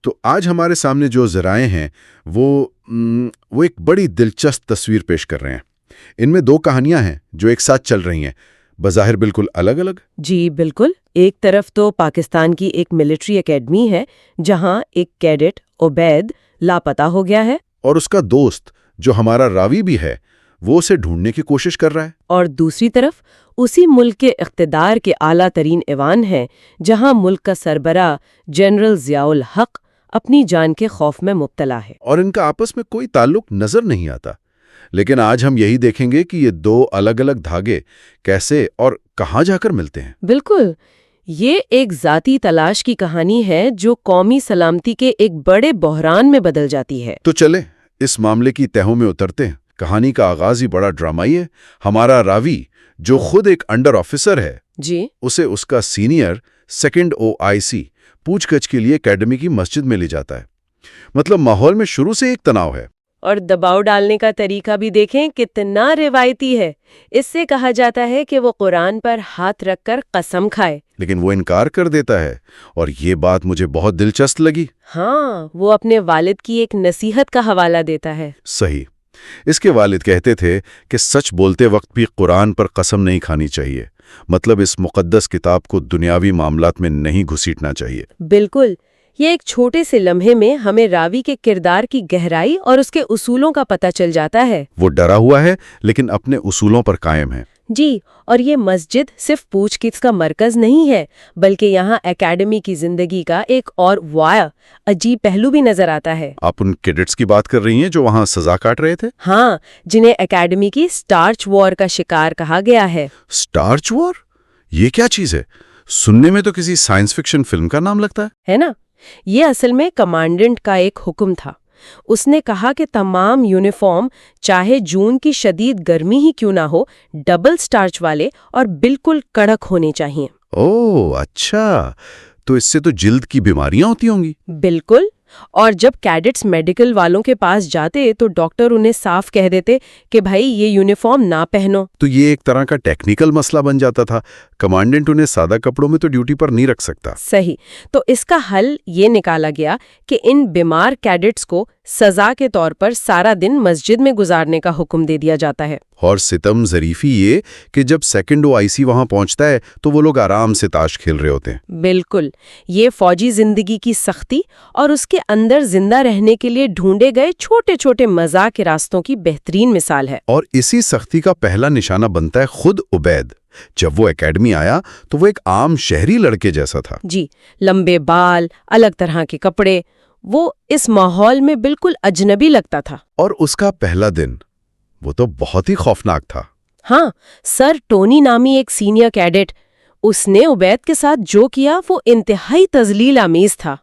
تو آج ہمارے سامنے جو ذرائع ہیں وہ ایک بڑی دلچسپ تصویر پیش کر رہے ہیں۔ ان میں 2 کہانیاں ہیں جو ایک ساتھ چل رہی ہیں، بظاہر بالکل الگ الگ۔ جی بالکل، ایک طرف تو پاکستان کی ایک ملٹری اکیڈمی ہے جہاں ایک کیڈٹ عبید لاپتہ ہو گیا ہے، اور اس کا دوست جو ہمارا راوی بھی ہے وہ اسے ڈھونڈنے کی کوشش کر رہا ہے۔ اور دوسری طرف اسی ملک کے اقتدار کے اعلیٰ ترین ایوان ہیں جہاں ملک کا سربراہ جنرل ضیاء الحق اپنی جان کے خوف میں مبتلا ہے، اور ان کا آپس میں کوئی تعلق نظر نہیں آتا۔ لیکن آج ہم یہی دیکھیں گے کہ یہ 2 الگ الگ دھاگے کیسے اور کہاں جا کر ملتے ہیں۔ بالکل، یہ ایک ذاتی تلاش کی کہانی ہے جو قومی سلامتی کے ایک بڑے بحران میں بدل جاتی ہے۔ تو چلیں اس معاملے کی تہوں میں اترتے ہیں۔ کہانی کا آغاز ہی بڑا ڈرامائی ہے۔ ہمارا راوی جو خود ایک انڈر آفیسر ہے، جی، اسے اس کا سینئر 2nd OIC پوچھ گچھ کے لیے اکیڈمی کی مسجد میں لے جاتا ہے۔ مطلب ماحول میں شروع سے ایک تناؤ ہے۔ اور دباؤ ڈالنے کا طریقہ بھی دیکھیں کتنا روایتی ہے۔ اس سے کہا جاتا ہے کہ وہ قرآن پر ہاتھ رکھ کر قسم کھائے، لیکن وہ انکار کر دیتا ہے، اور یہ بات مجھے بہت دلچسپ لگی۔ ہاں، وہ اپنے والد کی ایک نصیحت کا حوالہ دیتا ہے۔ صحیح، اس کے والد کہتے تھے کہ سچ بولتے وقت بھی قرآن پر قسم نہیں کھانی چاہیے، مطلب اس مقدس کتاب کو دنیاوی معاملات میں نہیں گھسیٹنا چاہیے۔ بالکل، یہ ایک چھوٹے سے لمحے میں ہمیں راوی کے کردار کی گہرائی اور اس کے اصولوں کا پتہ چل جاتا ہے۔ وہ ڈرا ہوا ہے لیکن اپنے اصولوں پر قائم ہے۔ جی، اور یہ مسجد صرف پوچھ گچھ کا مرکز نہیں ہے، بلکہ یہاں اکیڈمی کی زندگی کا ایک اور واقعہ عجیب پہلو بھی نظر آتا ہے۔ آپ ان کیڈٹس کی بات کر رہی ہیں جو وہاں سزا کاٹ رہے تھے؟ ہاں، جنہیں اکیڈمی کی سٹارچ وار کا شکار کہا گیا ہے۔ سٹارچ وار؟ یہ کیا چیز ہے؟ سننے میں تو کسی سائنس فکشن فلم کا نام لگتا ہے نا؟ یہ اصل میں کمانڈنٹ کا ایک حکم تھا۔ اس نے کہا کہ تمام یونیفارم چاہے جون کی شدید گرمی ہی کیوں نہ ہو، ڈبل سٹارچ والے اور بالکل کڑک ہونے چاہیے۔ اوہ اچھا، تو اس سے تو جلد کی بیماریاں ہوتی ہوں گی۔ بالکل، اور جب کیڈٹس میڈیکل والوں کے پاس جاتے تو ڈاکٹر انہیں صاف کہہ دیتے کہ بھائی یہ یونیفارم نہ پہنو۔ تو یہ ایک طرح کا ٹیکنیکل مسئلہ بن جاتا تھا۔ کمانڈنٹ انہیں سادہ کپڑوں میں تو ڈیوٹی پر نہیں رکھ سکتا۔ صحیح، تو اس کا حل یہ نکالا گیا کہ ان بیمار کیڈٹس کو سزا کے طور پر سارا دن مسجد میں گزارنے کا حکم دے دیا جاتا ہے۔ اور ستم ظریفی یہ کہ جب 2nd OIC وہاں پہنچتا ہے تو وہ لوگ آرام سے تاش کھیل رہے ہوتے ہیں۔ بالکل، یہ فوجی زندگی کی سختی اور اس کے اندر زندہ رہنے کے لیے ڈھونڈے گئے چھوٹے چھوٹے مزاح کے راستوں کی بہترین مثال ہے۔ اور اسی سختی کا پہلا نشانہ بنتا ہے خود عبید۔ جب وہ اکیڈمی آیا تو وہ ایک عام شہری لڑکے جیسا تھا۔ جی، لمبے بال، الگ طرح کے کپڑے، وہ اس ماحول میں بالکل اجنبی لگتا تھا۔ اور اس کا پہلا دن وہ تو بہت ہی خوفناک تھا۔ ہاں، سر ٹونی نامی ایک سینئر کیڈٹ، اس نے عبید کے ساتھ جو کیا وہ انتہائی تذلیل آمیز تھا۔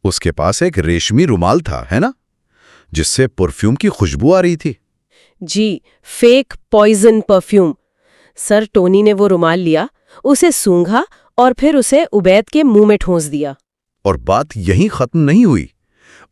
اس کے پاس ایک ریشمی رومال تھا، ہے نا، جس سے پرفیوم کی خوشبو آ رہی تھی۔ جی، فیک پوائزن پرفیوم۔ سر ٹونی نے وہ رومال لیا، اسے سونگھا اور پھر اسے عبید کے منہ میں ٹھونس دیا۔ اور بات یہیں ختم نہیں ہوئی۔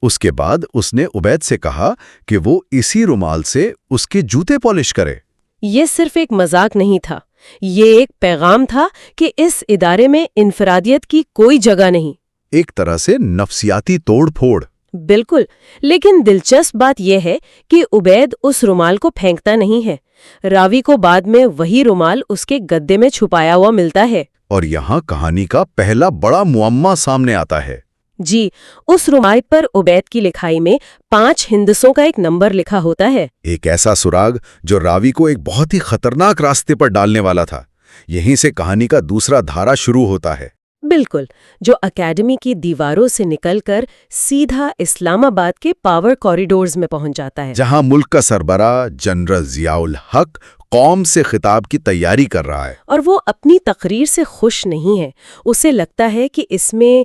اس کے بعد اس نے عبید سے کہا کہ وہ اسی رومال سے اس کے جوتے پالش کرے۔ یہ صرف ایک مذاق نہیں تھا، یہ ایک پیغام تھا کہ اس ادارے میں انفرادیت کی کوئی جگہ نہیں۔ ایک طرح سے نفسیاتی توڑ پھوڑ۔ بالکل، لیکن دلچسپ بات یہ ہے کہ عبید اس رومال کو پھینکتا نہیں ہے۔ راوی کو بعد میں وہی رومال اس کے گدے میں چھپایا ہوا ملتا ہے۔ اور یہاں کہانی کا پہلا بڑا معمہ سامنے آتا ہے۔ جی، اس رومال پر عبید کی لکھائی میں 5 ہندسوں کا ایک نمبر لکھا ہوتا ہے۔ ایک ایسا سراغ جو راوی کو ایک بہت ہی خطرناک راستے پر ڈالنے والا تھا۔ یہیں سے کہانی کا دوسرا دھارا شروع ہوتا ہے۔ بالکل، جو اکیڈمی کی دیواروں سے نکل کر سیدھا اسلام آباد کے پاور کوریڈورز میں پہنچ جاتا ہے، جہاں ملک کا سربراہ جنرل ضیاء الحق قوم سے خطاب کی تیاری کر رہا ہے۔ اور وہ اپنی تقریر سے خوش نہیں ہے، اسے لگتا ہے کہ اس میں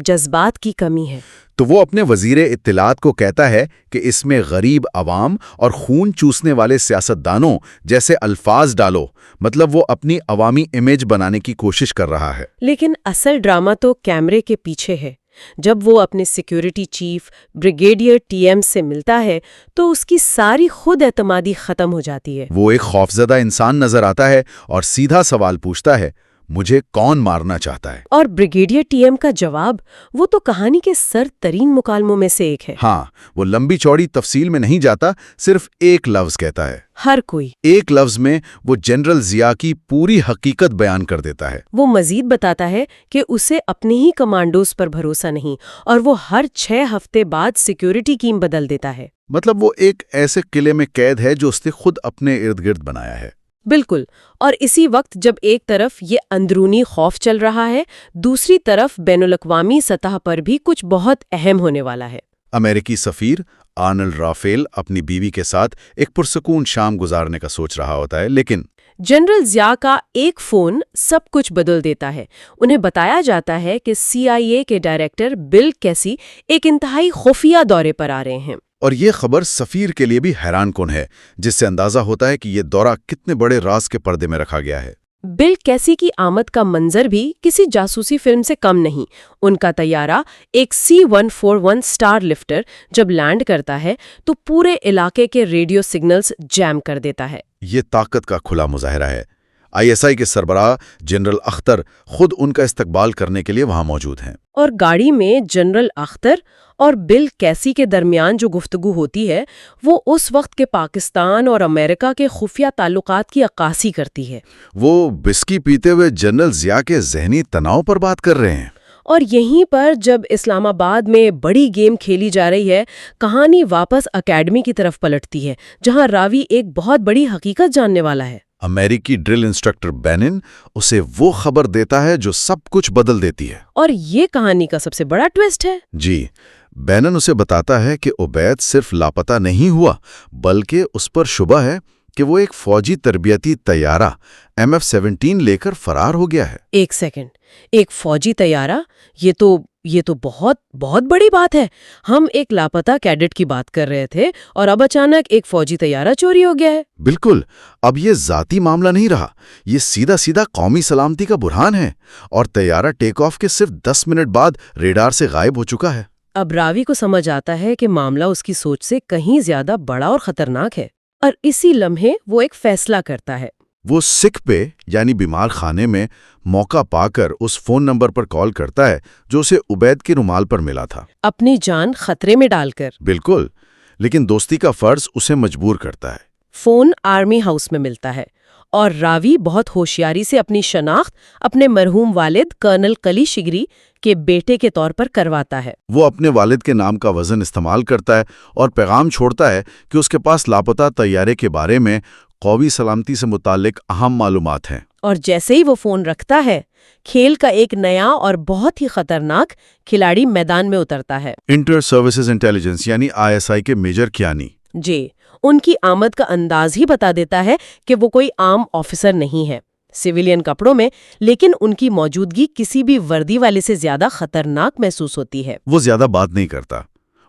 جذبات کی کمی ہے۔ تو وہ اپنے وزیر اطلاعات کو کہتا ہے کہ اس میں غریب عوام اور خون چوسنے والے سیاستدانوں جیسے الفاظ ڈالو، مطلب وہ اپنی عوامی امیج بنانے کی کوشش کر رہا ہے۔ لیکن اصل ڈرامہ تو کیمرے کے پیچھے ہے۔ جب وہ اپنے سیکیورٹی چیف بریگیڈیئر TM سے ملتا ہے تو اس کی ساری خود اعتمادی ختم ہو جاتی ہے۔ وہ ایک خوفزدہ انسان نظر آتا ہے اور سیدھا سوال پوچھتا ہے، مجھے کون مارنا چاہتا ہے؟ اور بریگیڈیئر ٹی ایم کا جواب وہ تو کہانی کے سر ترین مکالموں میں سے ایک ہے۔ ہاں، وہ لمبی چوڑی تفصیل میں نہیں جاتا، صرف ایک لفظ کہتا ہے۔ ہر کوئی ایک لفظ میں وہ جنرل ضیاء کی پوری حقیقت بیان کر دیتا ہے۔ وہ مزید بتاتا ہے کہ اسے اپنے ہی کمانڈوز پر بھروسہ نہیں اور وہ ہر 6 ہفتے بعد سیکیورٹی ٹیم بدل دیتا ہے۔ مطلب وہ ایک ایسے قلعے میں قید ہے جو اس نے خود اپنے ارد گرد بنایا ہے۔ بالکل، اور اسی وقت جب ایک طرف یہ اندرونی خوف چل رہا ہے، دوسری طرف بین الاقوامی سطح پر بھی کچھ بہت اہم ہونے والا ہے۔ امریکی سفیر آرنلڈ رافیل اپنی بیوی کے ساتھ ایک پرسکون شام گزارنے کا سوچ رہا ہوتا ہے، لیکن جنرل ضیاء کا ایک فون سب کچھ بدل دیتا ہے۔ انہیں بتایا جاتا ہے کہ CIA کے ڈائریکٹر بل کیسی ایک انتہائی خفیہ دورے پر آ رہے ہیں۔ اور یہ خبر سفیر کے لیے بھی حیران کن ہے، جس سے اندازہ ہوتا ہے کہ یہ دورہ کتنے بڑے راز کے پردے میں رکھا گیا ہے۔ بل کیسی کی آمد کا منظر بھی کسی جاسوسی فلم سے کم نہیں۔ ان کا طیارہ ایک C-141 اسٹار لفٹر جب لینڈ کرتا ہے تو پورے علاقے کے ریڈیو سگنلز جیم کر دیتا ہے۔ یہ طاقت کا کھلا مظاہرہ ہے۔ ISI کے سربراہ جنرل اختر خود ان کا استقبال کرنے کے لیے وہاں موجود ہیں۔ اور گاڑی میں جنرل اختر اور بل کیسی کے درمیان جو گفتگو ہوتی ہے وہ اس وقت کے پاکستان اور امریکہ کے خفیہ تعلقات کی عکاسی کرتی ہے۔ وہ بسکی پیتے ہوئے جنرل ضیاء کے ذہنی تناؤ پر بات کر رہے ہیں۔ اور یہیں پر جب اسلام آباد میں بڑی گیم کھیلی جا رہی ہے، کہانی واپس اکیڈمی کی طرف پلٹتی ہے، جہاں راوی ایک بہت بڑی حقیقت جاننے والا ہے۔ امریکی ڈرل انسٹرکٹر بینن اسے وہ خبر دیتا ہے جو سب کچھ بدل دیتی ہے۔ اور یہ کہانی کا سب سے بڑا ٹویسٹ ہے۔ جی، بینن اسے بتاتا ہے کہ عبید صرف لاپتہ نہیں ہوا، بلکہ اس پر شبہ ہے کہ وہ ایک فوجی تربیتی طیارہ MF-17 لے کر فرار ہو گیا ہے۔ ایک سیکنڈ، ایک فوجی طیارہ؟ یہ تو بہت بہت بڑی بات ہے۔ ہم ایک لاپتہ کیڈٹ کی بات کر رہے تھے اور اب اچانک ایک فوجی طیارہ چوری ہو گیا ہے۔ بالکل، اب یہ ذاتی معاملہ نہیں رہا، یہ سیدھا قومی سلامتی کا بحران ہے، اور طیارہ ٹیک آف کے صرف 10 منٹ بعد ریڈار سے غائب ہو چکا ہے۔ اب راوی کو سمجھ آتا ہے کہ معاملہ اس کی سوچ سے کہیں زیادہ بڑا اور خطرناک ہے، اور اسی لمحے وہ ایک فیصلہ کرتا ہے۔ وہ سکھ پہ یعنی بیمار خانے میں موقع پا کر اس فون نمبر پر کال کرتا ہے جو اسے عبید کے رومال پر ملا تھا، اپنی جان خطرے میں ڈال کر۔ بالکل، لیکن دوستی کا فرض اسے مجبور کرتا ہے۔ فون آرمی ہاؤس میں ملتا ہے اور راوی بہت ہوشیاری سے اپنی شناخت اپنے مرحوم والد کرنل کلی شگری کے بیٹے کے طور پر کرواتا ہے۔ وہ اپنے والد کے نام کا وزن استعمال کرتا ہے اور پیغام چھوڑتا ہے کہ اس کے پاس لاپتہ طیارے کے بارے میں قومی سلامتی سے متعلق اہم معلومات ہیں۔ اور جیسے ہی وہ فون رکھتا ہے، کھیل کا ایک نیا اور بہت ہی خطرناک کھلاڑی میدان میں اترتا ہے۔ انٹر سروسز انٹیلیجنس یعنی ISI کے میجر کیانی۔ جی، ان کی آمد کا انداز ہی بتا دیتا ہے کہ وہ کوئی عام آفیسر نہیں ہے، سویلین کپڑوں میں، لیکن ان کی موجودگی کسی بھی وردی والے سے زیادہ خطرناک محسوس ہوتی ہے۔ وہ زیادہ بات نہیں کرتا،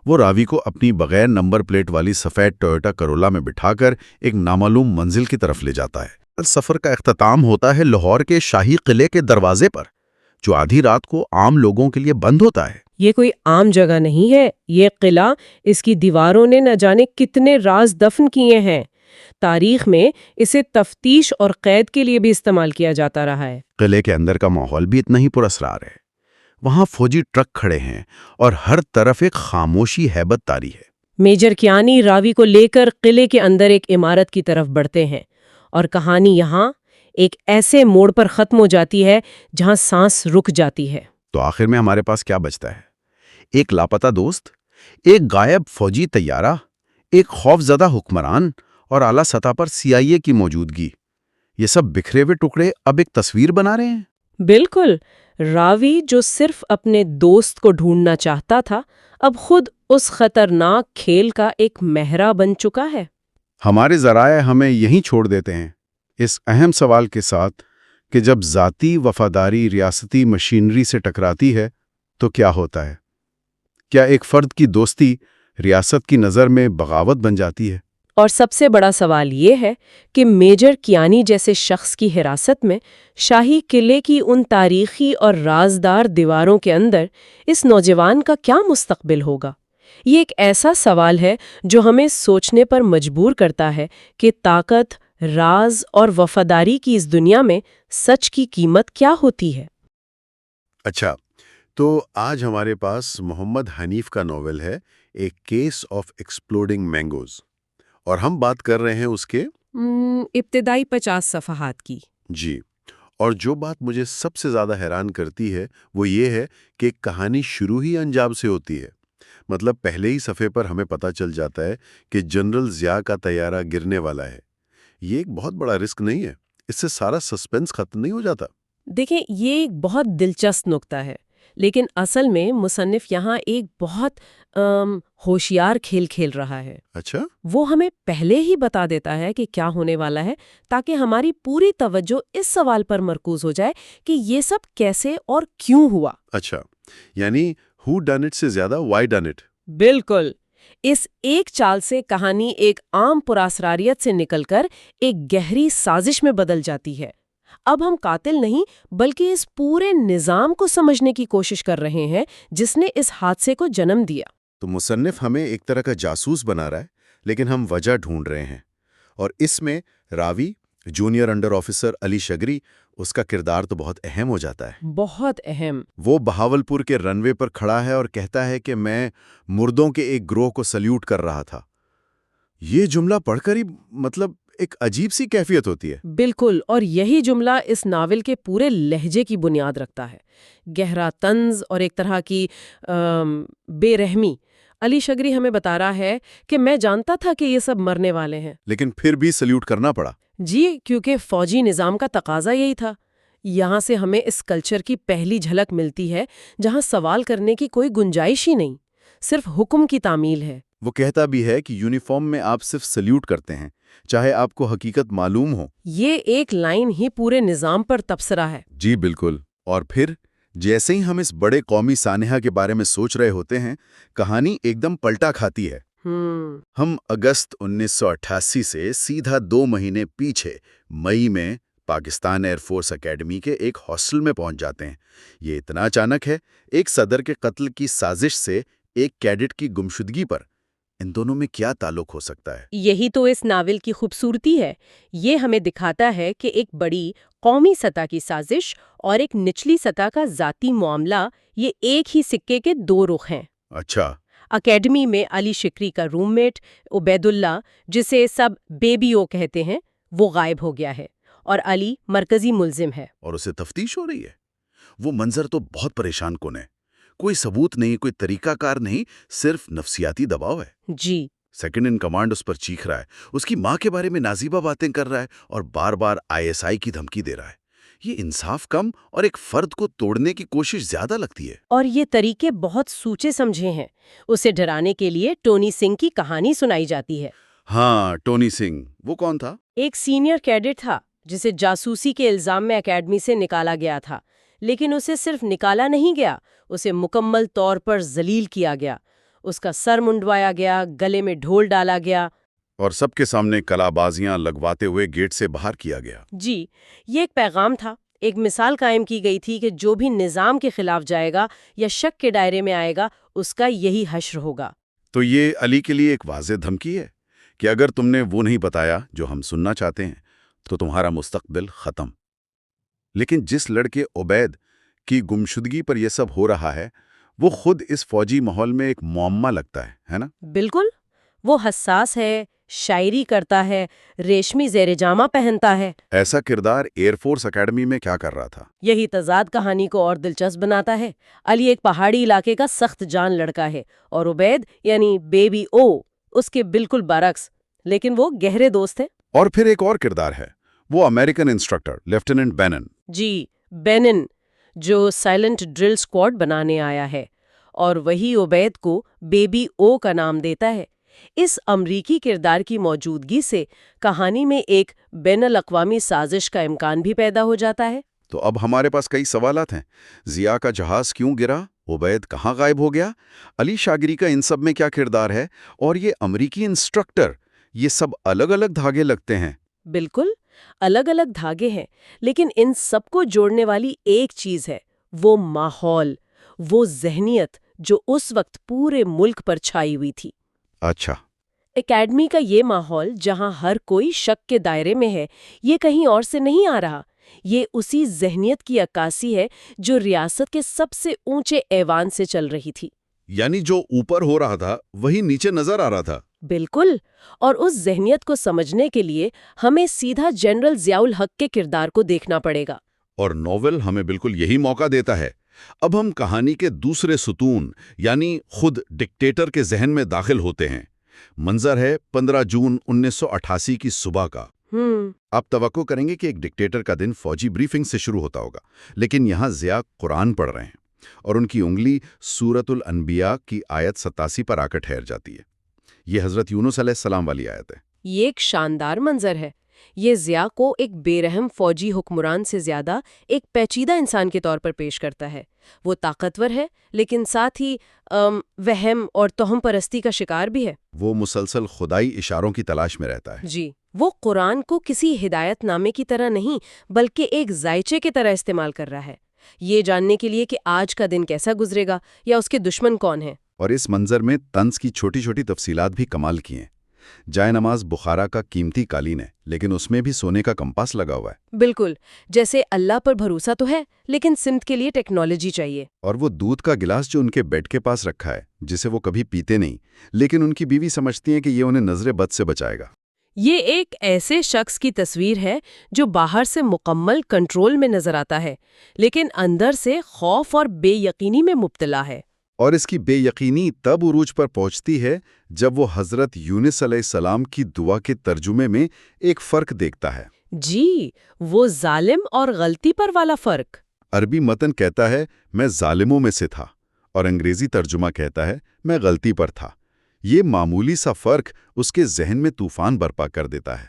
وہ راوی کو اپنی بغیر نمبر پلیٹ والی سفید ٹویوٹا کرولا میں بٹھا کر ایک نامعلوم منزل کی طرف لے جاتا ہے۔ سفر کا اختتام ہوتا ہے لاہور کے شاہی قلعے کے دروازے پر، جو آدھی رات کو عام لوگوں کے لیے بند ہوتا ہے۔ یہ کوئی عام جگہ نہیں ہے، یہ قلعہ، اس کی دیواروں نے نہ جانے کتنے راز دفن کیے ہیں۔ تاریخ میں اسے تفتیش اور قید کے لیے بھی استعمال کیا جاتا رہا ہے۔ قلعے کے اندر کا ماحول بھی اتنا ہی پراسرار ہے۔ وہاں فوجی ٹرک کھڑے ہیں اور ہر طرف ایک خاموشی ہیبت طاری ہے۔ میجر کیانی راوی کو لے کر قلعے کے اندر ایک عمارت کی طرف بڑھتے ہیں، اور کہانی یہاں ایک ایسے موڑ پر ختم ہو جاتی ہے جہاں سانس رک جاتی ہے۔ تو آخر میں ہمارے پاس کیا بچتا ہے؟ ایک لاپتہ دوست، ایک غائب فوجی طیارہ، ایک خوفزدہ حکمران، اور اعلیٰ سطح پر CIA کی موجودگی۔ یہ سب بکھرے ہوئے ٹکڑے اب ایک تصویر بنا رہے ہیں۔ بالکل، راوی جو صرف اپنے دوست کو ڈھونڈنا چاہتا تھا، اب خود اس خطرناک کھیل کا ایک مہرہ بن چکا ہے۔ ہمارے ذرائع ہمیں یہیں چھوڑ دیتے ہیں، اس اہم سوال کے ساتھ کہ جب ذاتی وفاداری ریاستی مشینری سے ٹکراتی ہے تو کیا ہوتا ہے؟ کیا ایک فرد کی دوستی ریاست کی نظر میں بغاوت بن جاتی ہے؟ اور سب سے بڑا سوال یہ ہے کہ میجر کیانی جیسے شخص کی حراست میں شاہی قلعے کی ان تاریخی اور رازدار دیواروں کے اندر اس نوجوان کا کیا مستقبل ہوگا؟ یہ ایک ایسا سوال ہے جو ہمیں سوچنے پر مجبور کرتا ہے کہ طاقت، راز اور وفاداری کی اس دنیا میں سچ کی قیمت کیا ہوتی ہے؟ اچھا، تو آج ہمارے پاس محمد حنیف کا ناول ہے ایک کیس آف ایکسپلوڈنگ مینگوز، اور ہم بات کر رہے ہیں اس کے ابتدائی 50 صفحات کی۔ جی، اور جو بات مجھے سب سے زیادہ حیران کرتی ہے وہ یہ ہے کہ کہانی شروع ہی انجام سے ہوتی ہے۔ مطلب پہلے ہی صفحے پر ہمیں پتہ چل جاتا ہے کہ جنرل ضیاء کا طیارہ گرنے والا ہے۔ یہ ایک بہت بڑا رسک نہیں ہے؟ اس سے سارا سسپنس ختم نہیں ہو جاتا؟ دیکھیں، یہ ایک بہت دلچسپ نکتہ ہے، لیکن اصل میں مصنف یہاں ایک بہت ہوشیار کھیل کھیل رہا ہے۔ اچھا، وہ ہمیں پہلے ہی بتا دیتا ہے کہ کیا ہونے والا ہے، تاکہ ہماری پوری توجہ اس سوال پر مرکوز ہو جائے کہ یہ سب کیسے اور کیوں ہوا۔ اچھا، یعنی ہو ڈن اٹ سے زیادہ وائی ڈن اٹ۔ بالکل، اس ایک چال سے کہانی ایک عام پراسراریت سے نکل کر ایک گہری سازش میں بدل جاتی ہے۔ اب ہم قاتل نہیں بلکہ اس پورے نظام کو سمجھنے کی کوشش کر رہے ہیں جس نے اس حادثے کو جنم دیا۔ تو مصنف ہمیں ایک طرح کا جاسوس بنا رہا ہے، لیکن ہم وجہ ڈھونڈ رہے ہیں، اور اس میں راوی جونیئر انڈر آفیسر علی شگری، اس کا کردار تو بہت اہم ہو جاتا ہے۔ بہت اہم۔ وہ بہاولپور کے رن وے پر کھڑا ہے اور کہتا ہے کہ میں مردوں کے ایک گروہ کو سلیوٹ کر رہا تھا۔ یہ جملہ پڑھ کر ہی مطلب ایک عجیب سی کیفیت ہوتی ہے۔ بالکل، اور یہی جملہ اس ناول کے پورے لہجے کی بنیاد رکھتا ہے۔ گہرا طنز اور ایک طرح کی بے رحمی۔ علی شگری ہمیں بتا رہا ہے کہ میں جانتا تھا کہ یہ سب مرنے والے ہیں، لیکن پھر بھی سلیوٹ کرنا پڑا۔ جی، کیونکہ فوجی نظام کا تقاضا یہی تھا۔ یہاں سے ہمیں اس کلچر کی پہلی جھلک ملتی ہے جہاں سوال کرنے کی کوئی گنجائش ہی نہیں، صرف حکم کی تعمیل ہے۔ وہ کہتا بھی ہے کہ یونیفارم میں آپ صرف سلیوٹ کرتے ہیں، چاہے آپ کو حقیقت معلوم ہو۔ یہ ایک لائن ہی پورے نظام پر تبصرہ ہے۔ جی بالکل، اور پھر جیسے ہی ہم اس بڑے قومی سانحہ کے بارے میں سوچ رہے ہوتے ہیں، کہانی ایک دم پلٹا کھاتی ہے۔ ہم اگست 1988 سے سیدھا 2 مہینے پیچھے مئی میں پاکستان ایئر فورس اکیڈمی کے ایک ہاسٹل میں پہنچ جاتے ہیں۔ یہ اتنا اچانک ہے، ایک صدر کے قتل کی سازش سے ایک کیڈٹ کی گمشدگی پر۔ ان دونوں میں کیا تعلق ہو سکتا ہے؟ یہی تو اس ناول کی خوبصورتی ہے۔ یہ ہمیں دکھاتا ہے کہ ایک بڑی قومی سطح کی سازش اور ایک نچلی سطح کا ذاتی معاملہ، یہ ایک ہی سکے کے 2 رخ ہیں۔ اچھا، اکیڈمی میں علی شکری کا روم میٹ عبید اللہ، جسے سب بیبی او کہتے ہیں، وہ غائب ہو گیا ہے اور علی مرکزی ملزم ہے۔ اور اسے تفتیش ہو رہی ہے۔ وہ منظر تو بہت پریشان کن ہے۔ کوئی ثبوت نہیں، کوئی طریقہ کار نہیں، صرف نفسیاتی دباؤ ہے۔ جی، سیکنڈ ان کمانڈ اس پر چیخ رہا ہے، اس کی ماں کے بارے میں نازیبہ باتیں کر رہا ہے اور بار بار ISI کی دھمکی دے رہا ہے۔ یہ انصاف کم اور ایک فرد کو توڑنے کی کوشش زیادہ لگتی ہے۔ اور یہ طریقے بہت سوچے سمجھے ہیں۔ اسے ڈرانے کے لیے ٹونی سنگھ کی کہانی سنائی جاتی ہے۔ ہاں، ٹونی سنگھ، وہ کون تھا؟ ایک سینئر کیڈٹ تھا جسے جاسوسی کے الزام میں اکیڈمی سے نکالا گیا تھا، لیکن اسے صرف نکالا نہیں گیا، اسے مکمل طور پر ذلیل کیا گیا۔ اس کا سر منڈوایا گیا، گلے میں ڈھول ڈالا گیا، اور سب کے سامنے کلابازیاں لگواتے ہوئے گیٹ سے باہر کیا گیا۔ جی، یہ ایک پیغام تھا، ایک مثال قائم کی گئی تھی کہ جو بھی نظام کے خلاف جائے گا یا شک کے دائرے میں آئے گا، اس کا یہی حشر ہوگا۔ تو یہ علی کے لیے ایک واضح دھمکی ہے کہ اگر تم نے وہ نہیں بتایا جو ہم سننا چاہتے ہیں تو تمہارا مستقبل ختم۔ لیکن جس لڑکے عبید کی گمشدگی پر یہ سب ہو رہا ہے، وہ خود اس فوجی ماحول میں ایک معمہ لگتا ہے نا؟ بالکل، وہ حساس ہے، شاعری کرتا ہے، ریشمی زیر جامہ پہنتا ہے۔ ایسا کردار ایئر فورس اکیڈمی میں کیا کر رہا تھا؟ یہی تضاد کہانی کو اور دلچسپ بناتا ہے۔ علی ایک پہاڑی علاقے کا سخت جان لڑکا ہے اور عبید یعنی بیبی او اس کے بالکل برعکس، لیکن وہ گہرے دوست ہیں۔ اور پھر ایک اور کردار ہے، وہ امریکن انسٹرکٹر لیفٹیننٹ بینن۔ جی، بینن، جو سائلنٹ ڈرل اسکواڈ بنانے آیا ہے، اور وہی عبید کو بیبی او کا نام دیتا ہے۔ اس امریکی کردار کی موجودگی سے کہانی میں ایک بین الاقوامی سازش کا امکان بھی پیدا ہو جاتا ہے۔ تو اب ہمارے پاس کئی سوالات ہیں۔ ضیاء کا جہاز کیوں گرا؟ عبید کہاں غائب ہو گیا؟ علی شاگری کا ان سب میں کیا کردار ہے؟ اور یہ امریکی انسٹرکٹر، یہ سب الگ الگ دھاگے لگتے ہیں۔ بالکل الگ الگ دھاگے ہیں، لیکن ان سب کو جوڑنے والی ایک چیز ہے، وہ ماحول، وہ ذہنیت جو اس وقت پورے ملک پر چھائی ہوئی تھی۔ اچھا، اکیڈمی کا یہ ماحول جہاں ہر کوئی شک کے دائرے میں ہے، یہ کہیں اور سے نہیں آ رہا۔ یہ اسی ذہنیت کی عکاسی ہے جو ریاست کے سب سے اونچے ایوان سے چل رہی تھی۔ یعنی جو اوپر ہو رہا تھا وہی نیچے نظر آ رہا تھا۔ بالکل، اور اس ذہنیت کو سمجھنے کے لیے ہمیں سیدھا جنرل ضیاء الحق کے کردار کو دیکھنا پڑے گا۔ اور ناول ہمیں بالکل یہی موقع دیتا ہے۔ اب ہم کہانی کے دوسرے ستون یعنی خود ڈکٹیٹر کے ذہن میں داخل ہوتے ہیں۔ منظر ہے 15 جون 1988 کی صبح کا۔ آپ توقع کریں گے کہ ایک ڈکٹیٹر کا دن فوجی بریفنگ سے شروع ہوتا ہوگا، لیکن یہاں ضیاء قرآن پڑھ رہے ہیں اور ان کی انگلی سورۃ الانبیاء کی آیت 87 پر آ کر ٹھہر جاتی ہے۔ یہ حضرت یونس علیہ السلام والی آیت ہے۔ یہ ایک شاندار منظر ہے۔ یہ ضیاء کو ایک بے رحم فوجی حکمران سے زیادہ ایک پیچیدہ انسان کے طور پر پیش کرتا ہے۔ وہ طاقتور ہے لیکن ساتھ ہی وہم اور توہم پرستی کا شکار بھی ہے۔ وہ مسلسل خدائی اشاروں کی تلاش میں رہتا ہے۔ جی، وہ قرآن کو کسی ہدایت نامے کی طرح نہیں بلکہ ایک ذائچے کی طرح استعمال کر رہا ہے، یہ جاننے کے لیے کہ آج کا دن کیسا گزرے گا یا اس کے دشمن کون ہیں۔ اور اس منظر میں طنز کی چھوٹی چھوٹی تفصیلات بھی کمال کی ہیں۔ جائے نماز بخارا کا قیمتی قالین ہے لیکن اس میں بھی سونے کا کمپاس لگا ہوا ہے۔ بالکل، جیسے اللہ پر بھروسہ تو ہے لیکن سمت کے لیے ٹیکنالوجی چاہیے۔ اور وہ دودھ کا گلاس جو ان کے بیڈ کے پاس رکھا ہے جسے وہ کبھی پیتے نہیں، لیکن ان کی بیوی سمجھتی ہیں کہ یہ انہیں نظر بد سے بچائے گا۔ یہ ایک ایسے شخص کی تصویر ہے جو باہر سے مکمل کنٹرول میں نظر آتا ہے لیکن اندر سے خوف اور بے یقینی میں مبتلا ہے۔ اور اس کی بے یقینی تب عروج پر پہنچتی ہے جب وہ حضرت یونس علیہ السلام کی دعا کے ترجمے میں ایک فرق دیکھتا ہے۔ جی، وہ ظالم اور غلطی پر والا فرق۔ عربی متن کہتا ہے میں ظالموں میں سے تھا اور انگریزی ترجمہ کہتا ہے میں غلطی پر تھا۔ یہ معمولی سا فرق اس کے ذہن میں طوفان برپا کر دیتا ہے۔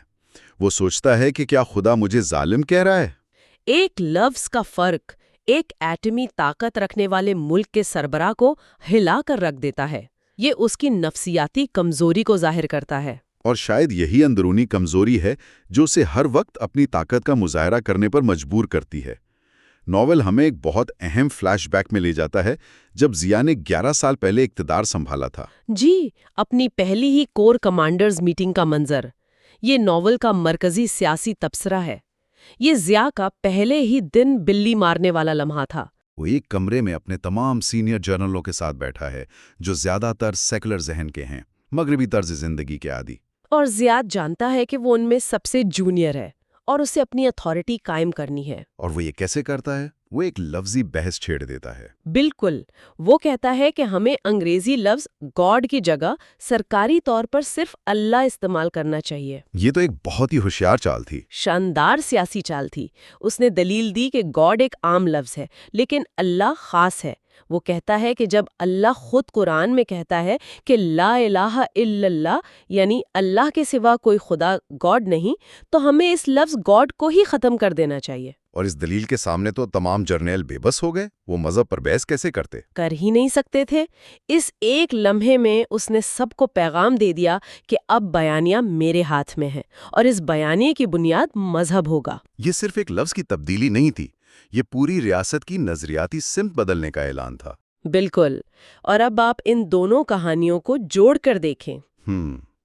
وہ سوچتا ہے کہ کیا خدا مجھے ظالم کہہ رہا ہے؟ ایک لفظ کا فرق ایک ایٹمی طاقت رکھنے والے ملک کے سربراہ کو ہلا کر رکھ دیتا ہے۔ یہ اس کی نفسیاتی کمزوری کو ظاہر کرتا ہے۔ اور شاید یہی اندرونی کمزوری ہے جو اسے ہر وقت اپنی طاقت کا مظاہرہ کرنے پر مجبور کرتی ہے۔ ناول ہمیں ایک بہت اہم فلیش بیک میں لے جاتا ہے جب ضیاء نے 11 سال پہلے اقتدار سنبھالا تھا۔ جی، اپنی پہلی ہی کور کمانڈرز میٹنگ کا منظر۔ یہ ناول کا مرکزی سیاسی تبصرہ ہے۔ یہ ضیاء کا پہلے ہی دن بلی مارنے والا لمحہ تھا۔ وہ ایک کمرے میں اپنے تمام سینئر جنرلوں کے ساتھ بیٹھا ہے جو زیادہ تر سیکولر ذہن کے ہیں، مغربی طرز زندگی کے عادی۔ اور ضیاء جانتا ہے کہ وہ ان میں سب سے جونیئر ہے اور اسے اپنی اتھارٹی قائم کرنی ہے۔ اور وہ یہ کیسے کرتا ہے؟ وہ ایک لفظی بحث چھیڑ دیتا ہے۔ بالکل، وہ کہتا ہے کہ ہمیں انگریزی لفظ گاڈ کی جگہ سرکاری طور پر صرف اللہ استعمال کرنا چاہیے۔ یہ تو ایک بہت ہی ہوشیار چال تھی۔ شاندار سیاسی چال تھی۔ اس نے دلیل دی کہ گاڈ ایک عام لفظ ہے لیکن اللہ خاص ہے۔ وہ کہتا ہے کہ جب اللہ خود قرآن میں کہتا ہے کہ لا الہ الا اللہ یعنی اللہ کے سوا کوئی خدا گاڈ نہیں، تو ہمیں اس لفظ گاڈ کو ہی ختم کر دینا چاہیے۔ اور اس دلیل کے سامنے تو تمام جرنیل بے بس ہو گئے۔ وہ مذہب پر بحث کیسے کرتے؟ کر ہی نہیں سکتے تھے۔ اس ایک لمحے میں اس نے سب کو پیغام دے دیا کہ اب بیانیہ میرے ہاتھ میں ہے اور اس بیانیے کی بنیاد مذہب ہوگا۔ یہ صرف ایک لفظ کی تبدیلی نہیں تھی، یہ پوری ریاست کی نظریاتی سمت بدلنے کا اعلان تھا۔ بالکل، اور اب آپ ان دونوں کہانیوں کو جوڑ کر دیکھیں۔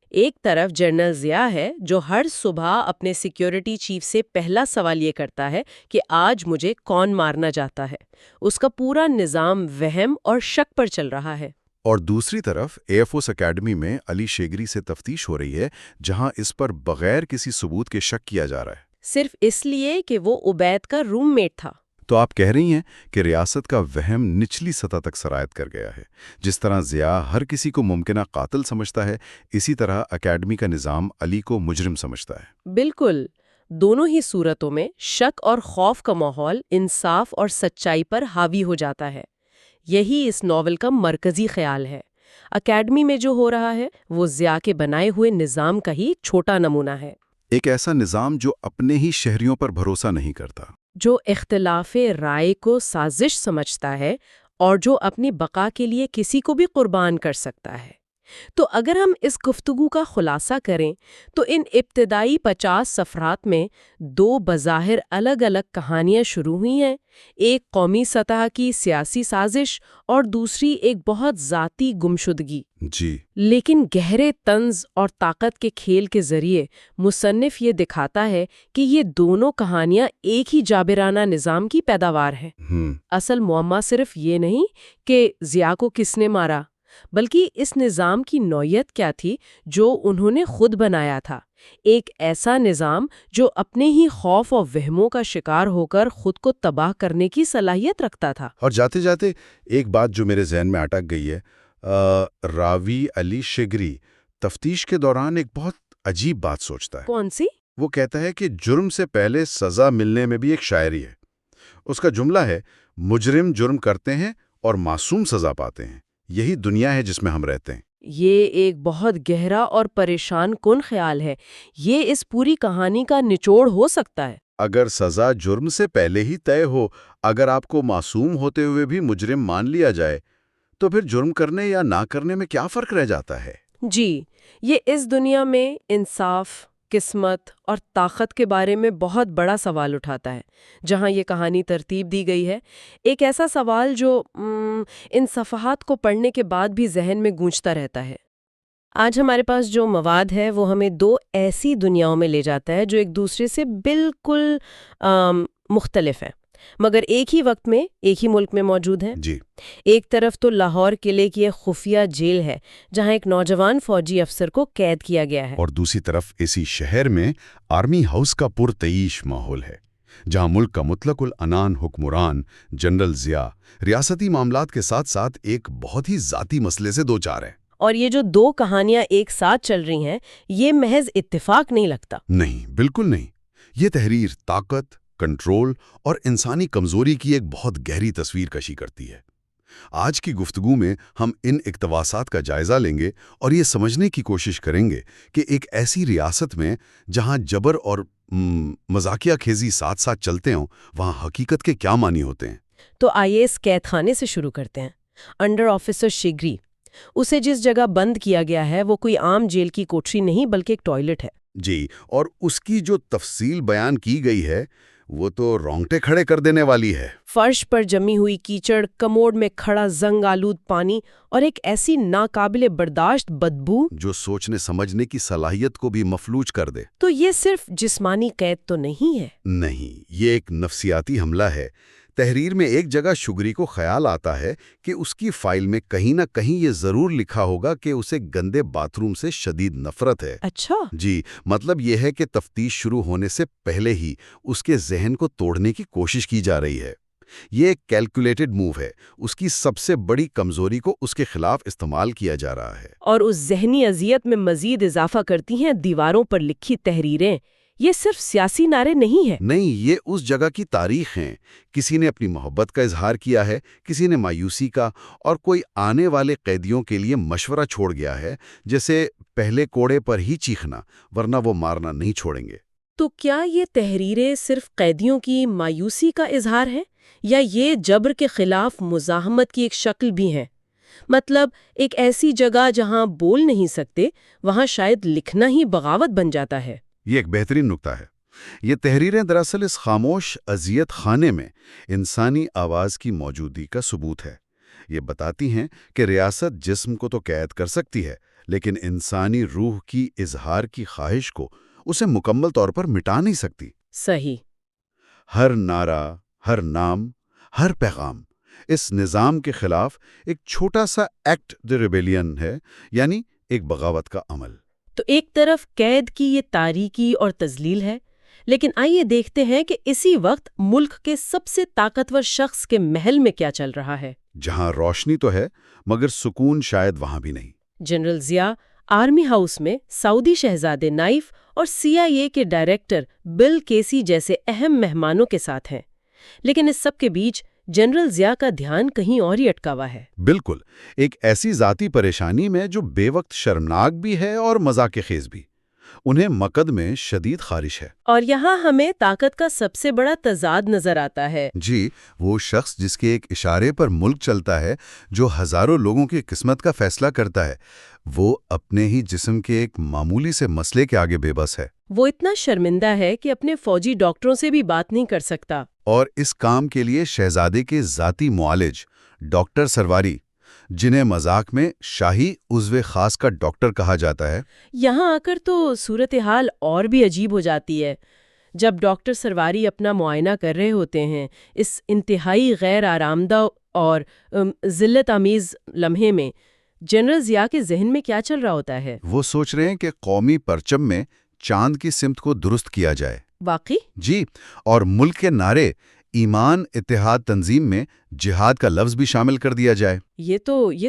ایک طرف جنرل ضیاء ہے جو ہر صبح اپنے سیکیورٹی چیف سے پہلا سوال یہ کرتا ہے کہ آج مجھے کون مارنا چاہتا ہے۔ اس کا پورا نظام وہم اور شک پر چل رہا ہے۔ اور دوسری طرف ایئر فورس اکیڈمی میں علی شیگری سے تفتیش ہو رہی ہے جہاں اس پر بغیر کسی ثبوت کے شک کیا جا رہا ہے، صرف اس لیے کہ وہ عبید کا روم میٹ تھا۔ تو آپ کہہ رہی ہیں کہ ریاست کا وہم نچلی سطح تک سرایت کر گیا ہے۔ جس طرح ضیاء ہر کسی کو ممکنہ قاتل سمجھتا ہے، اسی طرح اکیڈمی کا نظام علی کو مجرم سمجھتا ہے۔ بالکل، دونوں ہی صورتوں میں شک اور خوف کا ماحول انصاف اور سچائی پر حاوی ہو جاتا ہے۔ یہی اس ناول کا مرکزی خیال ہے۔ اکیڈمی میں جو ہو رہا ہے وہ ضیاء کے بنائے ہوئے نظام کا ہی چھوٹا نمونہ ہے۔ ایک ایسا نظام جو اپنے ہی شہریوں پر بھروسہ نہیں کرتا، جو اختلاف رائے کو سازش سمجھتا ہے اور جو اپنی بقا کے لیے کسی کو بھی قربان کر سکتا ہے۔ تو اگر ہم اس گفتگو کا خلاصہ کریں تو ان ابتدائی 50 صفحات میں 2 بظاہر الگ الگ کہانیاں شروع ہوئی ہیں، ایک قومی سطح کی سیاسی سازش اور دوسری ایک بہت ذاتی گمشدگی۔ جی لیکن گہرے طنز اور طاقت کے کھیل کے ذریعے مصنف یہ دکھاتا ہے کہ یہ دونوں کہانیاں ایک ہی جابرانہ نظام کی پیداوار ہیں۔ اصل معمہ صرف یہ نہیں کہ ضیاء کو کس نے مارا، بلکہ اس نظام کی نوعیت کیا تھی جو انہوں نے خود بنایا تھا، ایک ایسا نظام جو اپنے ہی خوف اور وہموں کا شکار ہو کر خود کو تباہ کرنے کی صلاحیت رکھتا تھا۔ اور جاتے جاتے ایک بات جو میرے ذہن میں اٹک گئی ہے، راوی علی شگری تفتیش کے دوران ایک بہت عجیب بات سوچتا ہے۔ کون سی؟ وہ کہتا ہے کہ جرم سے پہلے سزا ملنے میں بھی ایک شاعری ہے۔ اس کا جملہ ہے، مجرم جرم کرتے ہیں اور معصوم سزا پاتے ہیں، یہی دنیا ہے جس میں ہم رہتے ہیں۔ یہ ایک بہت گہرا اور پریشان کن خیال ہے۔ یہ اس پوری کہانی کا نچوڑ ہو سکتا ہے۔ اگر سزا جرم سے پہلے ہی طے ہو، اگر آپ کو معصوم ہوتے ہوئے بھی مجرم مان لیا جائے، تو پھر جرم کرنے یا نہ کرنے میں کیا فرق رہ جاتا ہے؟ جی، یہ اس دنیا میں انصاف، قسمت اور طاقت کے بارے میں بہت بڑا سوال اٹھاتا ہے۔ جہاں یہ کہانی ترتیب دی گئی ہے، ایک ایسا سوال جو ان صفحات کو پڑھنے کے بعد بھی ذہن میں گونجتا رہتا ہے۔ آج ہمارے پاس جو مواد ہے وہ ہمیں 2 ایسی دنیاؤں میں لے جاتا ہے جو ایک دوسرے سے بالکل مختلف ہیں، مگر ایک ہی وقت میں ایک ہی ملک میں موجود ہیں۔ جی، ایک طرف تو لاہور قلعے کی ایک خفیہ جیل ہے جہاں ایک نوجوان فوجی افسر کو قید کیا گیا ہے، اور دوسری طرف اسی شہر میں آرمی ہاؤس کا پرتعیش ماحول ہے، جہاں ملک کا مطلق العنان حکمران جنرل ضیاء ریاستی معاملات کے ساتھ ساتھ ایک بہت ہی ذاتی مسئلے سے دوچار ہے۔ اور یہ جو 2 کہانیاں ایک ساتھ چل رہی ہیں، یہ محض اتفاق نہیں لگتا۔ نہیں، بالکل نہیں۔ یہ تحریر طاقت، کنٹرول اور انسانی کمزوری کی ایک بہت گہری تصویر کشی کرتی ہے۔ آج کی گفتگو میں ہم ان اقتباسات کا جائزہ لیں گے اور یہ سمجھنے کی کوشش کریں گے کہ ایک ایسی ریاست میں جہاں جبر اور مذاقیہ خیزی ساتھ ساتھ چلتے ہوں، وہاں حقیقت کے کیا معنی ہوتے ہیں۔ تو آئیے اس قید خانے سے شروع کرتے ہیں۔ انڈر آفیسر شگری، اسے جس جگہ بند کیا گیا ہے وہ کوئی عام جیل کی کوٹری نہیں بلکہ ایک ٹوائلٹ ہے۔ جی، اور اس کی جو تفصیل بیان کی گئی ہے وہ تو رونگٹے کھڑے کر دینے والی ہے۔ فرش پر جمی ہوئی کیچڑ، کموڈ میں کھڑا زنگ آلود پانی اور ایک ایسی ناقابل برداشت بدبو جو سوچنے سمجھنے کی صلاحیت کو بھی مفلوج کر دے۔ تو یہ صرف جسمانی قید تو نہیں ہے۔ نہیں، یہ ایک نفسیاتی حملہ ہے۔ تحریر میں ایک جگہ شگری کو خیال آتا ہے کہ اس کی فائل میں کہیں نہ کہیں یہ ضرور لکھا ہوگا کہ اسے گندے باتھ روم سے شدید نفرت ہے۔ اچھا، جی، مطلب یہ ہے کہ تفتیش شروع ہونے سے پہلے ہی اس کے ذہن کو توڑنے کی کوشش کی جا رہی ہے۔ یہ ایک کیلکولیٹڈ موو ہے، اس کی سب سے بڑی کمزوری کو اس کے خلاف استعمال کیا جا رہا ہے۔ اور اس ذہنی اذیت میں مزید اضافہ کرتی ہیں دیواروں پر لکھی تحریریں۔ یہ صرف سیاسی نعرے نہیں ہیں۔ نہیں، یہ اس جگہ کی تاریخ ہیں۔ کسی نے اپنی محبت کا اظہار کیا ہے، کسی نے مایوسی کا، اور کوئی آنے والے قیدیوں کے لیے مشورہ چھوڑ گیا ہے، جیسے پہلے کوڑے پر ہی چیخنا، ورنہ وہ مارنا نہیں چھوڑیں گے۔ تو کیا یہ تحریریں صرف قیدیوں کی مایوسی کا اظہار ہے یا یہ جبر کے خلاف مزاحمت کی ایک شکل بھی ہیں؟ مطلب ایک ایسی جگہ جہاں بول نہیں سکتے، وہاں شاید لکھنا ہی بغاوت بن جاتا ہے۔ یہ ایک بہترین نکتہ ہے۔ یہ تحریریں دراصل اس خاموش اذیت خانے میں انسانی آواز کی موجودگی کا ثبوت ہے۔ یہ بتاتی ہیں کہ ریاست جسم کو تو قید کر سکتی ہے، لیکن انسانی روح کی اظہار کی خواہش کو اسے مکمل طور پر مٹا نہیں سکتی۔ صحیح۔ ہر نعرہ، ہر نام، ہر پیغام اس نظام کے خلاف ایک چھوٹا سا ایکٹ دی ریبیلین ہے، یعنی ایک بغاوت کا عمل۔ تو ایک طرف قید کی یہ تاریکی اور تذلیل ہے، لیکن آئیے دیکھتے ہیں کہ اسی وقت ملک کے سب سے طاقتور شخص کے محل میں کیا چل رہا ہے۔ جہاں روشنی تو ہے مگر سکون شاید وہاں بھی نہیں۔ جنرل ضیاء آرمی ہاؤس میں سعودی شہزادے نائف اور CIA کے ڈائریکٹر بل کیسی جیسے اہم مہمانوں کے ساتھ ہیں، لیکن اس سب کے بیچ جنرل ضیاء کا دھیان کہیں اور ہی اٹکا ہوا ہے۔ بالکل، ایک ایسی ذاتی پریشانی میں جو بے وقت شرمناک بھی ہے اور مذاق خیز بھی۔ انہیں مقد میں شدید خارش ہے۔ اور یہاں ہمیں طاقت کا سب سے بڑا تضاد نظر آتا ہے۔ جی، وہ شخص جس کے ایک اشارے پر ملک چلتا ہے، جو ہزاروں لوگوں کی قسمت کا فیصلہ کرتا ہے، وہ اپنے ہی جسم کے ایک معمولی سے مسئلے کے آگے بے بس ہے۔ وہ اتنا شرمندہ ہے کہ اپنے فوجی ڈاکٹروں سے بھی بات نہیں کر سکتا۔ اور اس کام کے لیے شہزادے کے ذاتی معالج ڈاکٹر سرواری، جنہیں مذاق میں شاہی عضو خاص کا ڈاکٹر کہا جاتا ہے، یہاں آ کر تو صورتحال اور بھی عجیب ہو جاتی ہے۔ جب ڈاکٹر سرواری اپنا معائنہ کر رہے ہوتے ہیں اس انتہائی غیر آرامدہ اور ذلت آمیز لمحے میں، جنرل ضیاء کے ذہن میں کیا چل رہا ہوتا ہے؟ وہ سوچ رہے ہیں کہ قومی پرچم میں چاند کی سمت کو درست کیا جائے۔ واقعی؟ جی، اور ملک کے نعرے ایمان اتحاد تنظیم میں جہاد کا لفظ بھی شامل کر دیا جائے۔ یہ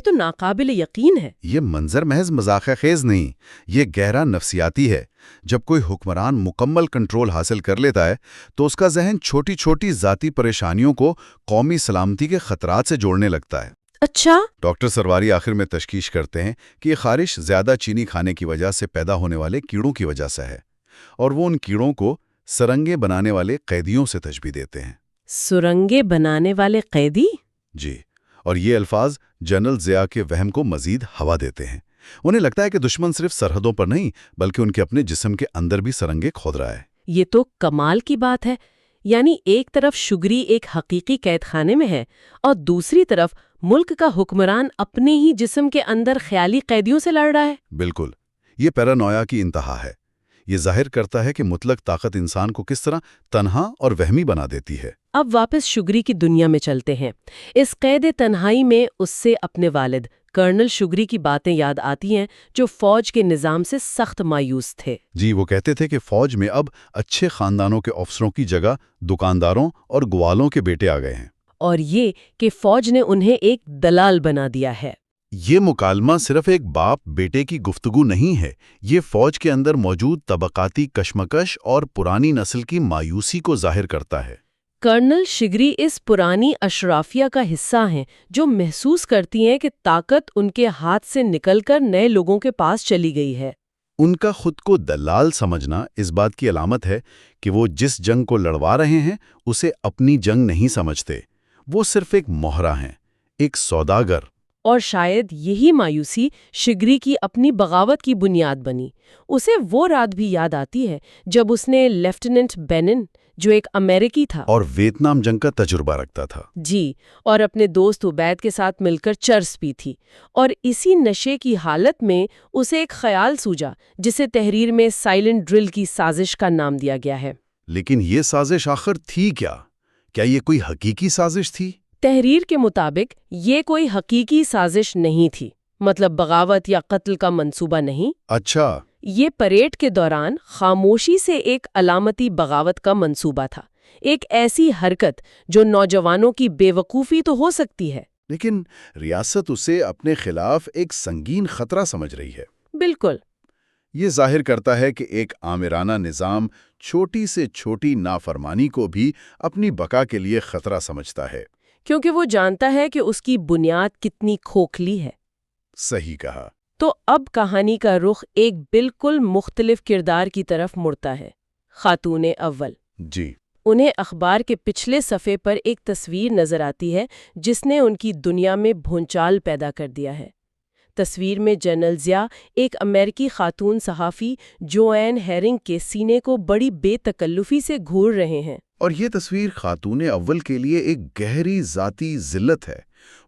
تو ناقابل یقین ہے۔ یہ منظر محض مذاق خیز نہیں، یہ گہرا نفسیاتی ہے۔ جب کوئی حکمران مکمل کنٹرول حاصل کر لیتا ہے تو اس کا ذہن چھوٹی چھوٹی ذاتی پریشانیوں کو قومی سلامتی کے خطرات سے جوڑنے لگتا ہے۔ اچھا؟ ڈاکٹر سرواری آخر میں تشخیص کرتے ہیں کہ یہ خارش زیادہ چینی کھانے کی وجہ سے پیدا ہونے والے کیڑوں کی وجہ سے ہے، اور وہ ان کیڑوں کو سرنگیں بنانے والے قیدیوں سے تشبیہ دیتے ہیں۔ سرنگیں بنانے والے قیدی؟ جی، اور یہ الفاظ جنرل ضیاء کے وہم کو مزید ہوا دیتے ہیں۔ انہیں لگتا ہے کہ دشمن صرف سرحدوں پر نہیں بلکہ ان کے اپنے جسم کے اندر بھی سرنگیں کھود رہا ہے۔ یہ تو کمال کی بات ہے۔ یعنی ایک طرف شگری ایک حقیقی قید خانے میں ہے اور دوسری طرف ملک کا حکمران اپنے ہی جسم کے اندر خیالی قیدیوں سے لڑ رہا ہے۔ بالکل، یہ پیرانویا کی انتہا ہے۔ یہ ظاہر کرتا ہے کہ مطلق طاقت انسان کو کس طرح تنہا اور وہمی بنا دیتی ہے۔ اب واپس شگری کی دنیا میں چلتے ہیں۔ اس قید تنہائی میں اس سے اپنے والد کرنل شگری کی باتیں یاد آتی ہیں، جو فوج کے نظام سے سخت مایوس تھے۔ جی، وہ کہتے تھے کہ فوج میں اب اچھے خاندانوں کے افسروں کی جگہ دکانداروں اور گوالوں کے بیٹے آ گئے ہیں، اور یہ کہ فوج نے انہیں ایک دلال بنا دیا ہے۔ یہ مکالمہ صرف ایک باپ بیٹے کی گفتگو نہیں ہے، یہ فوج کے اندر موجود طبقاتی کشمکش اور پرانی نسل کی مایوسی کو ظاہر کرتا ہے۔ کرنل شگری اس پرانی اشرافیہ کا حصہ ہیں جو محسوس کرتی ہیں کہ طاقت ان کے ہاتھ سے نکل کر نئے لوگوں کے پاس چلی گئی ہے۔ ان کا خود کو دلال سمجھنا اس بات کی علامت ہے کہ وہ جس جنگ کو لڑوا رہے ہیں اسے اپنی جنگ نہیں سمجھتے، وہ صرف ایک مہرہ ہیں، ایک سوداگر۔ اور شاید یہی مایوسی شگری کی اپنی بغاوت کی بنیاد بنی۔ اسے وہ رات بھی یاد آتی ہے جب اس نے لیفٹیننٹ بینن، جو ایک امریکی تھا اور ویتنام جنگ کا تجربہ رکھتا تھا، جی، اور اپنے دوست عبید کے ساتھ مل کر چرس پی تھی، اور اسی نشے کی حالت میں اسے ایک خیال سوجا جسے تحریر میں سائلنٹ ڈرل کی سازش کا نام دیا گیا ہے۔ لیکن یہ سازش آخر تھی کیا؟ کیا یہ کوئی حقیقی سازش تھی؟ تحریر کے مطابق یہ کوئی حقیقی سازش نہیں تھی، مطلب بغاوت یا قتل کا منصوبہ نہیں۔ اچھا، یہ پریڈ کے دوران خاموشی سے ایک علامتی بغاوت کا منصوبہ تھا، ایک ایسی حرکت جو نوجوانوں کی بے وقوفی تو ہو سکتی ہے، لیکن ریاست اسے اپنے خلاف ایک سنگین خطرہ سمجھ رہی ہے۔ بالکل۔ یہ ظاہر کرتا ہے کہ ایک آمرانہ نظام چھوٹی سے چھوٹی نافرمانی کو بھی اپنی بقا کے لیے خطرہ سمجھتا ہے، کیونکہ وہ جانتا ہے کہ اس کی بنیاد کتنی کھوکھلی ہے۔ صحیح کہا۔ تو اب کہانی کا رخ ایک بالکل مختلف کردار کی طرف مڑتا ہے، خاتون اول۔ جی، انہیں اخبار کے پچھلے صفحے پر ایک تصویر نظر آتی ہے جس نے ان کی دنیا میں بھونچال پیدا کر دیا ہے۔ تصویر میں جنرل ضیاء ایک امریکی خاتون صحافی جوین ہیرنگ کے سینے کو بڑی بے تکلفی سے گھور رہے ہیں۔ اور یہ تصویر خاتون اول کے لیے ایک گہری ذاتی ذلت ہے۔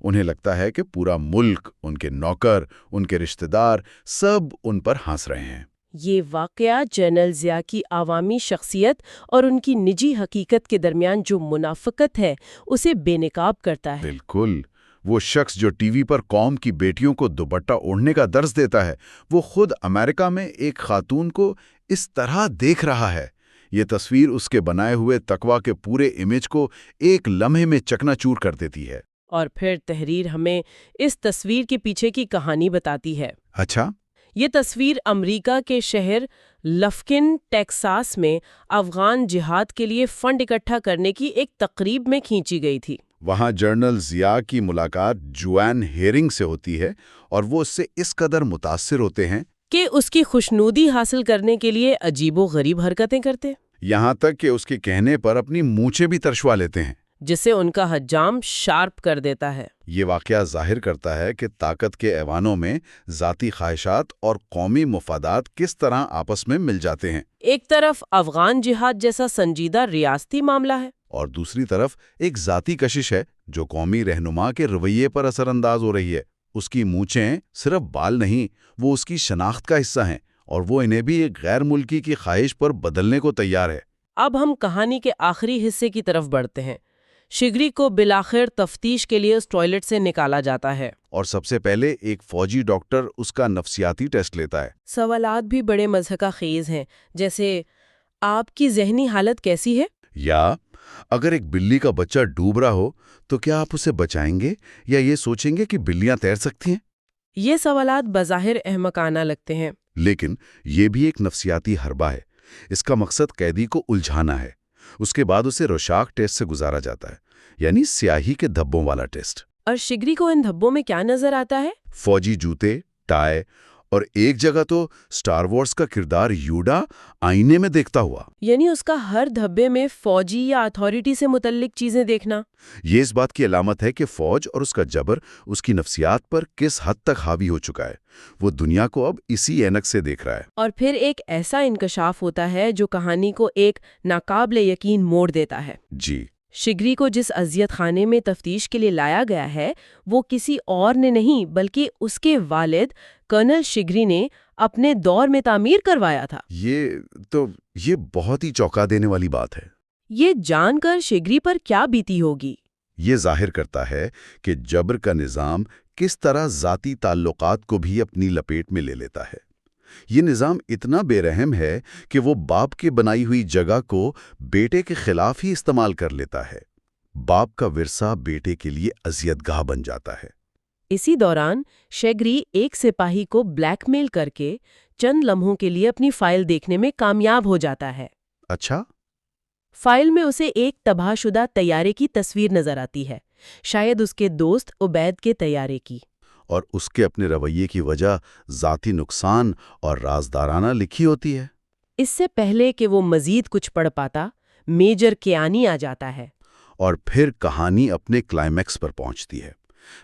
انہیں لگتا ہے کہ پورا ملک، ان کے نوکر، ان کے رشتہ دار، سب ان پر ہنس رہے ہیں۔ یہ واقعہ جنرل ضیاء کی عوامی شخصیت اور ان کی نجی حقیقت کے درمیان جو منافقت ہے اسے بے نقاب کرتا ہے۔ بالکل، وہ شخص جو ٹی وی پر قوم کی بیٹیوں کو دوپٹہ اوڑھنے کا درس دیتا ہے، وہ خود امریکہ میں ایک خاتون کو اس طرح دیکھ رہا ہے۔ یہ تصویر اس کے بنائے ہوئے تقوی کے پورے امیج کو ایک لمحے میں چکنا چور کر دیتی ہے۔ اور پھر تحریر ہمیں اس تصویر کے پیچھے کی کہانی بتاتی ہے۔ اچھا، یہ تصویر امریکہ کے شہر لفکن، ٹیکساس میں افغان جہاد کے لیے فنڈ اکٹھا کرنے کی ایک تقریب میں کھینچی گئی تھی۔ وہاں جنرل ضیاء کی ملاقات جوین ہیرنگ سے ہوتی ہے اور وہ اس سے اس قدر متاثر ہوتے ہیں کہ اس کی خوشنودی حاصل کرنے کے لیے عجیب و غریب حرکتیں کرتے، یہاں تک کہ اس کے کہنے پر اپنی مونچھیں بھی ترشوا لیتے ہیں، جسے ان کا حجام شارپ کر دیتا ہے۔ یہ واقعہ ظاہر کرتا ہے کہ طاقت کے ایوانوں میں ذاتی خواہشات اور قومی مفادات کس طرح آپس میں مل جاتے ہیں، ایک طرف افغان جہاد جیسا سنجیدہ ریاستی معاملہ ہے، اور دوسری طرف ایک ذاتی کشش ہے جو قومی رہنما کے رویے پر اثر انداز ہو رہی ہے۔ اس کی مونچھیں صرف بال نہیں، وہ اس کی شناخت کا حصہ ہیں، اور وہ انہیں بھی ایک غیر ملکی کی خواہش پر بدلنے کو تیار ہے۔ اب ہم کہانی کے آخری حصے کی طرف بڑھتے ہیں۔ شگری کو بالآخر تفتیش کے لیے اس ٹوائلٹ سے نکالا جاتا ہے، اور سب سے پہلے ایک فوجی ڈاکٹر اس کا نفسیاتی ٹیسٹ لیتا ہے۔ سوالات بھی بڑے مضحکہ خیز ہیں، جیسے آپ کی ذہنی حالت کیسی ہے؟ یا اگر ایک بلی کا بچہ ڈوب رہا ہو تو کیا آپ اسے بچائیں گے یا یہ سوچیں گے کہ بلیاں تیر سکتی ہیں؟ یہ سوالات بظاہر احمقانہ لگتے ہیں، لیکن یہ بھی ایک نفسیاتی حربہ ہے۔ اس کا مقصد قیدی کو الجھانا ہے۔ اس کے بعد اسے روشاک ٹیسٹ سے گزارا جاتا ہے، یعنی سیاہی کے دھبوں والا ٹیسٹ۔ اور شگری کو ان دھبوں میں کیا نظر آتا ہے؟ فوجی جوتے، ٹائے، اور ایک جگہ تو سٹار وارز کا کردار یوڈا آئینے میں دیکھتا ہوا۔ یعنی اس کا ہر دھبے میں فوجی یا اتھارٹی سے متعلق چیزیں دیکھنا۔ یہ اس بات کی علامت ہے کہ فوج اور اس کا جبر اس کی نفسیات پر کس حد تک حاوی ہو چکا ہے۔ وہ دنیا کو اب اسی اینک سے دیکھ رہا ہے۔ اور پھر ایک ایسا انکشاف ہوتا ہے جو کہانی کو ایک ناقابل یقین موڑ دیتا ہے۔ جی، شگری کو جس اذیت خانے میں تفتیش کے لیے لایا گیا ہے وہ کسی اور نے نہیں بلکہ اس کے والد کرنل شگری نے اپنے دور میں تعمیر کروایا تھا۔ یہ بہت ہی چونکا دینے والی بات ہے۔ یہ جان کر شگری پر کیا بیتی ہوگی؟ یہ ظاہر کرتا ہے کہ جبر کا نظام کس طرح ذاتی تعلقات کو بھی اپنی لپیٹ میں لے لیتا ہے۔ یہ نظام اتنا بے رحم ہے کہ وہ باپ کے بنائی ہوئی جگہ کو بیٹے کے خلاف ہی استعمال کر لیتا ہے۔ باپ کا ورثہ بیٹے کے لیے اذیت گاہ بن جاتا ہے۔ اسی دوران شگری ایک سپاہی کو بلیک میل کر کے چند لمحوں کے لیے اپنی فائل دیکھنے میں کامیاب ہو جاتا ہے۔ اچھا؟ فائل میں اسے ایک تباہ شدہ طیارے کی تصویر نظر آتی ہے، شاید اس کے دوست عبید کے طیارے کی۔ اور اس کے اپنے رویے کی وجہ ذاتی نقصان اور رازدارانہ لکھی ہوتی ہے۔ اس سے پہلے کہ وہ مزید کچھ پڑھ پاتا، میجر کیانی آ جاتا ہے۔ اور پھر کہانی اپنے کلائمیکس پر پہنچتی ہے۔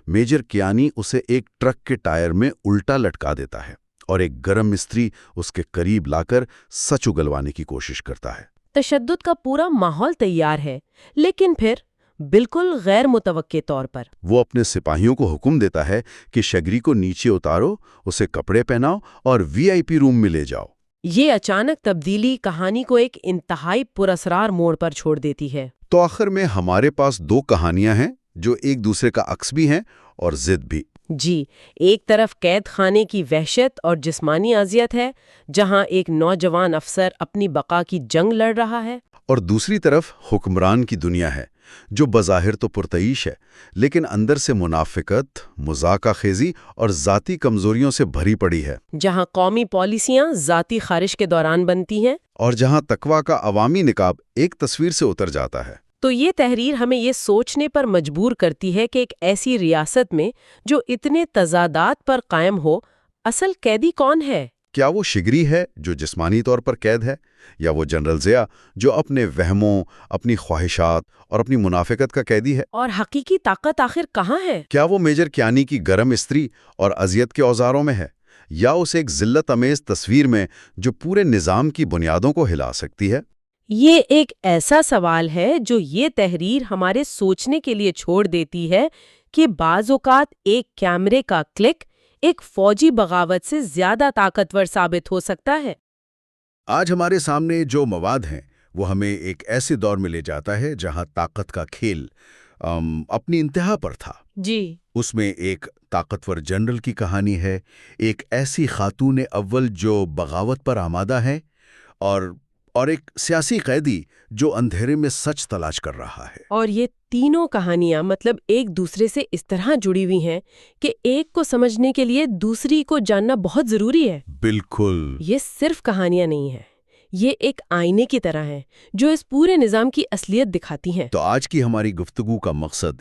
میجر کیانی اسے ایک ٹرک کے ٹائر میں الٹا لٹکا دیتا ہے اور ایک گرم مستری اس کے قریب لا کر سچ اگلوانے کی کوشش کرتا ہے۔ تشدد کا پورا ماحول تیار ہے، لیکن پھر بالکل غیر متوقع طور پر وہ اپنے سپاہیوں کو حکم دیتا ہے کہ شگری کو نیچے اتارو، اسے کپڑے پہناؤ اور VIP روم میں لے جاؤ۔ یہ اچانک تبدیلی کہانی کو ایک انتہائی پراسرار موڑ پر چھوڑ دیتی ہے۔ تو آخر میں ہمارے پاس دو کہانیاں ہیں جو ایک دوسرے کا عکس بھی ہیں اور ضد بھی۔ جی، ایک طرف قید خانے کی وحشت اور جسمانی اذیت ہے، جہاں ایک نوجوان افسر اپنی بقا کی جنگ لڑ رہا ہے، اور دوسری طرف حکمران کی دنیا ہے جو بظاہر تو پرتعیش ہے لیکن اندر سے منافقت، مذاکرہ خیزی اور ذاتی کمزوریوں سے بھری پڑی ہے، جہاں قومی پالیسیاں ذاتی خارش کے دوران بنتی ہیں، اور جہاں تقویٰ کا عوامی نقاب ایک تصویر سے اتر جاتا ہے۔ تو یہ تحریر ہمیں یہ سوچنے پر مجبور کرتی ہے کہ ایک ایسی ریاست میں جو اتنے تضادات پر قائم ہو، اصل قیدی کون ہے؟ کیا وہ شگری ہے جو جسمانی طور پر قید ہے، یا وہ جنرل ضیاء جو اپنے وہموں، اپنی خواہشات اور اپنی منافقت کا قیدی ہے؟ اور حقیقی طاقت آخر کہاں ہے؟ کیا وہ میجر کیانی کی گرم استری اور اذیت کے اوزاروں میں ہے، یا اس ایک ذلت امیز تصویر میں جو پورے نظام کی بنیادوں کو ہلا سکتی ہے؟ یہ ایک ایسا سوال ہے جو یہ تحریر ہمارے سوچنے کے لیے چھوڑ دیتی ہے کہ بعض اوقات ایک کیمرے کا کلک ایک فوجی بغاوت سے زیادہ طاقتور ثابت ہو سکتا ہے۔ آج ہمارے سامنے جو مواد ہیں وہ ہمیں ایک ایسے دور میں لے جاتا ہے جہاں طاقت کا کھیل اپنی انتہا پر تھا۔ جی، اس میں ایک طاقتور جنرل کی کہانی ہے، ایک ایسی خاتون اول جو بغاوت پر آمادہ ہے، اور ایک سیاسی قیدی جو اندھیرے میں سچ تلاش کر رہا ہے۔ اور یہ تینوں کہانیاں ایک دوسرے سے اس طرح جڑی ہوئی ہیں کہ ایک کو سمجھنے کے لیے دوسری کو جاننا بہت ضروری ہے۔ بالکل۔ یہ صرف کہانیاں نہیں ہیں، یہ ایک آئینے کی طرح ہیں جو اس پورے نظام کی اصلیت دکھاتی ہیں۔ تو آج کی ہماری گفتگو کا مقصد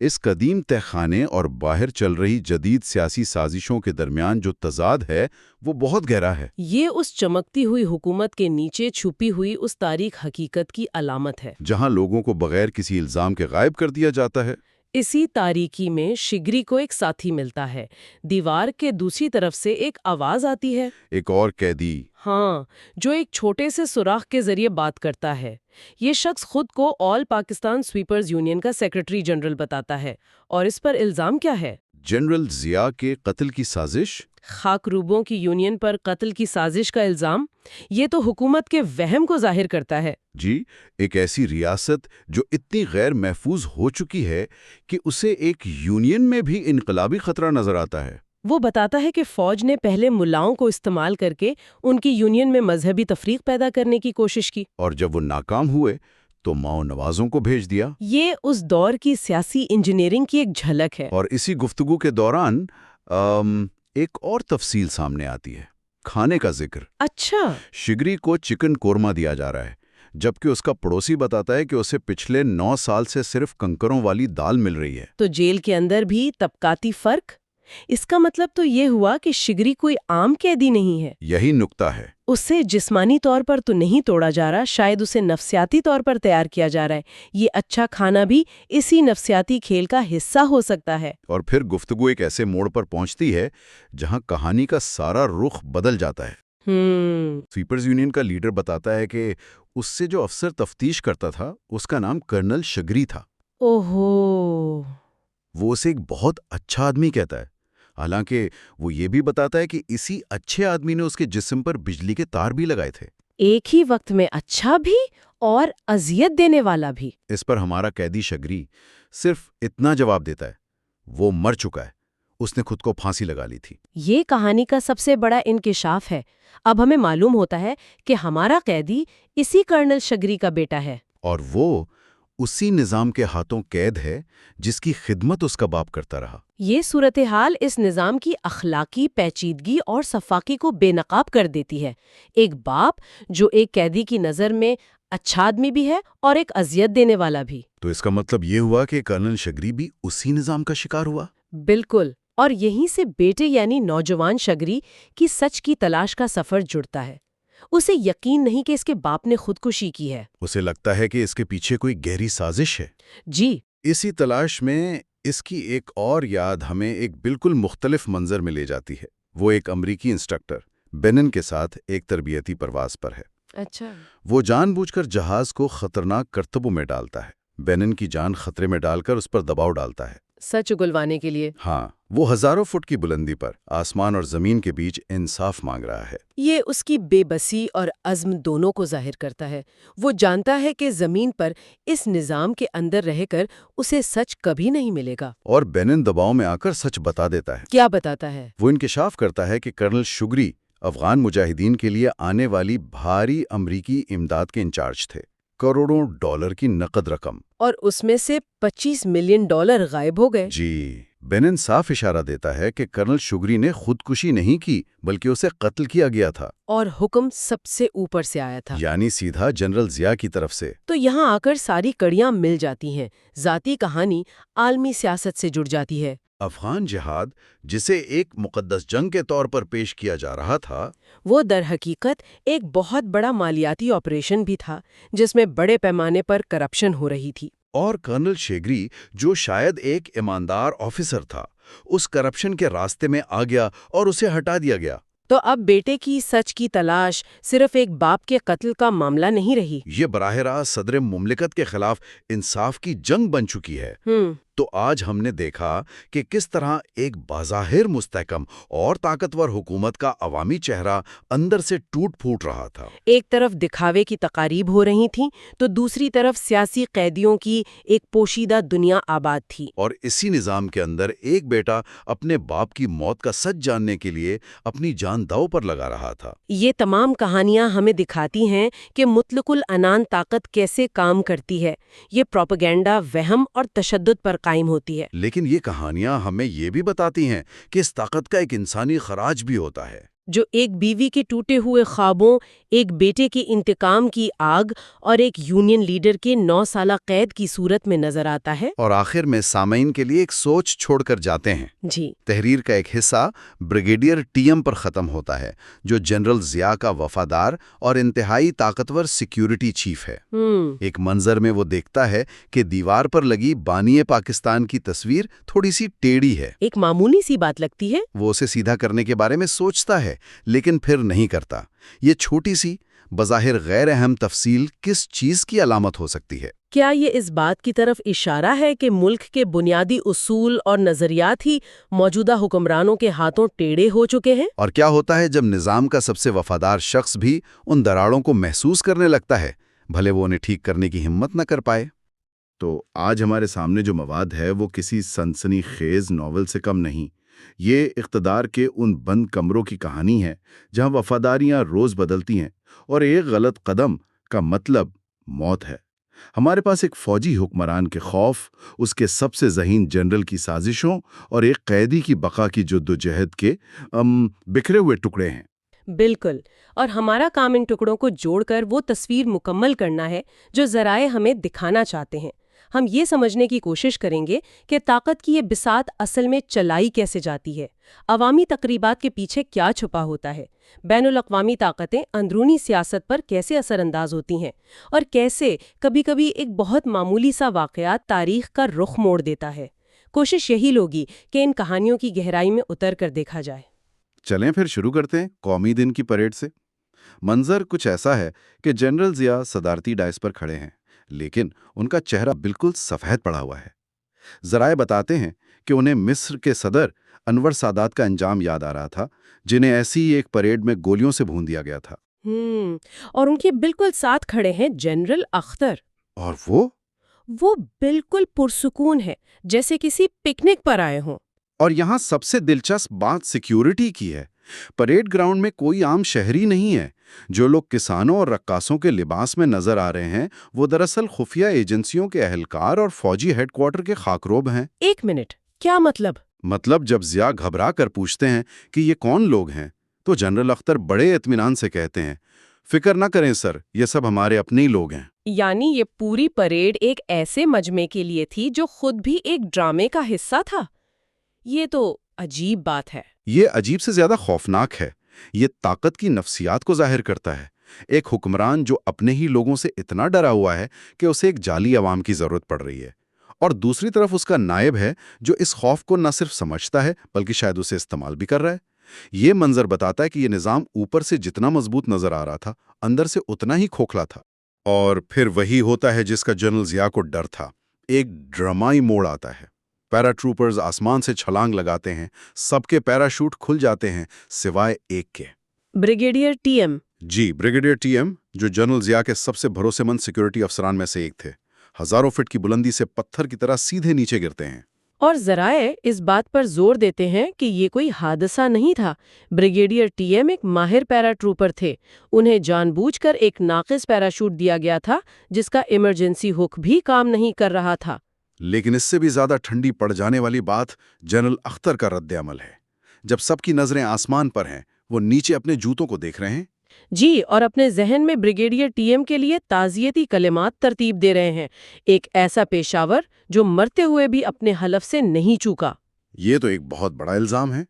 اس قدیم تہخانے اور باہر چل رہی جدید سیاسی سازشوں کے درمیان جو تضاد ہے وہ بہت گہرا ہے۔ یہ اس چمکتی ہوئی حکومت کے نیچے چھپی ہوئی اس تاریک حقیقت کی علامت ہے جہاں لوگوں کو بغیر کسی الزام کے غائب کر دیا جاتا ہے۔ اسی تاریکی میں شگری کو ایک ساتھی ملتا ہے، دیوار کے دوسری طرف سے ایک آواز آتی ہے، ایک اور قیدی، ہاں، جو ایک چھوٹے سے سوراخ کے ذریعے بات کرتا ہے۔ یہ شخص خود کو آل پاکستان سویپرز یونین کا سیکرٹری جنرل بتاتا ہے، اور اس پر الزام کیا ہے؟ جنرل ضیاء کے قتل کی سازش۔ خاک روبوں کی یونین پر قتل کی سازش کا الزام، یہ تو حکومت کے وہم کو ظاہر کرتا ہے۔ جی، ایک ایسی ریاست جو اتنی غیر محفوظ ہو چکی ہے کہ اسے ایک یونین میں بھی انقلابی خطرہ نظر آتا ہے۔ وہ بتاتا ہے کہ فوج نے پہلے ملاؤں کو استعمال کر کے ان کی یونین میں مذہبی تفریق پیدا کرنے کی کوشش کی، اور جب وہ ناکام ہوئے تو ماؤ نوازوں کو بھیج دیا۔ یہ اس دور کی سیاسی انجینئرنگ کی ایک جھلک ہے۔ اور اسی گفتگو کے دوران ایک اور تفصیل سامنے آتی ہے، کھانے کا ذکر۔ اچھا، شگری کو چکن قورمہ دیا جا رہا ہے، جبکہ اس کا پڑوسی بتاتا ہے کہ اسے پچھلے 9 سال سے صرف کنکروں والی دال مل رہی ہے۔ تو جیل کے اندر بھی طبقاتی فرق؟ اس کا مطلب تو یہ ہوا کہ شگری کوئی عام قیدی نہیں ہے۔ یہی نکتہ ہے۔ اسے جسمانی طور پر تو نہیں توڑا جا رہا، شاید اسے نفسیاتی طور پر تیار کیا جا رہا ہے۔ یہ اچھا کھانا بھی اسی نفسیاتی کھیل کا حصہ ہو سکتا ہے۔ اور پھر گفتگو ایک ایسے موڑ پر پہنچتی ہے جہاں کہانی کا سارا رخ بدل جاتا ہے۔ سویپرز یونین کا لیڈر بتاتا ہے کہ اس سے جو افسر تفتیش کرتا تھا اس کا نام کرنل شگری تھا۔ اوہو، وہ اسے ایک بہت اچھا آدمی کہتا ہے، حالانکہ وہ یہ بھی بتاتا ہے کہ اسی اچھے آدمی نے اس کے جسم پر بجلی کے تار بھی لگائے تھے۔ ایک ہی وقت میں اچھا بھی اور اذیت دینے والا بھی۔ اس پر ہمارا قیدی شگری صرف اتنا جواب دیتا ہے، وہ مر چکا ہے، اس نے خود کو پھانسی لگا لی تھی۔ یہ کہانی کا سب سے بڑا انکشاف ہے۔ اب ہمیں معلوم ہوتا ہے کہ ہمارا قیدی اسی کرنل شگری کا بیٹا ہے، اور وہ اسی نظام کے ہاتھوں قید ہے جس کی خدمت اس کا باپ کرتا رہا۔ یہ صورتحال اس نظام کی اخلاقی پیچیدگی اور صفاقی کو بے نقاب کر دیتی ہے۔ ایک باپ جو ایک قیدی کی نظر میں اچھا آدمی بھی ہے اور ایک اذیت دینے والا بھی۔ تو اس کا مطلب یہ ہوا کہ کرنل شگری بھی اسی نظام کا شکار ہوا۔ بالکل، اور یہیں سے بیٹے یعنی نوجوان شگری کی سچ کی تلاش کا سفر جڑتا ہے۔ اسے یقین نہیں کہ اس کے باپ نے خودکشی کی ہے۔ اسے لگتا ہے کہ اس کے پیچھے کوئی گہری سازش ہے۔ جی، اسی تلاش میں اس کی ایک اور یاد ہمیں ایک بالکل مختلف منظر میں لے جاتی ہے۔ وہ ایک امریکی انسٹرکٹر بینن کے ساتھ ایک تربیتی پرواز پر ہے۔ اچھا، وہ جان بوجھ کر جہاز کو خطرناک کرتبوں میں ڈالتا ہے، بینن کی جان خطرے میں ڈال کر اس پر دباؤ ڈالتا ہے۔ سچ اگلوانے کے لیے۔ ہاں، وہ ہزاروں فٹ کی بلندی پر آسمان اور زمین کے بیچ انصاف مانگ رہا ہے۔ یہ اس کی بے بسی اور عزم دونوں کو ظاہر کرتا ہے۔ وہ جانتا ہے کہ زمین پر اس نظام کے اندر رہ کر اسے سچ کبھی نہیں ملے گا۔ اور بینن دباؤ میں آ کر سچ بتا دیتا ہے۔ کیا بتاتا ہے؟ وہ انکشاف کرتا ہے کہ کرنل شگری افغان مجاہدین کے لیے آنے والی بھاری امریکی امداد کے انچارج تھے، کروڑوں ڈالر کی نقد رقم۔ اور اس میں سے $25 ملین غائب ہو گئے۔ جی، بینن صاف اشارہ دیتا ہے کہ کرنل شگری نے خودکشی نہیں کی بلکہ اسے قتل کیا گیا تھا، اور حکم سب سے اوپر سے آیا تھا، یعنی سیدھا جنرل ضیاء کی طرف سے۔ تو یہاں آ کر ساری کڑیاں مل جاتی ہیں، ذاتی کہانی عالمی سیاست سے جڑ جاتی ہے۔ افغان جہاد، جسے ایک مقدس جنگ کے طور پر پیش کیا جا رہا تھا، وہ در حقیقت ایک بہت بڑا مالیاتی آپریشن بھی تھا جس میں بڑے پیمانے پر کرپشن ہو رہی تھی۔ اور کرنل شگری، جو شاید ایک ایماندار آفیسر تھا، اس کرپشن کے راستے میں آ گیا اور اسے ہٹا دیا گیا۔ تو اب بیٹے کی سچ کی تلاش صرف ایک باپ کے قتل کا معاملہ نہیں رہی۔ یہ براہ راست صدر مملکت کے خلاف انصاف کی جنگ بن چکی ہے۔ تو آج ہم نے دیکھا کہ کس طرح ایک بظاہر مستحکم اور طاقتور حکومت کا عوامی چہرہ اندر سے ٹوٹ پھوٹ رہا تھا۔ ایک طرف دکھاوے کی تقاریب ہو رہی تھیں تو دوسری طرف سیاسی قیدیوں کی ایک پوشیدہ دنیا آباد تھی۔ اور اسی نظام کے اندر ایک بیٹا اپنے باپ کی موت کا سچ جاننے کے لیے اپنی جان داؤ پر لگا رہا تھا۔ یہ تمام کہانیاں ہمیں دکھاتی ہیں کہ مطلق العنان طاقت کیسے کام کرتی ہے۔ یہ پروپیگنڈا وہم اور تشدد پر قائم ہوتی ہے۔ لیکن یہ کہانیاں ہمیں یہ بھی بتاتی ہیں کہ اس طاقت کا ایک انسانی خراج بھی ہوتا ہے۔ جو ایک بیوی کے ٹوٹے ہوئے خوابوں، ایک بیٹے کے انتقام کی آگ اور ایک یونین لیڈر کے 9 سالہ قید کی صورت میں نظر آتا ہے۔ اور آخر میں سامعین کے لیے ایک سوچ چھوڑ کر جاتے ہیں۔ جی، تحریر کا ایک حصہ بریگیڈیئر ٹی ایم پر ختم ہوتا ہے، جو جنرل ضیاء کا وفادار اور انتہائی طاقتور سیکیورٹی چیف ہے۔ ایک منظر میں وہ دیکھتا ہے کہ دیوار پر لگی بانی پاکستان کی تصویر تھوڑی سی ٹیڑھی ہے۔ ایک معمولی سی بات لگتی ہے۔ وہ اسے سیدھا کرنے کے بارے میں سوچتا ہے، لیکن پھر نہیں کرتا۔ یہ چھوٹی سی، بظاہر غیر اہم تفصیل کس چیز کی علامت ہو سکتی ہے؟ کیا یہ اس بات کی طرف اشارہ ہے کہ ملک کے بنیادی اصول اور نظریات ہی موجودہ حکمرانوں کے ہاتھوں ٹیڑھے ہو چکے ہیں؟ اور کیا ہوتا ہے جب نظام کا سب سے وفادار شخص بھی ان دراڑوں کو محسوس کرنے لگتا ہے، بھلے وہ انہیں ٹھیک کرنے کی ہمت نہ کر پائے؟ تو آج ہمارے سامنے جو مواد ہے وہ کسی سنسنی خیز ناول سے کم نہیں۔ یہ اقتدار کے ان بند کمروں کی کہانی ہے جہاں وفاداریاں روز بدلتی ہیں اور ایک غلط قدم کا مطلب موت ہے۔ ہمارے پاس ایک فوجی حکمران کے خوف، اس کے سب سے ذہین جنرل کی سازشوں اور ایک قیدی کی بقا کی جدوجہد کے بکھرے ہوئے ٹکڑے ہیں۔ بالکل، اور ہمارا کام ان ٹکڑوں کو جوڑ کر وہ تصویر مکمل کرنا ہے جو ذرائع ہمیں دکھانا چاہتے ہیں۔ ہم یہ سمجھنے کی کوشش کریں گے کہ طاقت کی یہ بساط اصل میں چلائی کیسے جاتی ہے، عوامی تقریبات کے پیچھے کیا چھپا ہوتا ہے، بین الاقوامی طاقتیں اندرونی سیاست پر کیسے اثر انداز ہوتی ہیں، اور کیسے کبھی کبھی ایک بہت معمولی سا واقعات تاریخ کا رخ موڑ دیتا ہے۔ کوشش یہی ہوگی کہ ان کہانیوں کی گہرائی میں اتر کر دیکھا جائے۔ چلیں پھر شروع کرتے ہیں قومی دن کی پریڈ سے۔ منظر کچھ ایسا ہے کہ جنرل ضیاء صدارتی ڈائس پر کھڑے ہیں، لیکن ان کا چہرہ بالکل سفید پڑا ہوا ہے۔ ذرائع بتاتے ہیں کہ انہیں مصر کے صدر انور سادات کا انجام یاد آ رہا تھا، جنہیں ایسی ہی ایک پریڈ میں گولیوں سے بھون دیا گیا تھا۔ اور ان کے بالکل ساتھ کھڑے ہیں جنرل اختر، اور وہ بالکل پرسکون ہے، جیسے کسی پکنک پر آئے ہوں۔ اور یہاں سب سے دلچسپ بات سیکیورٹی کی ہے۔ پریڈ گراؤنڈ میں کوئی عام شہری نہیں ہے۔ جو لوگ کسانوں اور رقاصوں کے لباس میں نظر آ رہے ہیں وہ دراصل خفیہ ایجنسیوں کے اہلکار اور فوجی ہیڈ کوارٹر کے خاکروب ہیں۔ ایک منٹ، کیا مطلب؟ مطلب جب ضیاء گھبرا کر پوچھتے ہیں کہ یہ کون لوگ ہیں تو جنرل اختر بڑے اطمینان سے کہتے ہیں، فکر نہ کریں سر، یہ سب ہمارے اپنے ہی لوگ ہیں۔ یعنی یہ پوری پریڈ ایک ایسے مجمع کے لیے تھی جو خود بھی ایک ڈرامے کا حصہ تھا۔ یہ تو عجیب بات ہے۔ یہ عجیب سے زیادہ خوفناک ہے۔ یہ طاقت کی نفسیات کو ظاہر کرتا ہے۔ ایک حکمران جو اپنے ہی لوگوں سے اتنا ڈرا ہوا ہے کہ اسے ایک جعلی عوام کی ضرورت پڑ رہی ہے، اور دوسری طرف اس کا نائب ہے جو اس خوف کو نہ صرف سمجھتا ہے بلکہ شاید اسے استعمال بھی کر رہا ہے۔ یہ منظر بتاتا ہے کہ یہ نظام اوپر سے جتنا مضبوط نظر آ رہا تھا، اندر سے اتنا ہی کھوکھلا تھا۔ اور پھر وہی ہوتا ہے جس کا جنرل ضیاء کو ڈر تھا۔ ایک ڈرامائی موڑ آتا ہے۔ پیرا ٹروپرز آسمان سے چھلانگ لگاتے ہیں، سب کے پیراشوٹ کھل جاتے ہیں سوائے ایک کے۔ Brigadier T M. Ji, brigadier T M, جو جنرل ضیاء کے سب سے بھروسے مند سیکیورٹی افسران میں سے ایک تھے، ہزاروں فٹ کی بلندی سے پتھر کی طرح سیدھے نیچے گرتے ہیں۔ اور ذرائع اس بات پر زور دیتے ہیں کہ یہ کوئی حادثہ نہیں تھا۔ بریگیڈیئر ٹی ایم ایک ماہر پیرا ٹروپر تھے۔ انہیں جان بوجھ کر ایک ناقص پیراشوٹ دیا گیا تھا جس کا ایمرجنسی ہک بھی کام نہیں کر رہا تھا۔ لیکن اس سے بھی زیادہ ٹھنڈی پڑ جانے والی بات جنرل اختر کا رد عمل ہے۔ جب سب کی نظریں آسمان پر ہیں، وہ نیچے اپنے جوتوں کو دیکھ رہے ہیں۔ جی، اور اپنے ذہن میں بریگیڈیئر ٹی ایم کے لیے تعزیتی کلمات ترتیب دے رہے ہیں۔ ایک ایسا پیشاور جو مرتے ہوئے بھی اپنے حلف سے نہیں چوکا۔ یہ تو ایک بہت بڑا الزام ہے۔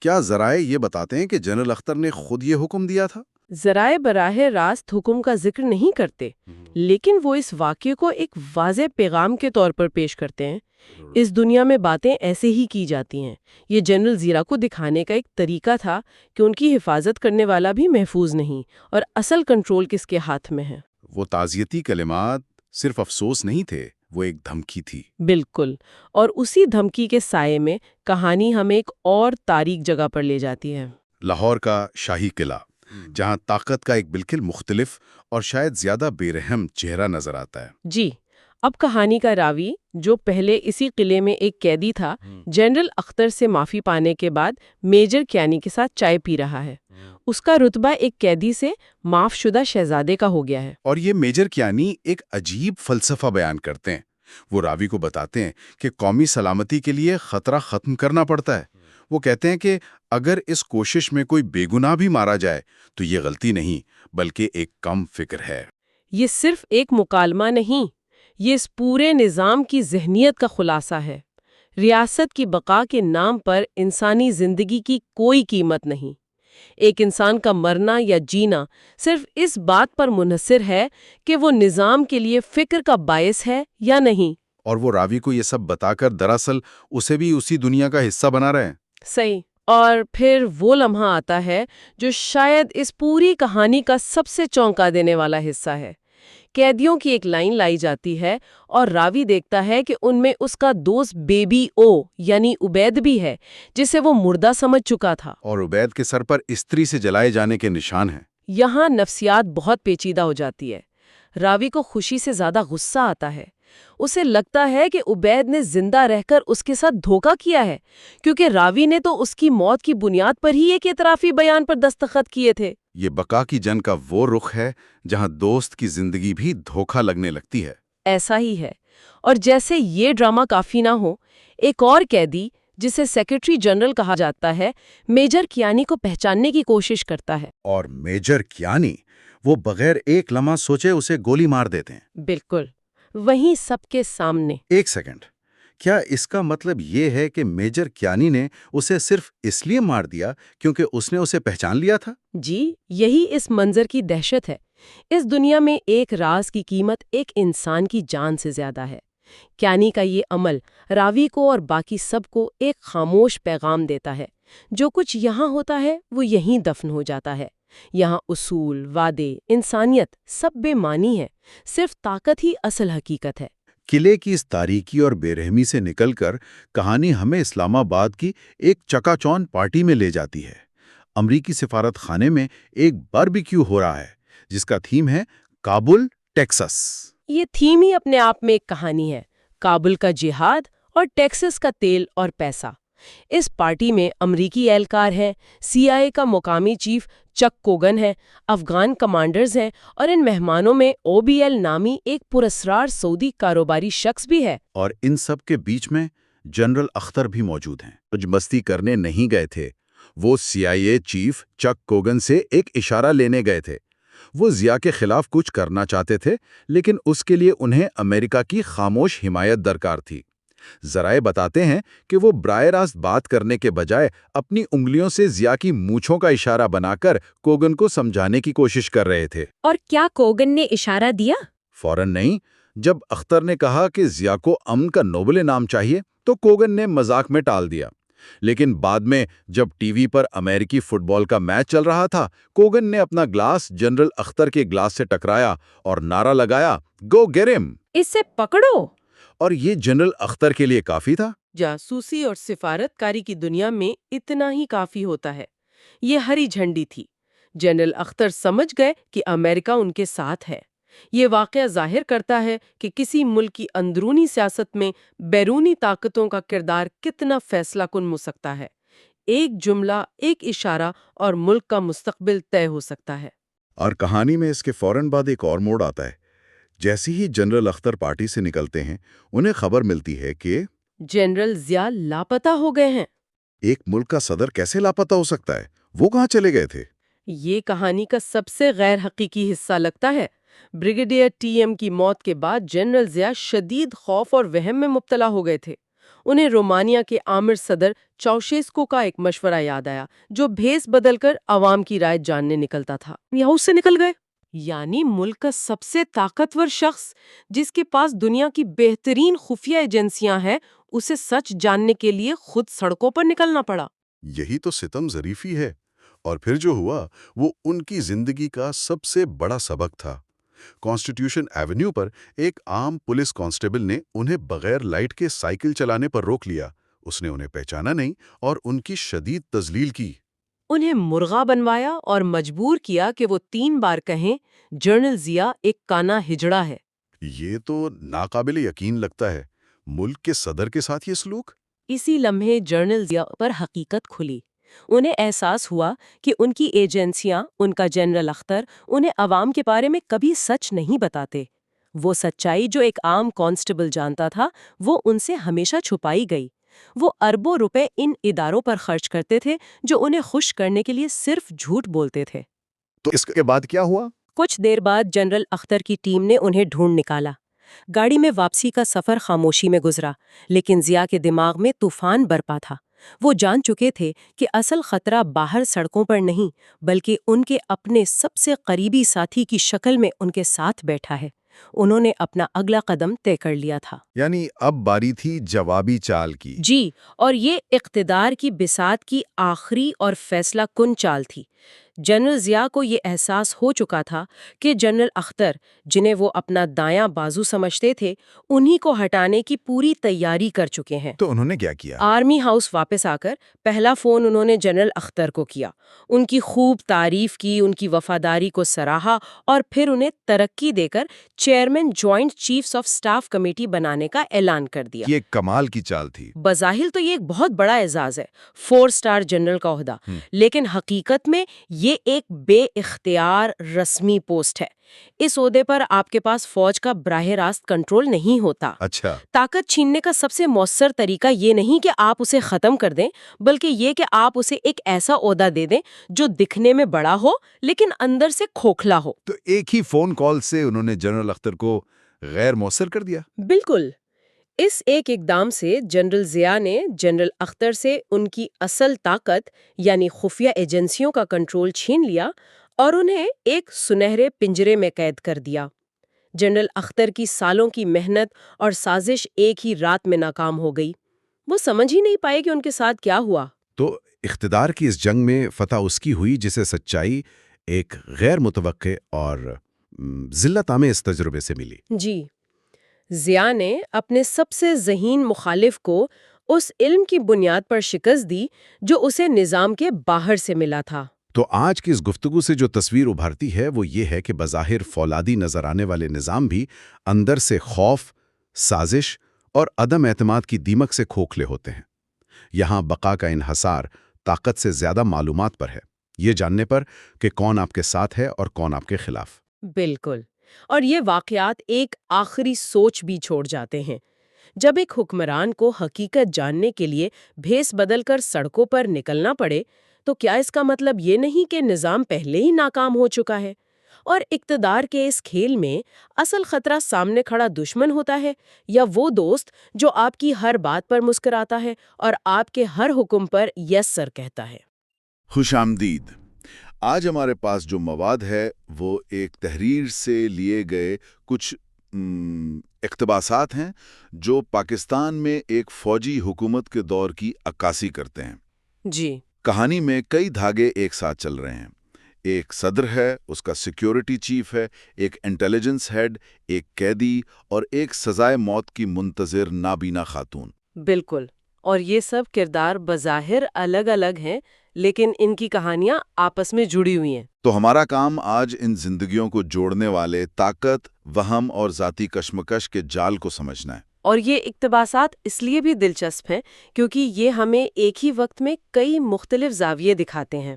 کیا ذرائع یہ بتاتے ہیں کہ جنرل اختر نے خود یہ حکم دیا تھا؟ ذرائع براہ راست حکم کا ذکر نہیں کرتے، لیکن وہ اس واقعے کو ایک واضح پیغام کے طور پر پیش کرتے ہیں۔ اس دنیا میں باتیں ایسے ہی کی جاتی ہیں۔ یہ جنرل ضیاء کو دکھانے کا ایک طریقہ تھا کہ ان کی حفاظت کرنے والا بھی محفوظ نہیں، اور اصل کنٹرول کس کے ہاتھ میں ہے۔ وہ تعزیتی کلمات صرف افسوس نہیں تھے، وہ ایک دھمکی تھی۔ بالکل، اور اسی دھمکی کے سائے میں کہانی ہمیں ایک اور تاریک جگہ پر لے جاتی ہے۔ لاہور کا شاہی قلعہ، جہاں طاقت کا ایک بالکل مختلف اور شاید زیادہ بے رحم چہرہ نظر آتا ہے۔ جی، اب کہانی کا راوی جو پہلے اسی قلعے میں ایک قیدی تھا، جنرل اختر سے معافی پانے کے بعد میجر کیانی کے ساتھ چائے پی رہا ہے۔ اس کا رتبہ ایک قیدی سے معاف شدہ شہزادے کا ہو گیا ہے۔ اور یہ میجر کیانی ایک عجیب فلسفہ بیان کرتے ہیں۔ وہ راوی کو بتاتے ہیں کہ قومی سلامتی کے لیے خطرہ ختم کرنا پڑتا ہے۔ وہ کہتے ہیں کہ اگر اس کوشش میں کوئی بے گناہ بھی مارا جائے تو یہ غلطی نہیں بلکہ ایک کم فکر ہے۔ یہ صرف ایک مکالمہ نہیں، یہ اس پورے نظام کی ذہنیت کا خلاصہ ہے۔ ریاست کی بقا کے نام پر انسانی زندگی کی کوئی قیمت نہیں۔ ایک انسان کا مرنا یا جینا صرف اس بات پر منحصر ہے کہ وہ نظام کے لیے فکر کا باعث ہے یا نہیں۔ اور وہ راوی کو یہ سب بتا کر دراصل اسے بھی اسی دنیا کا حصہ بنا رہے ہیں۔ صحیح۔ اور پھر وہ لمحہ آتا ہے جو شاید اس پوری کہانی کا سب سے چونکا دینے والا حصہ ہے۔ قیدیوں کی ایک لائن لائی جاتی ہے اور راوی دیکھتا ہے کہ ان میں اس کا دوست بیبی او یعنی عبید بھی ہے، جسے وہ مردہ سمجھ چکا تھا۔ اور عبید کے سر پر استری سے جلائے جانے کے نشان ہیں۔ یہاں نفسیات بہت پیچیدہ ہو جاتی ہے۔ راوی کو خوشی سے زیادہ غصہ آتا ہے۔ اسے لگتا ہے کہ عبید نے زندہ رہ کر اس کے ساتھ دھوکہ کیا ہے، کیونکہ راوی نے تو اس کی موت کی بنیاد پر ہی ایک اعترافی بیان پر دستخط کیے تھے۔ یہ بقا کی جنگ کا وہ رخ ہے جہاں دوست کی زندگی بھی دھوکہ لگنے لگتی ہے۔ ایسا ہی ہے۔ اور جیسے یہ ڈرامہ کافی نہ ہو، ایک اور قیدی جسے سیکرٹری جنرل کہا جاتا ہے، میجر کیانی کو پہچاننے کی کوشش کرتا ہے۔ اور میجر کیانی وہ بغیر ایک لمحہ سوچے اسے گولی مار دیتے ہیں۔ بالکل، وہیں سب کے سامنے۔ ایک سیکنڈ، کیا اس کا مطلب یہ ہے کہ میجر کیانی نے اسے صرف اس لیے مار دیا کیونکہ اس نے اسے پہچان لیا تھا؟ جی، یہی اس منظر کی دہشت ہے۔ اس دنیا میں ایک راز کی قیمت ایک انسان کی جان سے زیادہ ہے۔ کیانی کا یہ عمل راوی کو اور باقی سب کو ایک خاموش پیغام دیتا ہے۔ جو کچھ یہاں ہوتا ہے وہ یہیں دفن ہو جاتا ہے۔ یہاں اصول، وعدے، انسانیت سب بے معنی ہے، صرف طاقت ہی اصل حقیقت ہے۔ قلعے کی اس تاریکی اور بے رحمی سے نکل کر کہانی ہمیں اسلام آباد کی ایک چکا چوند پارٹی میں لے جاتی ہے۔ امریکی سفارت خانے میں ایک باربیکیو ہو رہا ہے جس کا تھیم ہے کابل، ٹیکساس۔ یہ تھیم ہی اپنے آپ میں ایک کہانی ہے، کابل کا جہاد اور ٹیکساس کا تیل اور پیسہ۔ اس پارٹی میں امریکی اہلکار ہیں، CIA کا مقامی چیف چک کوگن ہے، افغان کمانڈرز ہیں، اور ان مہمانوں میں OBL نامی ایک پراسرار سعودی کاروباری شخص بھی ہے۔ اور ان سب کے بیچ میں جنرل اختر بھی موجود ہیں۔ کچھ مستی کرنے نہیں گئے تھے، وہ CIA چیف چک کوگن سے ایک اشارہ لینے گئے تھے۔ وہ ضیاء کے خلاف کچھ کرنا چاہتے تھے، لیکن اس کے لیے انہیں امریکہ کی خاموش حمایت درکار تھی۔ ذرائع بتاتے ہیں کہ وہ براہ راست بات کرنے کے بجائے اپنی انگلیوں سے ضیاء کی مونچھوں کا اشارہ بنا کر کوگن کو سمجھانے کی کوشش کر رہے تھے۔ اور کیا کوگن نے اشارہ دیا؟ فوراً نہیں۔ جب اختر نے کہا کہ ضیاء کو امن کا نوبل انعام چاہیے تو کوگن نے مذاق میں ٹال دیا، لیکن بعد میں جب ٹی وی پر امریکی فٹ بال کا میچ چل رہا تھا، کوگن نے اپنا گلاس جنرل اختر کے گلاس سے ٹکرایا اور نعرہ لگایا، گو گیٹ ہم! اسے پکڑو! اور یہ جنرل اختر کے لیے کافی تھا۔ جاسوسی اور سفارت کاری کی دنیا میں اتنا ہی کافی ہوتا ہے۔ یہ ہری جھنڈی تھی۔ جنرل اختر سمجھ گئے کہ امریکہ ان کے ساتھ ہے۔ یہ واقعہ ظاہر کرتا ہے کہ کسی ملک کی اندرونی سیاست میں بیرونی طاقتوں کا کردار کتنا فیصلہ کن ہو سکتا ہے۔ ایک جملہ، ایک اشارہ اور ملک کا مستقبل طے ہو سکتا ہے۔ اور کہانی میں اس کے فوراً بعد ایک اور موڑ آتا ہے۔ جیسے ہی جنرل اختر پارٹی سے نکلتے ہیں، انہیں خبر ملتی ہے کہ جنرل ضیاء لاپتہ ہو گئے ہیں۔ ایک ملک کا صدر کیسے لاپتہ ہو سکتا ہے؟ وہ کہاں چلے گئے تھے؟ یہ کہانی کا سب سے غیر حقیقی حصہ لگتا ہے۔ بریگیڈیئر TM کی موت کے بعد جنرل ضیاء شدید خوف اور وہم میں مبتلا ہو گئے تھے۔ انہیں رومانیہ کے آمر صدر چاؤشیسکو کا ایک مشورہ یاد آیا، جو بھیس بدل کر عوام کی رائے جاننے نکلتا تھا۔ یہ اس سے نکل گئے۔ یعنی ملک کا سب سے طاقتور شخص، جس کے پاس دنیا کی بہترین خفیہ ایجنسیاں ہیں، اسے سچ جاننے کے لیے خود سڑکوں پر نکلنا پڑا۔ یہی تو ستم ظریفی ہے۔ اور پھر جو ہوا وہ ان کی زندگی کا سب سے بڑا سبق تھا۔ کانسٹیٹیوشن ایونیو پر ایک عام پولیس کانسٹیبل نے انہیں بغیر لائٹ کے سائیکل چلانے پر روک لیا۔ اس نے انہیں پہچانا نہیں اور ان کی شدید تذلیل کی۔ انہیں مرغا بنوایا اور مجبور کیا کہ وہ 3 بار کہیں جنرل ضیاء ایک کانا ہجڑا ہے۔ یہ تو ناقابل یقین لگتا ہے۔ ملک کے صدر کے ساتھ یہ سلوک؟ اسی لمحے جنرل ضیاء پر حقیقت کھلی۔ انہیں احساس ہوا کہ ان کی ایجنسیاں، ان کا جنرل اختر، انہیں عوام کے بارے میں کبھی سچ نہیں بتاتے۔ وہ سچائی جو ایک عام کانسٹیبل جانتا تھا، وہ ان سے ہمیشہ چھپائی گئی۔ وہ اربوں روپے ان اداروں پر خرچ کرتے تھے جو انہیں خوش کرنے کے لیے صرف جھوٹ بولتے تھے۔ تو اس کے بعد کیا ہوا؟ کچھ دیر بعد جنرل اختر کی ٹیم نے انہیں ڈھونڈ نکالا۔ گاڑی میں واپسی کا سفر خاموشی میں گزرا، لیکن ضیاء کے دماغ میں طوفان برپا تھا۔ وہ جان چکے تھے کہ اصل خطرہ باہر سڑکوں پر نہیں، بلکہ ان کے اپنے سب سے قریبی ساتھی کی شکل میں ان کے ساتھ بیٹھا ہے۔ انہوں نے اپنا اگلا قدم طے کر لیا تھا۔ یعنی اب باری تھی جوابی چال کی۔ جی، اور یہ اقتدار کی بساط کی آخری اور فیصلہ کن چال تھی۔ جنرل ضیاء کو یہ احساس ہو چکا تھا کہ جنرل اختر، جنہیں وہ اپنا دایاں بازو سمجھتے تھے، انہی کو ہٹانے کی پوری تیاری کر چکے ہیں۔ تو انہوں نے کیا کیا؟ آرمی ہاؤس واپس آ کر پہلا فون انہوں نے جنرل اختر کو کیا، ان کی خوب تعریف کی، ان کی وفاداری کو سراہا اور پھر انہیں ترقی دے کر chairman joint chiefs of staff committee بنانے کا اعلان کر دیا۔ یہ کمال کی چال تھی۔ بظاہر تو یہ ایک بہت بڑا اعزاز ہے، 4 اسٹار جنرل کا عہدہ، لیکن حقیقت میں یہ ایک بے اختیار رسمی پوسٹ ہے۔ اس عہدے پر آپ کے پاس فوج کا براہ راست کنٹرول نہیں ہوتا۔ اچھا۔ طاقت چھیننے کا سب سے مؤثر طریقہ یہ نہیں کہ آپ اسے ختم کر دیں، بلکہ یہ کہ آپ اسے ایک ایسا عہدہ دے دیں جو دکھنے میں بڑا ہو لیکن اندر سے کھوکھلا ہو۔ تو ایک ہی فون کال سے انہوں نے جنرل اختر کو غیر مؤثر کر دیا؟ بالکل۔ اس ایک اقدام سے جنرل ضیاء نے جنرل اختر سے ان کی اصل طاقت یعنی خفیہ ایجنسیوں کا کنٹرول چھین لیا اور انہیں ایک سنہرے پنجرے میں قید کر دیا۔ جنرل اختر کی سالوں کی محنت اور سازش ایک ہی رات میں ناکام ہو گئی۔ وہ سمجھ ہی نہیں پائے کہ ان کے ساتھ کیا ہوا۔ تو اقتدار کی اس جنگ میں فتح اس کی ہوئی جسے سچائی ایک غیر متوقع اور ذلت آمیز تجربے سے ملی۔ جی، ضیاء نے اپنے سب سے ذہین مخالف کو اس علم کی بنیاد پر شکست دی جو اسے نظام کے باہر سے ملا تھا۔ تو آج کی اس گفتگو سے جو تصویر ابھرتی ہے وہ یہ ہے کہ بظاہر فولادی نظر آنے والے نظام بھی اندر سے خوف، سازش اور عدم اعتماد کی دیمک سے کھوکھلے ہوتے ہیں۔ یہاں بقا کا انحصار طاقت سے زیادہ معلومات پر ہے، یہ جاننے پر کہ کون آپ کے ساتھ ہے اور کون آپ کے خلاف۔ بالکل، اور یہ واقعات ایک آخری سوچ بھی چھوڑ جاتے ہیں۔ جب ایک حکمران کو حقیقت جاننے کے لیے بھیس بدل کر سڑکوں پر نکلنا پڑے تو کیا اس کا مطلب یہ نہیں کہ نظام پہلے ہی ناکام ہو چکا ہے؟ اور اقتدار کے اس کھیل میں اصل خطرہ سامنے کھڑا دشمن ہوتا ہے یا وہ دوست جو آپ کی ہر بات پر مسکراتا ہے اور آپ کے ہر حکم پر یس سر کہتا ہے؟ خوش آمدید۔ آج ہمارے پاس جو مواد ہے وہ ایک تحریر سے لیے گئے کچھ اقتباسات ہیں جو پاکستان میں ایک فوجی حکومت کے دور کی عکاسی کرتے ہیں۔ جی۔ کہانی میں کئی دھاگے ایک ساتھ چل رہے ہیں۔ ایک صدر ہے، اس کا سیکیورٹی چیف ہے، ایک انٹیلیجنس ہیڈ، ایک قیدی اور ایک سزائے موت کی منتظر نابینا خاتون۔ بالکل، اور یہ سب کردار بظاہر الگ الگ ہیں لیکن ان کی کہانیاں آپس میں جڑی ہوئی ہیں۔ تو ہمارا کام آج ان زندگیوں کو جوڑنے والے طاقت، وہم اور ذاتی کشمکش کے جال کو سمجھنا ہے۔ اور یہ اقتباسات اس لیے بھی دلچسپ ہیں کیونکہ یہ ہمیں ایک ہی وقت میں کئی مختلف زاویے دکھاتے ہیں۔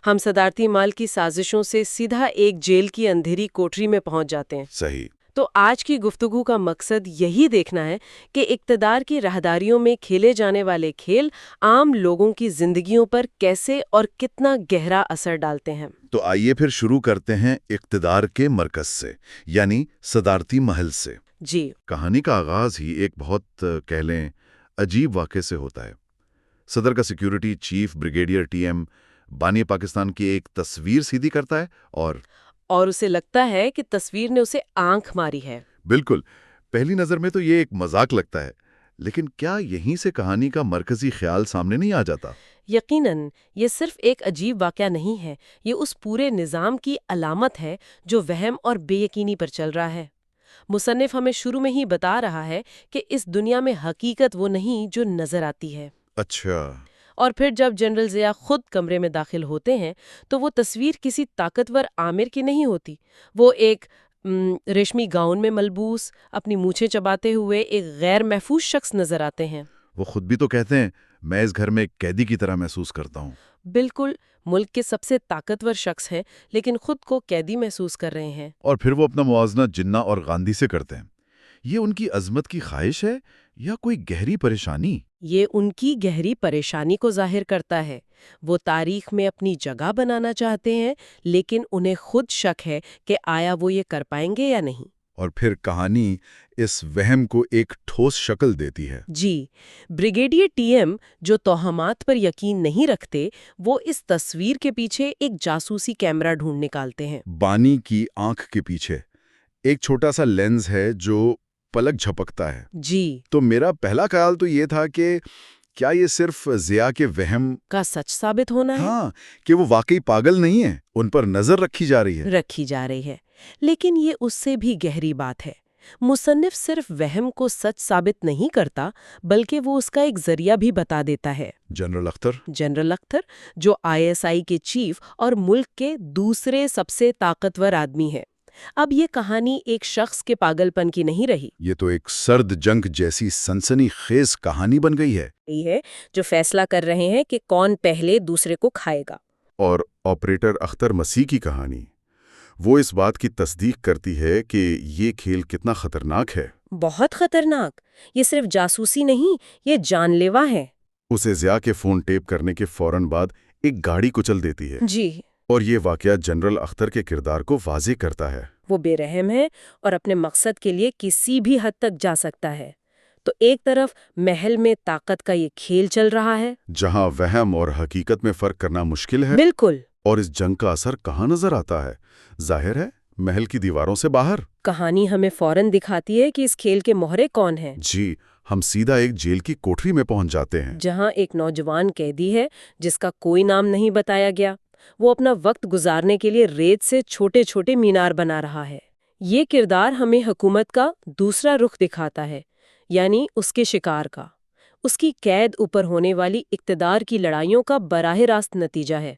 ہم صدارتی مال کی سازشوں سے سیدھا ایک جیل کی اندھیری کوٹری میں پہنچ جاتے ہیں۔ صحیح۔ تو آج کی گفتگو کا مقصد یہی دیکھنا ہے کہ اقتدار کی راہداریوں میں کھیلے جانے والے کھیل عام لوگوں کی زندگیوں پر کیسے اور کتنا گہرا اثر ڈالتے ہیں۔ تو آئیے پھر شروع کرتے ہیں اقتدار کے مرکز سے، یعنی صدارتی محل سے۔ جی۔ کہانی کا آغاز ہی ایک بہت کہہ لیں عجیب واقعے سے ہوتا ہے۔ صدر کا security chief brigadier T M بانی پاکستان کی ایک تصویر سیدھی کرتا ہے اور اسے لگتا ہے کہ تصویر نے اسے آنکھ ماری ہے۔ بالکل، پہلی نظر میں تو یہ ایک مذاق لگتا ہے، لیکن کیا یہیں سے کہانی کا مرکزی خیال سامنے نہیں آ جاتا؟ یقیناً یہ صرف ایک عجیب واقعہ نہیں ہے، یہ اس پورے نظام کی علامت ہے جو وہم اور بے یقینی پر چل رہا ہے۔ مصنف ہمیں شروع میں ہی بتا رہا ہے کہ اس دنیا میں حقیقت وہ نہیں جو نظر آتی ہے۔ اچھا۔ اور پھر جب جنرل ضیاء خود کمرے میں داخل ہوتے ہیں تو وہ تصویر کسی طاقتور آمر کی نہیں ہوتی، وہ ایک ریشمی گاؤن میں ملبوس، اپنی مونچھیں چباتے ہوئے ایک غیر محفوظ شخص نظر آتے ہیں۔ وہ خود بھی تو کہتے ہیں میں اس گھر میں ایک قیدی کی طرح محسوس کرتا ہوں۔ بالکل، ملک کے سب سے طاقتور شخص ہیں لیکن خود کو قیدی محسوس کر رہے ہیں۔ اور پھر وہ اپنا موازنہ جناح اور گاندھی سے کرتے ہیں۔ یہ ان کی عظمت کی خواہش ہے یا کوئی گہری پریشانی؟ یہ ان کی گہری پریشانی کو ظاہر کرتا ہے۔ وہ تاریخ میں اپنی جگہ بنانا چاہتے ہیں، لیکن انہیں خود شک ہے کہ آیا وہ یہ کر پائیں گے یا نہیں۔ اور پھر کہانی اس وہم کو ایک ٹھوس شکل دیتی ہے۔ جی، بریگیڈیئر ٹی ایم، جو توہمات پر یقین نہیں رکھتے، وہ اس تصویر کے پیچھے ایک جاسوسی کیمرہ ڈھونڈ نکالتے ہیں۔ بانی کی آنکھ کے پیچھے ایک چھوٹا سا لینز ہے جو پلک جھپکتا ہے۔ جی، تو میرا پہلا خیال تو یہ تھا کہ کیا یہ صرف ضیاء کے وہم کا سچ ثابت ہونا ہے؟ ہاں، کہ وہ واقعی پاگل نہیں ہیں، ان پر نظر رکھی جا رہی ہے۔ رکھی جا رہی ہے، لیکن یہ اس سے بھی گہری بات ہے۔ مصنف صرف وہم کو سچ ثابت نہیں کرتا، بلکہ وہ اس کا ایک ذریعہ بھی بتا دیتا ہے۔ جنرل اختر، جو ISI کے چیف اور ملک کے دوسرے سب سے طاقتور آدمی ہیں۔ اب یہ کہانی ایک شخص کے پاگل پن کی نہیں رہی، یہ تو ایک سرد جنگ جیسی سنسنی خیز کہانی بن گئی ہے۔ یہ ہے جو فیصلہ کر رہے ہیں کہ کون پہلے دوسرے کو کھائے گا۔ اور آپریٹر اختر مسیح کی کہانی، وہ اس بات کی تصدیق کرتی ہے کہ یہ کھیل کتنا خطرناک ہے۔ بہت خطرناک۔ یہ صرف جاسوسی نہیں، یہ جان لیوا ہے۔ اسے ضیاء کے فون ٹیپ کرنے کے فوراً بعد ایک گاڑی کچل دیتی ہے۔ جی، اور یہ واقعہ جنرل اختر کے کردار کو واضح کرتا ہے۔ وہ بے رحم ہے اور اپنے مقصد کے لیے کسی بھی حد تک جا سکتا ہے۔ تو ایک طرف محل میں طاقت کا یہ کھیل چل رہا ہے، جہاں وہم اور حقیقت میں فرق کرنا مشکل ہے۔ بالکل۔ اور اس جنگ کا اثر کہاں نظر آتا ہے؟ ظاہر ہے، محل کی دیواروں سے باہر۔ کہانی ہمیں فوراً دکھاتی ہے کہ اس کھیل کے مہرے کون ہیں۔ جی، ہم سیدھا ایک جیل کی کوٹری میں پہنچ جاتے ہیں، جہاں ایک نوجوان قیدی ہے جس کا کوئی نام نہیں بتایا گیا۔ وہ اپنا وقت گزارنے کے لیے ریت سے چھوٹے چھوٹے مینار بنا رہا ہے۔ یہ کردار ہمیں حکومت کا دوسرا رخ دکھاتا ہے، یعنی اس کے شکار کا۔ اس کی قید اوپر ہونے والی اقتدار کی لڑائیوں کا براہ راست نتیجہ ہے۔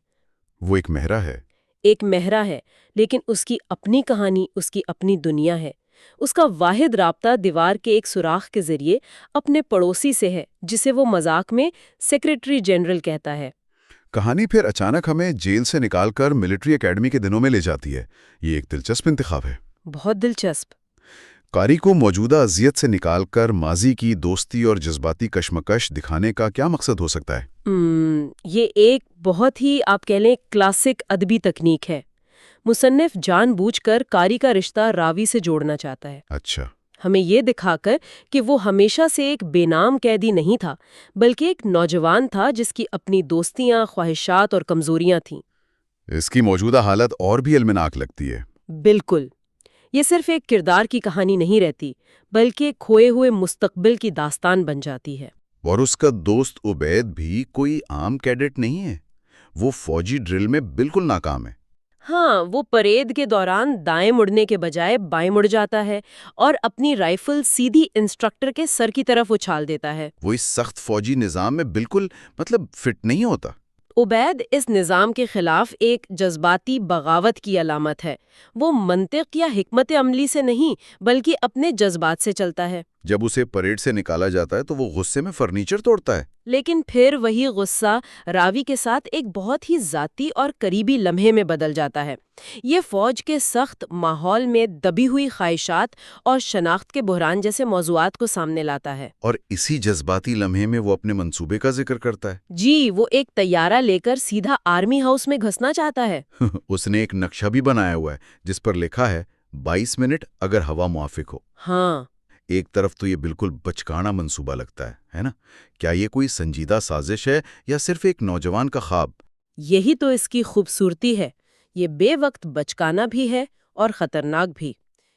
وہ ایک مہرا ہے۔ ایک مہرا ہے، لیکن اس کی اپنی کہانی، اس کی اپنی دنیا ہے۔ اس کا واحد رابطہ دیوار کے ایک سوراخ کے ذریعے اپنے پڑوسی سے ہے، جسے وہ مذاق میں سیکریٹری جنرل کہتا ہے۔ کہانی پھر اچانک ہمیں جیل سے نکال کر ملٹری اکیڈمی کے دنوں میں لے جاتی ہے۔ یہ ایک دلچسپ انتخاب ہے۔ بہت دلچسپ۔ قاری کو موجودہ اذیت سے نکال کر ماضی کی دوستی اور جذباتی کشمکش دکھانے کا کیا مقصد ہو سکتا ہے؟ یہ ایک بہت ہی آپ کہہ لیں کلاسک ادبی تکنیک ہے۔ مصنف جان بوجھ کر قاری کا رشتہ راوی سے جوڑنا چاہتا ہے۔ اچھا۔ ہمیں یہ دکھا کر کہ وہ ہمیشہ سے ایک بے نام قیدی نہیں تھا، بلکہ ایک نوجوان تھا جس کی اپنی دوستیاں، خواہشات اور کمزوریاں تھیں۔ اس کی موجودہ حالت اور بھی المناک لگتی ہے۔ بالکل۔ یہ صرف ایک کردار کی کہانی نہیں رہتی، بلکہ کھوئے ہوئے مستقبل کی داستان بن جاتی ہے۔ اور اس کا دوست عبید بھی کوئی عام کیڈٹ نہیں ہے۔ وہ فوجی ڈرل میں بالکل ناکام ہے۔ ہاں، وہ پریڈ کے دوران دائیں مڑنے کے بجائے بائیں مڑ جاتا ہے اور اپنی رائفل سیدھی انسٹرکٹر کے سر کی طرف اچھال دیتا ہے۔ وہ اس سخت فوجی نظام میں بالکل فٹ نہیں ہوتا۔ عبید اس نظام کے خلاف ایک جذباتی بغاوت کی علامت ہے۔ وہ منطق یا حکمت عملی سے نہیں، بلکہ اپنے جذبات سے چلتا ہے۔ جب اسے پریڈ سے نکالا جاتا ہے تو وہ غصے میں فرنیچر توڑتا ہے۔ لیکن پھر وہی غصہ راوی کے ساتھ ایک بہت ہی ذاتی اور قریبی لمحے میں بدل جاتا ہے۔ یہ فوج کے سخت ماحول میں دبی ہوئی خواہشات اور شناخت کے بحران جیسے موضوعات کو سامنے لاتا ہے۔ اور اسی جذباتی لمحے میں وہ اپنے منصوبے کا ذکر کرتا ہے۔ جی، وہ ایک طیارہ لے کر سیدھا آرمی ہاؤس میں گھسنا چاہتا ہے۔ اس نے ایک نقشہ بھی بنایا ہوا ہے جس پر لکھا ہے 22 منٹ اگر ہوا موافق ہو۔ ہاں، ایک طرف تو یہ بالکل بچکانہ منصوبہ لگتا ہے نا؟ کیا یہ کوئی سنجیدہ سازش ہے یا صرف ایک نوجوان کا خواب؟ یہی تو اس کی خوبصورتی ہے۔ یہ بے وقت بچکانہ بھی ہے اور خطرناک بھی۔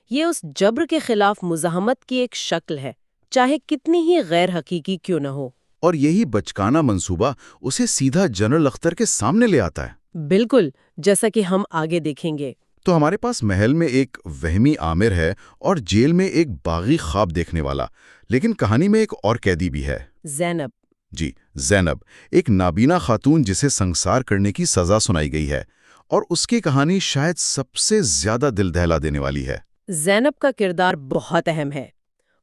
یہ اس جبر کے خلاف مزاحمت کی ایک شکل ہے، چاہے کتنی ہی غیر حقیقی کیوں نہ ہو۔ اور یہی بچکانہ منصوبہ اسے سیدھا جنرل اختر کے سامنے لے آتا ہے۔ بالکل، جیسا کہ ہم آگے دیکھیں گے۔ تو ہمارے پاس محل میں ایک وہمی آمر ہے اور جیل میں ایک باغی خواب دیکھنے والا، لیکن کہانی میں ایک اور قیدی بھی ہے۔ زینب۔ جی، زینب، ایک نابینا خاتون جسے سنسار کرنے کی سزا سنائی گئی ہے، اور اس کی کہانی شاید سب سے زیادہ دل دہلا دینے والی ہے۔ زینب کا کردار بہت اہم ہے۔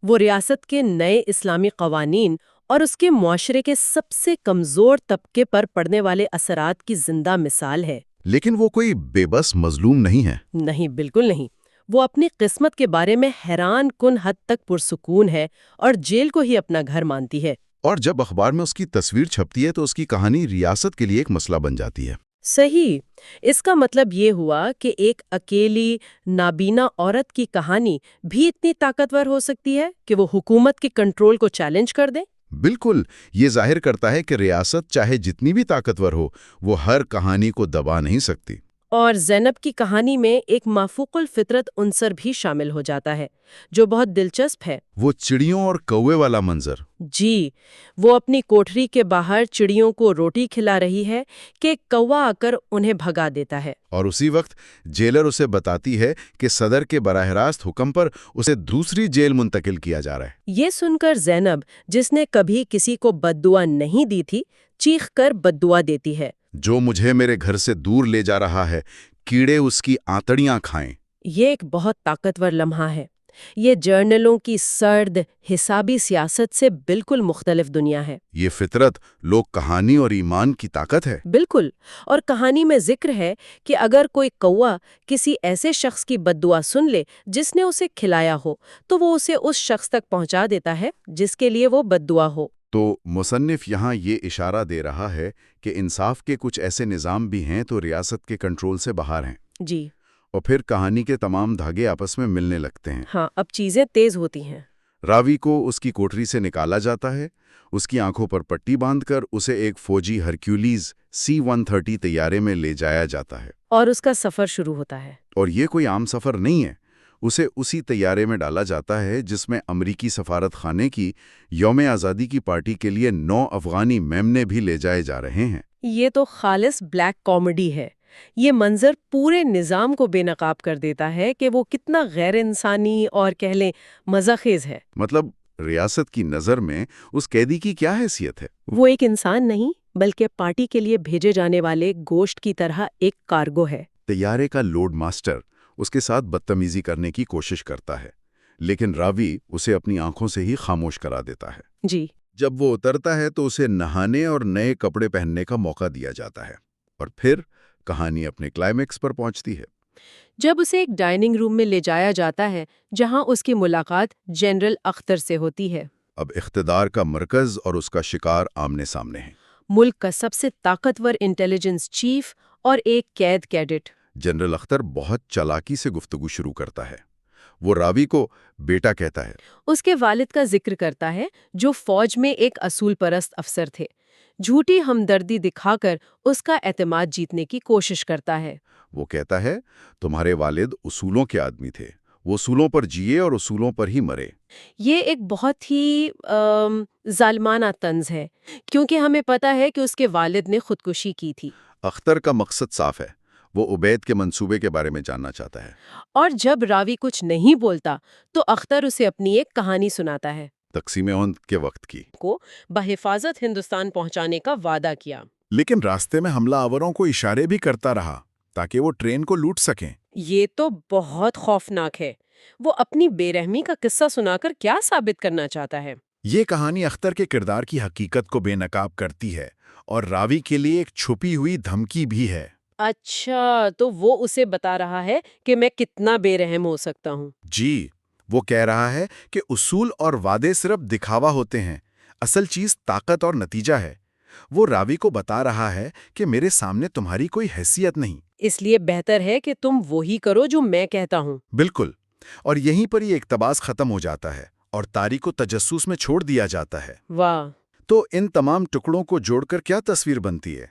وہ ریاست کے نئے اسلامی قوانین اور اس کے معاشرے کے سب سے کمزور طبقے پر پڑنے والے اثرات کی زندہ مثال ہے۔ لیکن وہ کوئی بے بس مظلوم نہیں ہے۔ نہیں، بالکل نہیں۔ وہ اپنی قسمت کے بارے میں حیران کن حد تک پرسکون ہے اور جیل کو ہی اپنا گھر مانتی ہے۔ اور جب اخبار میں اس کی تصویر چھپتی ہے تو اس کی کہانی ریاست کے لیے ایک مسئلہ بن جاتی ہے۔ صحیح۔ اس کا مطلب یہ ہوا کہ ایک اکیلی نابینا عورت کی کہانی بھی اتنی طاقتور ہو سکتی ہے کہ وہ حکومت کے کنٹرول کو چیلنج کر دے؟ بالکل، یہ ظاہر کرتا ہے کہ ریاست چاہے جتنی بھی طاقتور ہو، وہ ہر کہانی کو دبا نہیں سکتی۔ اور زینب کی کہانی میں ایک مافوق الفطرت عنصر بھی شامل ہو جاتا ہے جو بہت دلچسپ ہے۔ وہ چڑیوں اور کوے والا منظر۔ جی، وہ اپنی کوٹری کے باہر چڑیوں کو روٹی کھلا رہی ہے کہ کوا آ کر انہیں بھگا دیتا ہے۔ اور اسی وقت جیلر اسے بتاتی ہے کہ صدر کے براہ راست حکم پر اسے دوسری جیل منتقل کیا جا رہا ہے۔ یہ سن کر زینب، جس نے کبھی کسی کو بددعا نہیں دی تھی، چیخ کر بددعا دیتی ہے۔ جو مجھے میرے گھر سے دور لے جا رہا ہے، کیڑے اس کی آنتڑیاں کھائیں۔ یہ ایک بہت طاقتور لمحہ ہے۔ یہ جرنلوں کی سرد حسابی سیاست سے بالکل مختلف دنیا ہے۔ یہ فطرت، لوک کہانی اور ایمان کی طاقت ہے۔ بالکل، اور کہانی میں ذکر ہے کہ اگر کوئی کوا کسی ایسے شخص کی بددعا سن لے جس نے اسے کھلایا ہو تو وہ اسے اس شخص تک پہنچا دیتا ہے جس کے لیے وہ بددعا ہو۔ تو مصنف یہاں یہ اشارہ دے رہا ہے کہ انصاف کے کچھ ایسے نظام بھی ہیں تو ریاست کے کنٹرول سے باہر ہیں، جی، اور پھر کہانی کے تمام دھاگے آپس میں ملنے لگتے ہیں۔ ہاں، اب چیزیں تیز ہوتی ہیں۔ راوی کو اس کی کوٹری سے نکالا جاتا ہے، اس کی آنکھوں پر پٹی باندھ کر اسے ایک فوجی ہرکیولیز C-130 طیارے میں لے جایا جاتا ہے۔ اور اس کا سفر شروع ہوتا ہے۔ اور یہ کوئی عام سفر نہیں ہے، اسے اسی طیارے میں ڈالا جاتا ہے جس میں امریکی سفارت خانے کی یوم آزادی کی پارٹی کے لیے 9 افغانی میمنے بھی لے جائے جا رہے ہیں۔ یہ تو خالص بلیک کامیڈی ہے۔ یہ منظر پورے نظام کو بے نقاب کر دیتا ہے کہ وہ کتنا غیر انسانی اور کہہ لیں مزہ خیز ہے۔ مطلب ریاست کی نظر میں اس قیدی کی کیا حیثیت ہے؟ وہ ایک انسان نہیں بلکہ پارٹی کے لیے بھیجے جانے والے گوشت کی طرح ایک کارگو ہے۔ طیارے کا لوڈ ماسٹر اس کے ساتھ بدتمیزی کرنے کی کوشش کرتا ہے، لیکن راوی اسے اپنی آنکھوں سے ہی خاموش کرا دیتا ہے۔ جی، جب وہ اترتا ہے تو اسے نہانے اور نئے کپڑے پہننے کا موقع دیا جاتا ہے، اور پھر کہانی اپنے کلائمیکس پر پہنچتی ہے۔ جب اسے ایک ڈائننگ روم میں لے جایا جاتا ہے جہاں اس کی ملاقات جنرل اختر سے ہوتی ہے۔ اب اقتدار کا مرکز اور اس کا شکار آمنے سامنے ہیں۔ ملک کا سب سے طاقتور انٹیلیجنس چیف اور ایک قید کیڈٹ۔ جنرل اختر بہت چالاکی سے گفتگو شروع کرتا ہے۔ وہ راوی کو بیٹا کہتا ہے، اس کے والد کا ذکر کرتا ہے جو فوج میں ایک اصول پرست افسر تھے۔ جھوٹی ہمدردی دکھا کر اس کا اعتماد جیتنے کی کوشش کرتا ہے۔ وہ کہتا ہے تمہارے والد اصولوں کے آدمی تھے، وہ اصولوں پر جیے اور اصولوں پر ہی مرے۔ یہ ایک بہت ہی ظالمانہ طنز ہے کیونکہ ہمیں پتہ ہے کہ اس کے والد نے خودکشی کی تھی۔ اختر کا مقصد صاف ہے، وہ عبید کے منصوبے کے بارے میں جاننا چاہتا ہے۔ اور جب راوی کچھ نہیں بولتا تو اختر اسے اپنی ایک کہانی سناتا ہے۔ تقسیم ہند کے وقت کی کو بحفاظت ہندوستان پہنچانے کا وعدہ کیا، لیکن راستے میں حملہ آوروں کو اشارے بھی کرتا رہا تاکہ وہ ٹرین کو لوٹ سکیں۔ یہ تو بہت خوفناک ہے۔ وہ اپنی بے رحمی کا قصہ سنا کر کیا ثابت کرنا چاہتا ہے؟ یہ کہانی اختر کے کردار کی حقیقت کو بے نقاب کرتی ہے اور راوی کے لیے ایک چھپی ہوئی دھمکی بھی ہے۔ اچھا، تو وہ اسے بتا رہا ہے کہ میں کتنا بے رحم ہو سکتا ہوں۔ جی، وہ کہہ رہا ہے کہ اصول اور وعدے صرف دکھاوا ہوتے ہیں، اصل چیز طاقت اور نتیجہ ہے۔ وہ راوی کو بتا رہا ہے کہ میرے سامنے تمہاری کوئی حیثیت نہیں۔ اس لیے بہتر ہے کہ تم وہی کرو جو میں کہتا ہوں۔ بالکل، اور یہیں پر یہ اقتباس ختم ہو جاتا ہے اور تاریخ کو تجسس میں چھوڑ دیا جاتا ہے۔ واہ! تو ان تمام ٹکڑوں کو جوڑ کر کیا تصویر بنتی ہے؟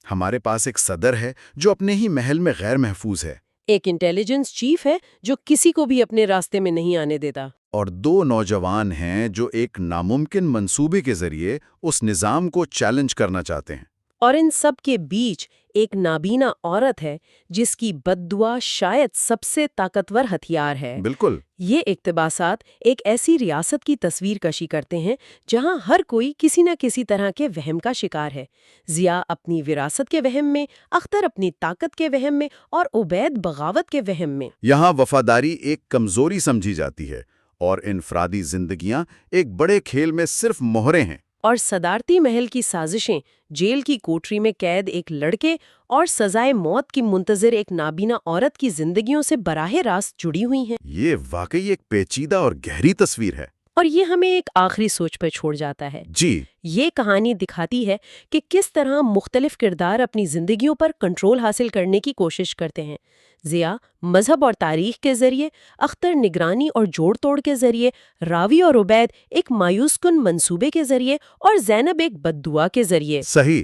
ہمارے پاس ایک صدر ہے جو اپنے ہی محل میں غیر محفوظ ہے، ایک انٹیلیجنس چیف ہے جو کسی کو بھی اپنے راستے میں نہیں آنے دیتا، اور 2 نوجوان ہیں جو ایک ناممکن منصوبے کے ذریعے اس نظام کو چیلنج کرنا چاہتے ہیں۔ اور ان سب کے بیچ ایک نابینا عورت ہے جس کی بددعا شاید سب سے طاقتور ہتھیار ہے۔ بالکل، یہ اقتباسات ایک ایسی ریاست کی تصویر کشی کرتے ہیں جہاں ہر کوئی کسی نہ کسی طرح کے وہم کا شکار ہے۔ ضیاء اپنی وراثت کے وہم میں، اختر اپنی طاقت کے وہم میں، اور عبید بغاوت کے وہم میں۔ یہاں وفاداری ایک کمزوری سمجھی جاتی ہے اور انفرادی زندگیاں ایک بڑے کھیل میں صرف مہرے ہیں۔ اور صدارتی محل کی سازشیں جیل کی کوٹری میں قید ایک لڑکے اور سزائے موت کی منتظر ایک نابینا عورت کی زندگیوں سے براہ راست جڑی ہوئی ہیں۔ یہ واقعی ایک پیچیدہ اور گہری تصویر ہے۔ اور یہ ہمیں ایک آخری سوچ پر چھوڑ جاتا ہے. جی یہ کہانی دکھاتی ہے کہ کس طرح مختلف کردار اپنی زندگیوں پر کنٹرول حاصل کرنے کی کوشش کرتے ہیں. ضیاء مذہب اور تاریخ کے ذریعے، اختر نگرانی اور جوڑ توڑ کے ذریعے، راوی اور عبید ایک مایوس کن منصوبے کے ذریعے، اور زینب ایک بد دعا کے ذریعے. صحیح.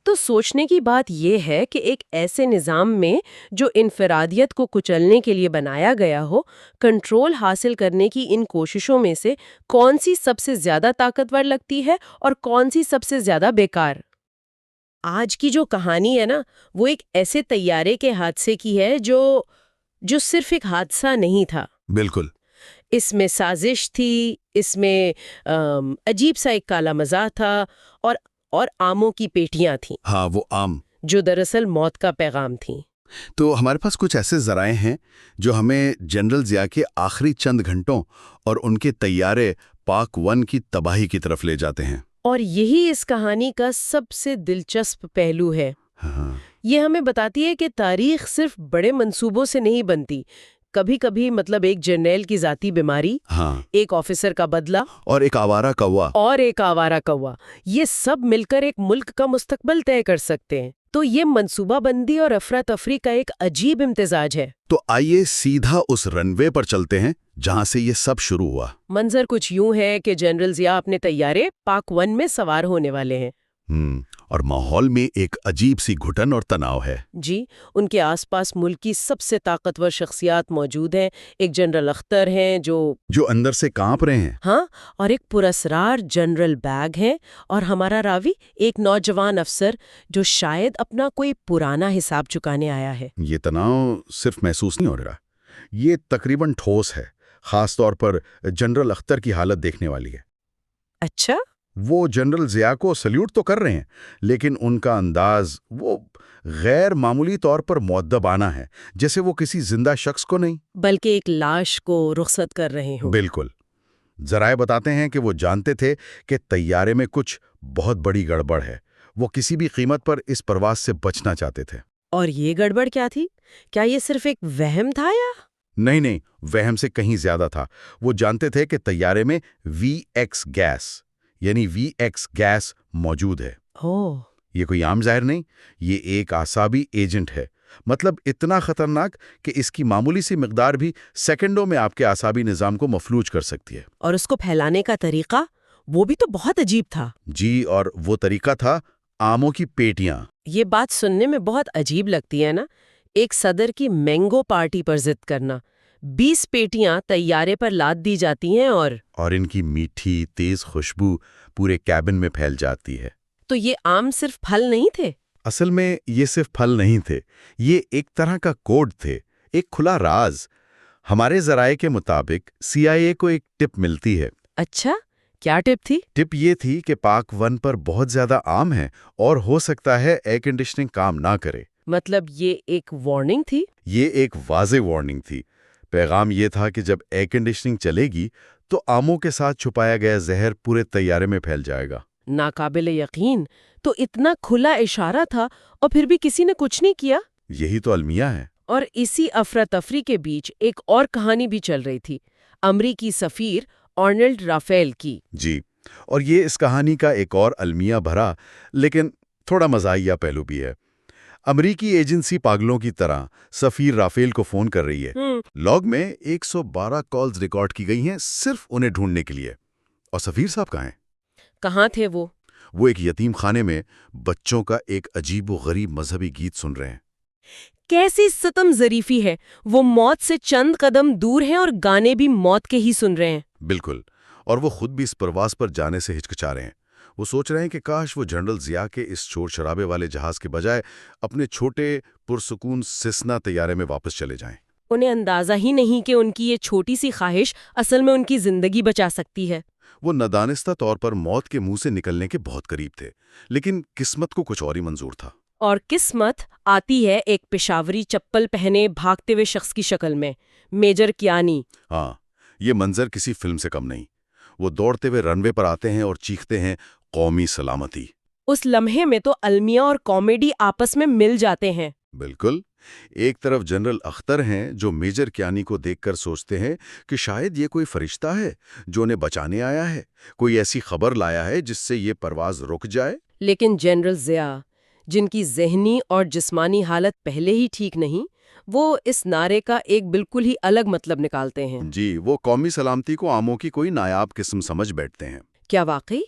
تو سوچنے کی بات یہ ہے کہ ایک ایسے نظام میں جو انفرادیت کو کچلنے کے لیے بنایا گیا ہو، کنٹرول حاصل کرنے کی ان کوششوں میں سے کون سی سب سے زیادہ طاقتور لگتی ہے اور کون سی سب سے زیادہ بیکار؟ آج کی جو کہانی ہے نا، وہ ایک ایسے طیارے کے حادثے کی ہے جو صرف ایک حادثہ نہیں تھا. بالکل. اس میں سازش تھی، اس میں عجیب سا ایک کالا مزاح تھا، اور آموں کی پیٹیاں تھیں. ہاں، وہ آم جو دراصل موت کا پیغام تھیں. تو ہمارے پاس کچھ ایسے ذرائع ہیں جو ہمیں جنرل ضیاء کے آخری چند گھنٹوں اور ان کے طیارے پاک 1 کی تباہی کی طرف لے جاتے ہیں. اور یہی اس کہانی کا سب سے دلچسپ پہلو ہے. ہاں. یہ ہمیں بتاتی ہے کہ تاریخ صرف بڑے منصوبوں سے نہیں بنتی. کبھی کبھی ایک جرنیل کی ذاتی بیماری، ہاں، ایک آفیسر کا بدلہ، اور ایک آوارہ کوا، یہ سب مل کر ایک ملک کا مستقبل طے کر سکتے ہیں. تو یہ منصوبہ بندی اور افراتفری کا ایک عجیب امتزاج ہے. تو آئیے سیدھا اس رن وے پر چلتے ہیں جہاں سے یہ سب شروع ہوا. منظر کچھ یوں ہے کہ جنرل ضیاء اپنے طیارے پاک 1 میں سوار ہونے والے ہیں. اور ماحول میں ایک عجیب سی گھٹن اور تناؤ ہے. جی، ان کے آس پاس ملک کی سب سے طاقتور شخصیات موجود ہیں. ایک جنرل اختر ہیں جو اندر سے کانپ رہے ہیں. ہاں، اور ایک پراسرار جنرل بیگ ہیں، اور ہمارا راوی ایک نوجوان افسر جو شاید اپنا کوئی پرانا حساب چکانے آیا ہے. یہ تناؤ صرف محسوس نہیں ہو رہا، یہ تقریباً ٹھوس ہے. خاص طور پر جنرل اختر کی حالت دیکھنے والی ہے. اچھا؟ وہ جنرل ضیاء کو سلیوٹ تو کر رہے ہیں، لیکن ان کا انداز وہ غیر معمولی طور پر مؤدبانہ ہے، جیسے وہ کسی زندہ شخص کو نہیں بلکہ ایک لاش کو رخصت کر رہے ہوں. بالکل. ذرائع بتاتے ہیں کہ وہ جانتے تھے کہ طیارے میں کچھ بہت بڑی گڑبڑ ہے. وہ کسی بھی قیمت پر اس پرواز سے بچنا چاہتے تھے. اور یہ گڑبڑ کیا تھی؟ کیا یہ صرف ایک وہم تھا یا؟ نہیں، وہم سے کہیں زیادہ تھا. وہ جانتے تھے کہ طیارے میں VX گیس موجود ہے. یہ کوئی عام زہر نہیں، یہ ایک اعصابی ایجنٹ ہے. مطلب اتنا خطرناک کہ اس کی معمولی سی مقدار بھی سیکنڈوں میں آپ کے اعصابی نظام کو مفلوج کر سکتی ہے. اور اس کو پھیلانے کا طریقہ وہ بھی تو بہت عجیب تھا. جی، اور وہ طریقہ تھا آموں کی پیٹیاں. یہ بات سننے میں بہت عجیب لگتی ہے نا، ایک صدر کی مینگو پارٹی پر ضد کرنا. 20 پیٹیاں طیارے پر لاد دی جاتی ہیں اور ان کی میٹھی تیز خوشبو پورے کیبن میں پھیل جاتی ہے. تو یہ عام صرف پھل نہیں تھے؟ اصل میں یہ صرف پھل نہیں تھے، یہ ایک طرح کا کوڈ تھے، ایک کھلا راز. ہمارے ذرائع کے مطابق CIA کو ایک ٹپ ملتی ہے. اچھا، کیا ٹپ تھی؟ ٹپ یہ تھی کہ پاک 1 پر بہت زیادہ آم ہے اور ہو سکتا ہے ایئر کنڈیشننگ کام نہ کرے. مطلب یہ ایک وارننگ تھی؟ یہ ایک واضح وارننگ تھی. پیغام یہ تھا کہ جب ایئر کنڈیشننگ چلے گی تو آموں کے ساتھ چھپایا گیا زہر پورے طیارے میں پھیل جائے گا. ناقابل یقین. تو اتنا کھلا اشارہ تھا اور پھر بھی کسی نے کچھ نہیں کیا. یہی تو المیہ ہے. اور اسی افراتفری کے بیچ ایک اور کہانی بھی چل رہی تھی، امریکی سفیر آرنلڈ رافیل کی. جی، اور یہ اس کہانی کا ایک اور المیہ بھرا لیکن تھوڑا مزاحیہ پہلو بھی ہے. امریکی ایجنسی پاگلوں کی طرح سفیر رافیل کو فون کر رہی ہے. لاگ میں 112 کالز ریکارڈ کی گئی ہیں صرف انہیں ڈھونڈنے کے لیے. اور سفیر صاحب کہاں ہیں؟ کہاں تھے وہ؟ وہ ایک یتیم خانے میں بچوں کا ایک عجیب و غریب مذہبی گیت سن رہے ہیں. کیسی ستم ظریفی ہے، وہ موت سے چند قدم دور ہیں اور گانے بھی موت کے ہی سن رہے ہیں. بالکل. اور وہ خود بھی اس پرواز پر جانے سے ہچکچا رہے ہیں. وہ سوچ رہے ہیں کہ کاش وہ جنرل ضیاء کے اس شور شرابے والے جہاز کے بجائے اپنے چھوٹے پرسکون سیسنا طیارے میں واپس چلے جائیں. انہیں اندازہ ہی نہیں کہ ان کی یہ چھوٹی سی خواہش اصل میں ان کی زندگی بچا سکتی ہے. وہ نادانستہ طور پر موت کے منہ سے نکلنے کے بہت قریب تھے، لیکن قسمت کو کچھ اور ہی منظور تھا. اور قسمت آتی ہے ایک پشاوری چپل پہنے بھاگتے ہوئے شخص کی شکل میں، میجر کیانی. ہاں، یہ منظر کسی فلم سے کم نہیں. وہ دوڑتے ہوئے رن وے پر آتے ہیں اور چیختے ہیں، قومی سلامتی. اس لمحے میں تو المیہ اور کامیڈی آپس میں مل جاتے ہیں. بالکل. ایک طرف جنرل اختر ہیں جو میجر کیانی کو دیکھ کر سوچتے ہیں کہ شاید یہ کوئی فرشتہ ہے جو انہیں بچانے آیا ہے، کوئی ایسی خبر لایا ہے جس سے یہ پرواز رک جائے. لیکن جنرل ضیاء، جن کی ذہنی اور جسمانی حالت پہلے ہی ٹھیک نہیں، وہ اس نعرے کا ایک بالکل ہی الگ مطلب نکالتے ہیں. جی، وہ قومی سلامتی کو آموں کی کوئی نایاب قسم سمجھ بیٹھتے ہیں. کیا واقعی؟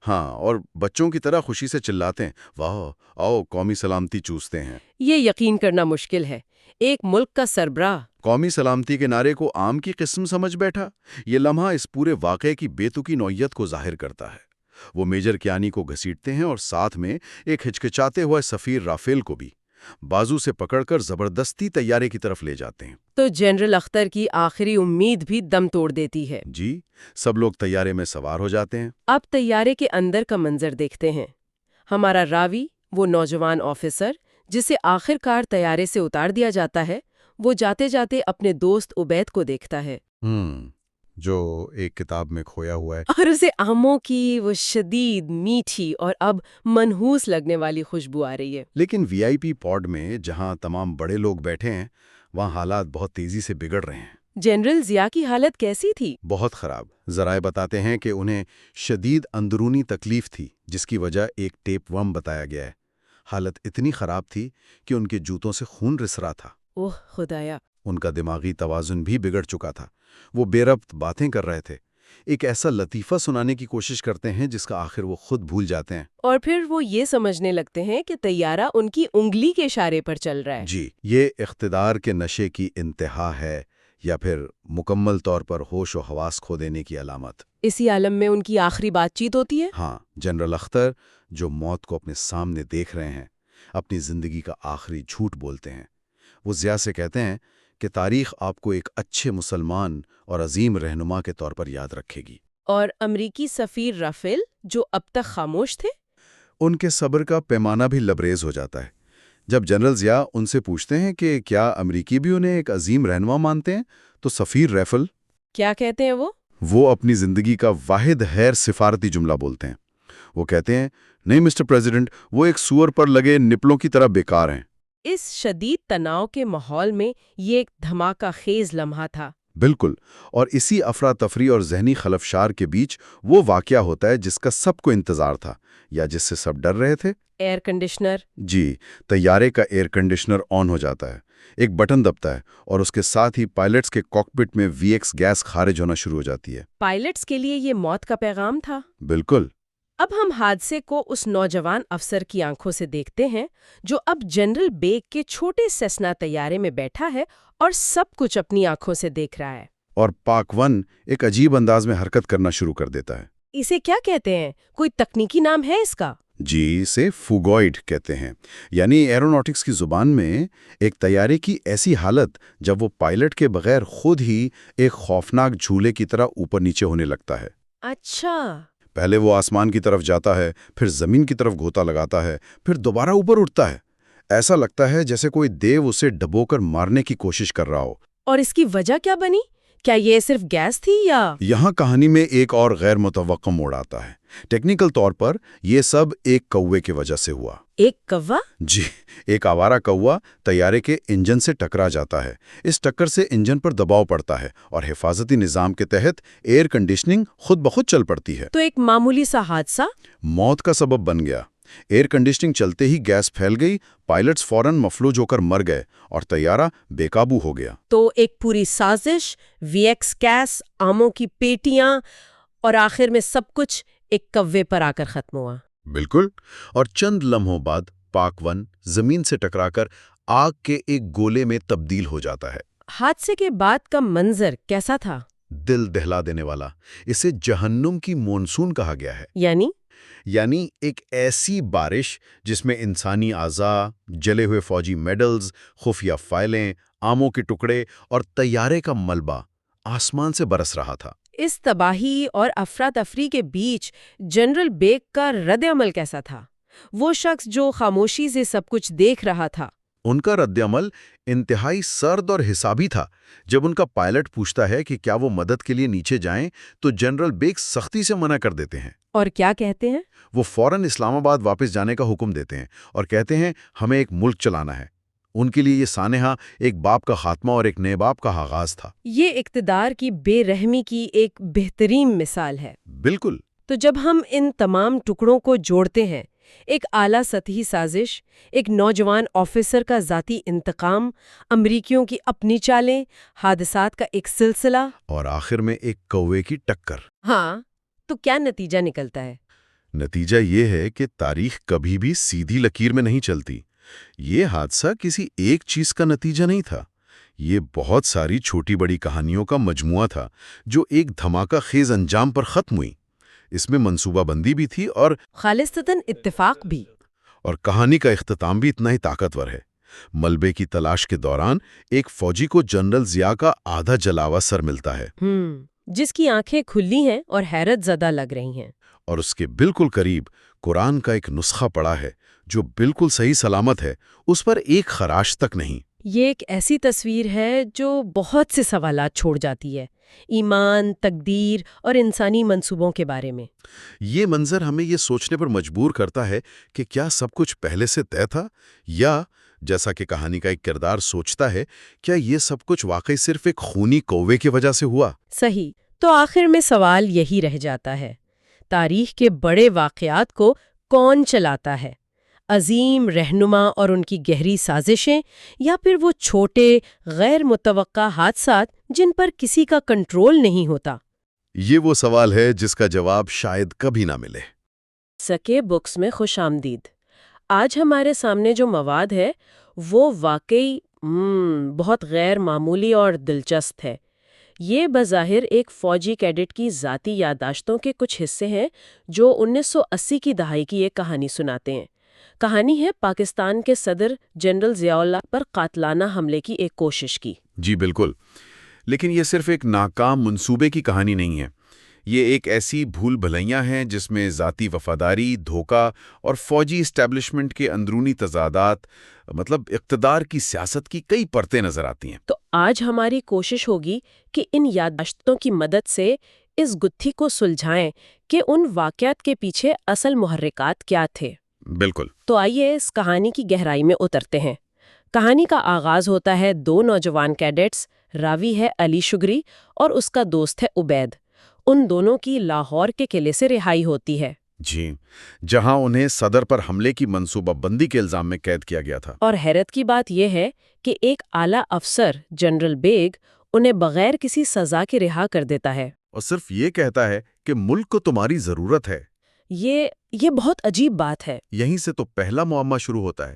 ہاں، اور بچوں کی طرح خوشی سے چلاتے ہیں، واہ آؤ قومی سلامتی چوستے ہیں. یہ یقین کرنا مشکل ہے. ایک ملک کا سربراہ قومی سلامتی کے نعرے کو عام کی قسم سمجھ بیٹھا. یہ لمحہ اس پورے واقعے کی بے تکی نوعیت کو ظاہر کرتا ہے. وہ میجر کیانی کو گھسیٹتے ہیں اور ساتھ میں ایک ہچکچاتے ہوئے سفیر رافیل کو بھی بازو سے پکڑ کر زبردستی طیارے کی طرف لے جاتے ہیں. تو جنرل اختر کی آخری امید بھی دم توڑ دیتی ہے. جی، سب لوگ طیارے میں سوار ہو جاتے ہیں. اب طیارے کے اندر کا منظر دیکھتے ہیں. ہمارا راوی، وہ نوجوان آفیسر جسے آخر کار طیارے سے اتار دیا جاتا ہے، وہ جاتے جاتے اپنے دوست عبید کو دیکھتا ہے جو ایک کتاب میں کھویا ہوا ہے. اور اسے آموں کی وہ شدید میٹھی اور اب منحوس لگنے والی خوشبو آ رہی ہے. لیکن وی آئی پی پوڈ میں جہاں تمام بڑے لوگ بیٹھے ہیں وہاں حالات بہت تیزی سے بگڑ رہے ہیں. جنرل ضیاء کی حالت کیسی تھی؟ بہت خراب. ذرائع بتاتے ہیں کہ انہیں شدید اندرونی تکلیف تھی جس کی وجہ ایک ٹیپ ورم بتایا گیا ہے. حالت اتنی خراب تھی کہ ان کے جوتوں سے خون رس رہا تھا. اوہ خدایا. ان کا دماغی توازن بھی بگڑ چکا تھا. وہ بے ربط باتیں کر رہے تھے، ایک ایسا لطیفہ سنانے کی کوشش کرتے ہیں جس کا آخر وہ خود بھول جاتے ہیں. اور پھر وہ یہ سمجھنے لگتے ہیں کہ طیارہ ان کی انگلی کے اشارے پر چل رہا ہے. جی، یہ اقتدار کے نشے کی انتہا ہے یا پھر مکمل طور پر ہوش و حواس کھو دینے کی علامت. اسی عالم میں ان کی آخری بات چیت ہوتی ہے. ہاں، جنرل اختر جو موت کو اپنے سامنے دیکھ رہے ہیں اپنی زندگی کا آخری جھوٹ بولتے ہیں. وہ ضیاء سے کہتے ہیں کہ تاریخ آپ کو ایک اچھے مسلمان اور عظیم رہنما کے طور پر یاد رکھے گی. اور امریکی سفیر رافیل جو اب تک خاموش تھے؟ ان کے صبر کا پیمانہ بھی لبریز ہو جاتا ہے جب جنرل ضیاء ان سے پوچھتے ہیں کہ کیا امریکی بھی انہیں ایک عظیم رہنما مانتے ہیں، تو سفیر رافیل کیا کہتے ہیں وہ اپنی زندگی کا واحد غیر سفارتی جملہ بولتے ہیں. وہ کہتے ہیں، نہیں مسٹر پریزیڈنٹ، وہ ایک سور پر لگے نپلوں کی طرح بیکار ہیں. اس شدید تناؤ کے ماحول میں یہ ایک دھماکہ خیز لمحہ تھا. بالکل. اور اسی افراتفری اور ذہنی خلفشار کے بیچ وہ واقعہ ہوتا ہے جس کا سب کو انتظار تھا یا جس سے سب ڈر رہے تھے. Air conditioner. جی، طیارے کا ایئر کنڈیشنر آن ہو جاتا ہے. ایک بٹن دبتا ہے اور اس کے ساتھ ہی پائلٹس کے کاکپٹ میں وی ایکس گیس خارج ہونا شروع ہو جاتی ہے. پائلٹس کے لیے یہ موت کا پیغام تھا. بالکل. اب ہم حادثے کو اس نوجوان افسر کی آنکھوں سے دیکھتے ہیں جو اب جنرل بیگ کے چھوٹے سیسنا طیارے میں بیٹھا ہے اور سب کچھ اپنی آنکھوں سے دیکھ رہا ہے. اور پاک 1 ایک عجیب انداز میں حرکت کرنا شروع کر دیتا ہے. اسے کیا کہتے ہیں؟ کوئی تکنیکی نام ہے اس کا؟ جی، اسے فوگوئڈ کہتے ہیں. یعنی ایروناٹکس کی زبان میں ایک طیارے کی ایسی حالت جب وہ پائلٹ کے بغیر خود ہی ایک خوفناک جھولے کی طرح اوپر نیچے ہونے لگتا ہے. اچھا. پہلے وہ آسمان کی طرف جاتا ہے، پھر زمین کی طرف گھوتا لگاتا ہے، پھر دوبارہ اوپر اٹھتا ہے. ایسا لگتا ہے جیسے کوئی دیو اسے ڈبو کر مارنے کی کوشش کر رہا ہو. اور اس کی وجہ کیا بنی؟ کیا یہ صرف گیس تھی یا؟ یہاں کہانی میں ایک اور غیر متوقع موڑ آتا ہے. ٹیکنیکل طور پر یہ سب ایک کوے کی وجہ سے ہوا. ایک کوا؟ جی، ایک آوارہ کوا طیارے کے انجن سے ٹکرا جاتا ہے. اس ٹکر سے انجن پر دباؤ پڑتا ہے اور حفاظتی نظام کے تحت ایئر کنڈیشننگ خود بخود چل پڑتی ہے. تو ایک معمولی سا حادثہ موت کا سبب بن گیا. ایئر کنڈیشننگ چلتے ہی گیس پھیل گئی، پائلٹس فوراً مفلوج ہو کر مر گئے اور طیارہ بے قابو ہو گیا. تو ایک پوری سازش، وی ایکس گیس، آموں کی پیٹیاں اور آخر میں سب کچھ ایک کوے پر آ کر ختم ہوا. بالکل. اور چند لمحوں بعد پاک 1 زمین سے ٹکرا کر آگ کے ایک گولے میں تبدیل ہو جاتا ہے. حادثے کے بعد کا منظر کیسا تھا؟ دل دہلا دینے والا. اسے جہنم کی مونسون کہا گیا ہے. یعنی ایک ایسی بارش جس میں انسانی اعضاء، جلے ہوئے فوجی میڈلز، خفیہ فائلیں، آموں کے ٹکڑے اور طیارے کا ملبہ آسمان سے برس رہا تھا. اس تباہی اور افراتفری کے بیچ جنرل بیگ کا رد عمل کیسا تھا؟ وہ شخص جو خاموشی سے سب کچھ دیکھ رہا تھا. ان کا رد عمل انتہائی سرد اور حسابی تھا. جب ان کا پائلٹ پوچھتا ہے کہ کیا وہ مدد کے لیے نیچے جائیں تو جنرل بیگ سختی سے منع کر دیتے ہیں. اور کیا کہتے ہیں؟ وہ فوراً اسلام آباد واپس جانے کا حکم دیتے ہیں اور کہتے ہیں ہمیں ایک ملک چلانا ہے. ان کے لیے یہ سانحہ ایک باپ کا خاتمہ اور ایک نئے باپ کا آغاز تھا۔ یہ اقتدار کی بے رحمی کی ایک بہترین مثال ہے۔ بالکل۔ تو جب ہم ان تمام ٹکڑوں کو جوڑتے ہیں، ایک اعلیٰ سطحی سازش، ایک نوجوان آفیسر کا ذاتی انتقام، امریکیوں کی اپنی چالیں، حادثات کا ایک سلسلہ، اور آخر میں ایک کوے کی ٹکر۔ ہاں، تو کیا نتیجہ نکلتا ہے؟ نتیجہ یہ ہے کہ تاریخ کبھی بھی سیدھی لکیر میں نہیں چلتی۔ یہ حادثہ کسی ایک چیز کا نتیجہ نہیں تھا، یہ بہت ساری چھوٹی بڑی کہانیوں کا مجموعہ تھا جو ایک دھماکہ خیز انجام پر ختم ہوئی۔ اس میں منصوبہ بندی بھی تھی اور خالصتاً اتفاق بھی۔ اور کہانی کا اختتام بھی اتنا ہی طاقتور ہے۔ ملبے کی تلاش کے دوران ایک فوجی کو جنرل ضیاء کا آدھا جلا ہوا سر ملتا ہے، جس کی آنکھیں کھلی ہیں اور حیرت زدہ لگ رہی ہیں، اور اس کے بالکل قریب قرآن کا ایک نسخہ پڑا ہے جو بالکل صحیح سلامت ہے، اس پر ایک خراش تک نہیں۔ یہ ایک ایسی تصویر ہے جو بہت سے سوالات چھوڑ جاتی ہے، ایمان، تقدیر اور انسانی منصوبوں کے بارے میں۔ یہ منظر ہمیں یہ سوچنے پر مجبور کرتا ہے کہ کیا سب کچھ پہلے سے طے تھا، یا جیسا کہ کہانی کا ایک کردار سوچتا ہے، کیا یہ سب کچھ واقعی صرف ایک خونی کوے کی وجہ سے ہوا؟ صحیح۔ تو آخر میں سوال یہی رہ جاتا ہے، تاریخ کے بڑے واقعات کو کون چلاتا ہے؟ عظیم رہنما اور ان کی گہری سازشیں، یا پھر وہ چھوٹے غیر متوقع حادثات جن پر کسی کا کنٹرول نہیں ہوتا؟ یہ وہ سوال ہے جس کا جواب شاید کبھی نہ ملے۔ سکے بکس میں خوش آمدید۔ آج ہمارے سامنے جو مواد ہے وہ واقعی بہت غیر معمولی اور دلچسپ ہے۔ یہ بظاہر ایک فوجی کیڈٹ کی ذاتی یادداشتوں کے کچھ حصے ہیں جو 1980 کی دہائی کی ایک کہانی سناتے ہیں۔ کہانی ہے پاکستان کے صدر جنرل ضیاء اللہ پر قاتلانہ حملے کی ایک کوشش کی۔ جی بالکل، لیکن یہ صرف ایک ناکام منصوبے کی کہانی نہیں ہے۔ یہ ایک ایسی بھول بھلیاں ہیں جس میں ذاتی وفاداری، دھوکہ اور فوجی اسٹیبلشمنٹ کے اندرونی تضادات، مطلب اقتدار کی سیاست کی کئی پرتیں نظر آتی ہیں۔ تو آج ہماری کوشش ہوگی کہ ان یادداشتوں کی مدد سے اس گتھی کو سلجھائیں کہ ان واقعات کے پیچھے اصل محرکات کیا تھے۔ بالکل۔ تو آئیے اس کہانی کی گہرائی میں اترتے ہیں۔ کہانی کا آغاز ہوتا ہے دو نوجوان کیڈٹس، راوی ہے علی شگری اور اس کا دوست ہے عبید۔ ان دونوں کی لاہور کے قلعے سے رہائی ہوتی ہے۔ جی، جہاں انہیں صدر پر حملے کی منصوبہ بندی کے الزام میں قید کیا گیا تھا۔ اور حیرت کی بات یہ ہے کہ ایک اعلیٰ افسر جنرل بیگ انہیں بغیر کسی سزا کے رہا کر دیتا ہے، اور صرف یہ کہتا ہے کہ ملک کو تمہاری ضرورت ہے۔ یہ بہت عجیب بات ہے۔ یہیں سے تو پہلا معمہ شروع ہوتا ہے۔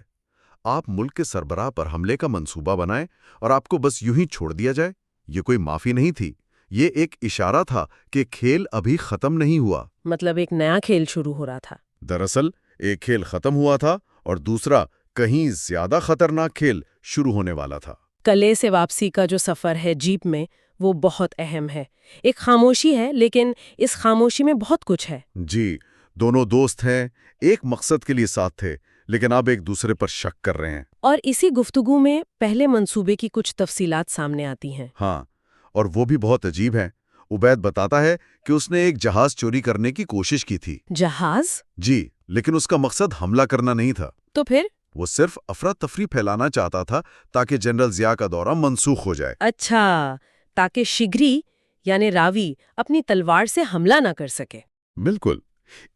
آپ ملک کے سربراہ پر حملے کا منصوبہ بنائیں اور آپ کو بس یوں ہی چھوڑ دیا جائے؟ یہ کوئی معافی نہیں تھی، یہ ایک اشارہ تھا کہ کھیل ابھی ختم نہیں ہوا۔ مطلب ایک نیا کھیل شروع ہو رہا تھا۔ دراصل ایک کھیل ختم ہوا تھا اور دوسرا کہیں زیادہ خطرناک کھیل شروع ہونے والا تھا۔ قلعے سے واپسی کا جو سفر ہے جیپ میں، وہ بہت اہم ہے۔ ایک خاموشی ہے، لیکن اس خاموشی میں بہت کچھ ہے۔ جی، دونوں دوست ہیں، ایک مقصد کے لیے ساتھ تھے، لیکن اب ایک دوسرے پر شک کر رہے ہیں۔ اور اسی گفتگو میں پہلے منصوبے کی کچھ تفصیلات سامنے آتی ہیں۔ ہاں، اور وہ بھی بہت عجیب ہیں۔ عبید بتاتا ہے کہ اس نے ایک جہاز چوری کرنے کی کوشش کی تھی۔ جہاز؟ جی، لیکن اس کا مقصد حملہ کرنا نہیں تھا۔ تو پھر؟ وہ صرف افراتفری پھیلانا چاہتا تھا تاکہ جنرل ضیاء کا دورہ منسوخ ہو جائے۔ اچھا، تاکہ شگری یعنی راوی اپنی تلوار سے حملہ نہ کر سکے۔ بالکل،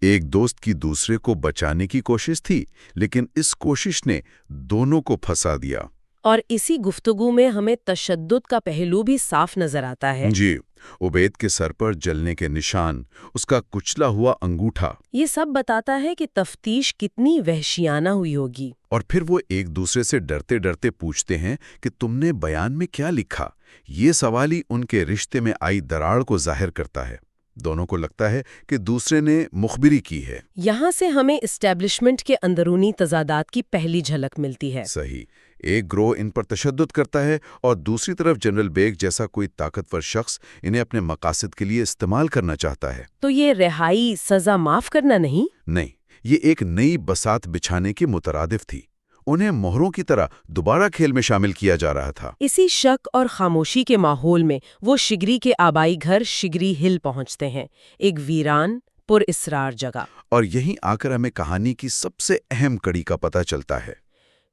ایک دوست کی دوسرے کو بچانے کی کوشش تھی، لیکن اس کوشش نے دونوں کو پھنسا دیا۔ اور اسی گفتگو میں ہمیں تشدد کا پہلو بھی صاف نظر آتا ہے۔ جی، عبید کے سر پر جلنے کے نشان، اس کا کچلا ہوا انگوٹھا، یہ سب بتاتا ہے کہ تفتیش کتنی وحشیانہ ہوئی ہوگی۔ اور پھر وہ ایک دوسرے سے ڈرتے ڈرتے پوچھتے ہیں کہ تم نے بیان میں کیا لکھا؟ یہ سوال ہی ان کے رشتے میں آئی دراڑ کو ظاہر کرتا ہے۔ دونوں کو لگتا ہے کہ دوسرے نے مخبری کی ہے۔ یہاں سے ہمیں اسٹیبلشمنٹ کے اندرونی تضادات کی پہلی جھلک ملتی ہے۔ صحیح، ایک گروہ ان پر تشدد کرتا ہے اور دوسری طرف جنرل بیگ جیسا کوئی طاقتور شخص انہیں اپنے مقاصد کے لیے استعمال کرنا چاہتا ہے۔ تو یہ رہائی، سزا معاف کرنا نہیں؟ نہیں، یہ ایک نئی بساط بچھانے کی مترادف تھی۔ انہیں مہروں کی طرح دوبارہ کھیل میں شامل کیا جا رہا تھا۔ اسی شک اور خاموشی کے ماحول میں وہ شگری کے آبائی گھر شگری ہل پہنچتے ہیں، ایک ویران پر اسرار جگہ۔ اور یہیں آ کر ہمیں کہانی کی سب سے اہم کڑی کا پتہ چلتا ہے۔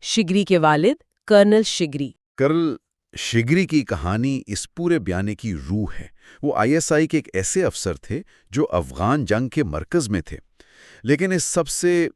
شگری کے والد کرنل شگری۔ کرل شگری کی کہانی اس پورے بیانے کی روح ہے۔ وہ ISI کے ایک ایسے افسر تھے جو افغان جنگ کے مرکز میں تھے، لیکن اس سب سے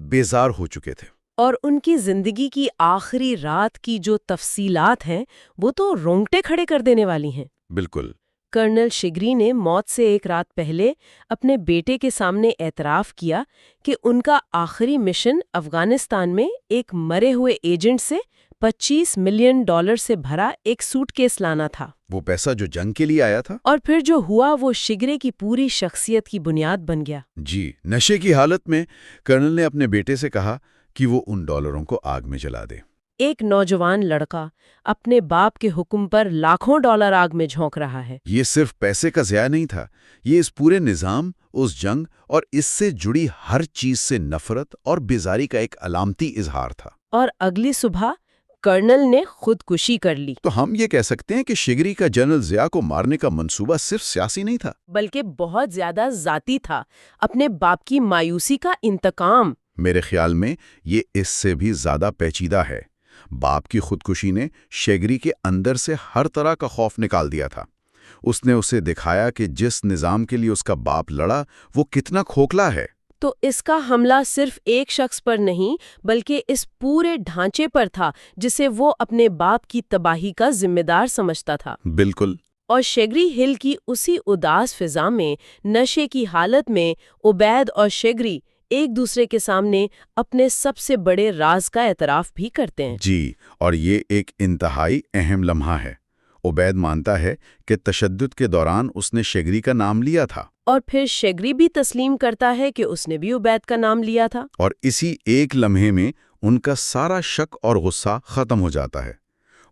بیزار ہو چکے تھے۔ اور ان کی زندگی کی آخری رات کی جو تفصیلات ہیں وہ تو رونگٹے کھڑے کر دینے والی ہیں۔ بالکل۔ کرنل شگری نے موت سے ایک رات پہلے اپنے بیٹے کے سامنے اعتراف کیا کہ ان کا آخری مشن افغانستان میں ایک مرے ہوئے ایجنٹ سے $25 ملین سے بھرا ایک سوٹ کیس لانا تھا۔ وہ پیسہ جو جنگ کے لیے آیا تھا؟ اور پھر جو ہوا وہ شگرے کی پوری شخصیت کی بنیاد بن گیا۔ جی، نشے کی حالت میں کرنل نے اپنے بیٹے سے کہا کہ وہ ان ڈالروں کو آگ میں جلا دے۔ ایک نوجوان لڑکا اپنے باپ کے حکم پر لاکھوں ڈالر آگ میں جھونک رہا ہے۔ یہ صرف پیسے کا ضیاع نہیں تھا، یہ اس پورے نظام، اس جنگ اور اس سے جڑی ہر چیز سے نفرت اور بیزاری کا ایک علامتی اظہار تھا۔ اور اگلی صبح کرنل نے خودکشی کر لی۔ تو ہم یہ کہہ سکتے ہیں کہ شگری کا جنرل ضیاء کو مارنے کا منصوبہ صرف سیاسی نہیں تھا، بلکہ بہت زیادہ ذاتی تھا، اپنے باپ کی مایوسی کا انتقام۔ میرے خیال میں یہ اس سے بھی زیادہ پیچیدہ ہے۔ باپ کی خودکشی نے شگری کے اندر سے ہر طرح کا خوف نکال دیا تھا۔ اس نے اسے دکھایا کہ جس نظام کے لیے اس کا باپ لڑا وہ کتنا کھوکھلا ہے۔ تو اس کا حملہ صرف ایک شخص پر نہیں بلکہ اس پورے ڈھانچے پر تھا جسے وہ اپنے باپ کی تباہی کا ذمہ دار سمجھتا تھا۔ بالکل۔ اور شگری ہل کی اسی اداس فضا میں، نشے کی حالت میں، عبید اور شگری ایک دوسرے کے سامنے اپنے سب سے بڑے راز کا اعتراف بھی کرتے ہیں۔ جی، اور یہ ایک انتہائی اہم لمحہ ہے۔ عبید مانتا ہے کہ تشدد کے دوران اس نے شگری کا نام لیا تھا، اور پھر شگری بھی تسلیم کرتا ہے کہ اس نے بھی عبید کا نام لیا تھا۔ اور اسی ایک لمحے میں ان کا سارا شک اور غصہ ختم ہو جاتا ہے۔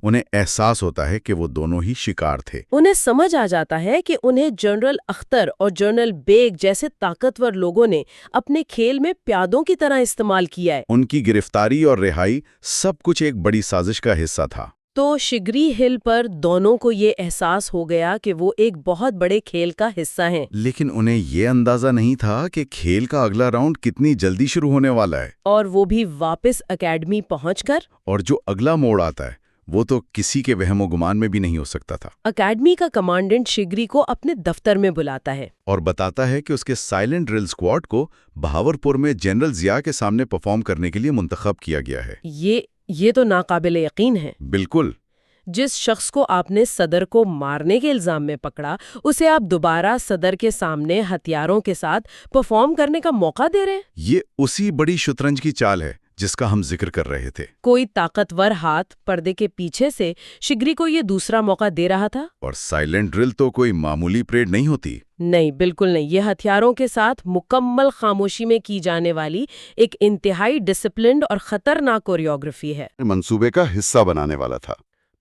انہیں احساس ہوتا ہے کہ وہ دونوں ہی شکار تھے۔ انہیں سمجھ آ جاتا ہے کہ انہیں جنرل اختر اور جنرل بیگ جیسے طاقتور لوگوں نے اپنے کھیل میں پیادوں کی طرح استعمال کیا ہے۔ ان کی گرفتاری اور رہائی سب کچھ ایک بڑی سازش کا حصہ تھا۔ تو شگری ہل پر دونوں کو یہ احساس ہو گیا کہ وہ ایک بہت بڑے کھیل کا حصہ ہیں۔ لیکن انہیں یہ اندازہ نہیں تھا کہ کھیل کا اگلا راؤنڈ کتنی جلدی شروع ہونے والا ہے، اور وہ بھی واپس اکیڈمی پہنچ کر۔ اور جو اگلا موڑ آتا ہے وہ تو کسی کے وہم و گمان میں بھی نہیں ہو سکتا تھا۔ اکیڈمی کا کمانڈنٹ شگری کو اپنے دفتر میں بلاتا ہے اور بتاتا ہے کہ اس کے سائلنٹ ڈرل اسکواڈ کو بہاولپور میں جنرل ضیاء کے سامنے پرفارم کرنے کے لیے منتخب کیا گیا ہے۔ یہ تو ناقابل یقین ہے۔ بالکل۔ جس شخص کو آپ نے صدر کو مارنے کے الزام میں پکڑا، اسے آپ دوبارہ صدر کے سامنے ہتھیاروں کے ساتھ پرفارم کرنے کا موقع دے رہے ہیں۔ یہ اسی بڑی شطرنج کی چال ہے جس کا ہم ذکر کر رہے تھے۔ کوئی طاقتور ہاتھ پردے کے پیچھے سے شگری کو یہ دوسرا موقع دے رہا تھا۔ اور سائلنٹ ڈرل تو کوئی معمولی پریڈ نہیں ہوتی۔ نہیں، بالکل نہیں۔ یہ ہتھیاروں کے ساتھ مکمل خاموشی میں کی جانے والی ایک انتہائی ڈسپلنڈ اور خطرناک کوریوگرافی ہے۔ منصوبے کا حصہ بنانے والا تھا۔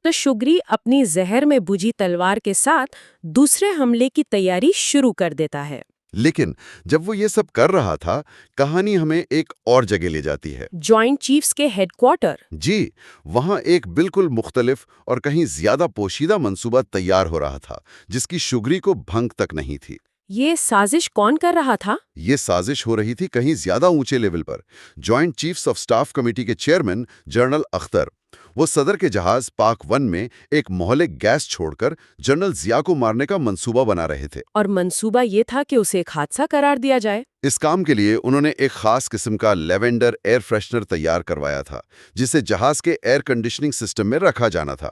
تو شگری اپنی زہر میں بجھی تلوار کے ساتھ دوسرے حملے کی تیاری شروع کر دیتا ہے۔ لیکن جب وہ یہ سب کر رہا تھا، کہانی ہمیں ایک اور جگہ لے جاتی ہے۔ جوائنٹ چیفز کے ہیڈ کوارٹر۔ جی، وہاں ایک بالکل مختلف اور کہیں زیادہ پوشیدہ منصوبہ تیار ہو رہا تھا جس کی شگری کو بھنگ تک نہیں تھی۔ یہ سازش کون کر رہا تھا؟ یہ سازش ہو رہی تھی کہیں زیادہ اونچے level per. Joint chiefs of staff committee کے چیئرمین جنرل اختر، وہ صدر کے جہاز پاک 1 میں ایک مہلک گیس چھوڑ کر جنرل ضیاء کو مارنے کا منصوبہ بنا رہے تھے۔ اور منصوبہ یہ تھا کہ اسے ایک حادثہ قرار دیا جائے۔ اس کام کے لیے انہوں نے ایک خاص قسم کا لیونڈر ایئر فریشنر تیار کروایا تھا جسے جہاز کے ایئر کنڈیشننگ سسٹم میں رکھا جانا تھا۔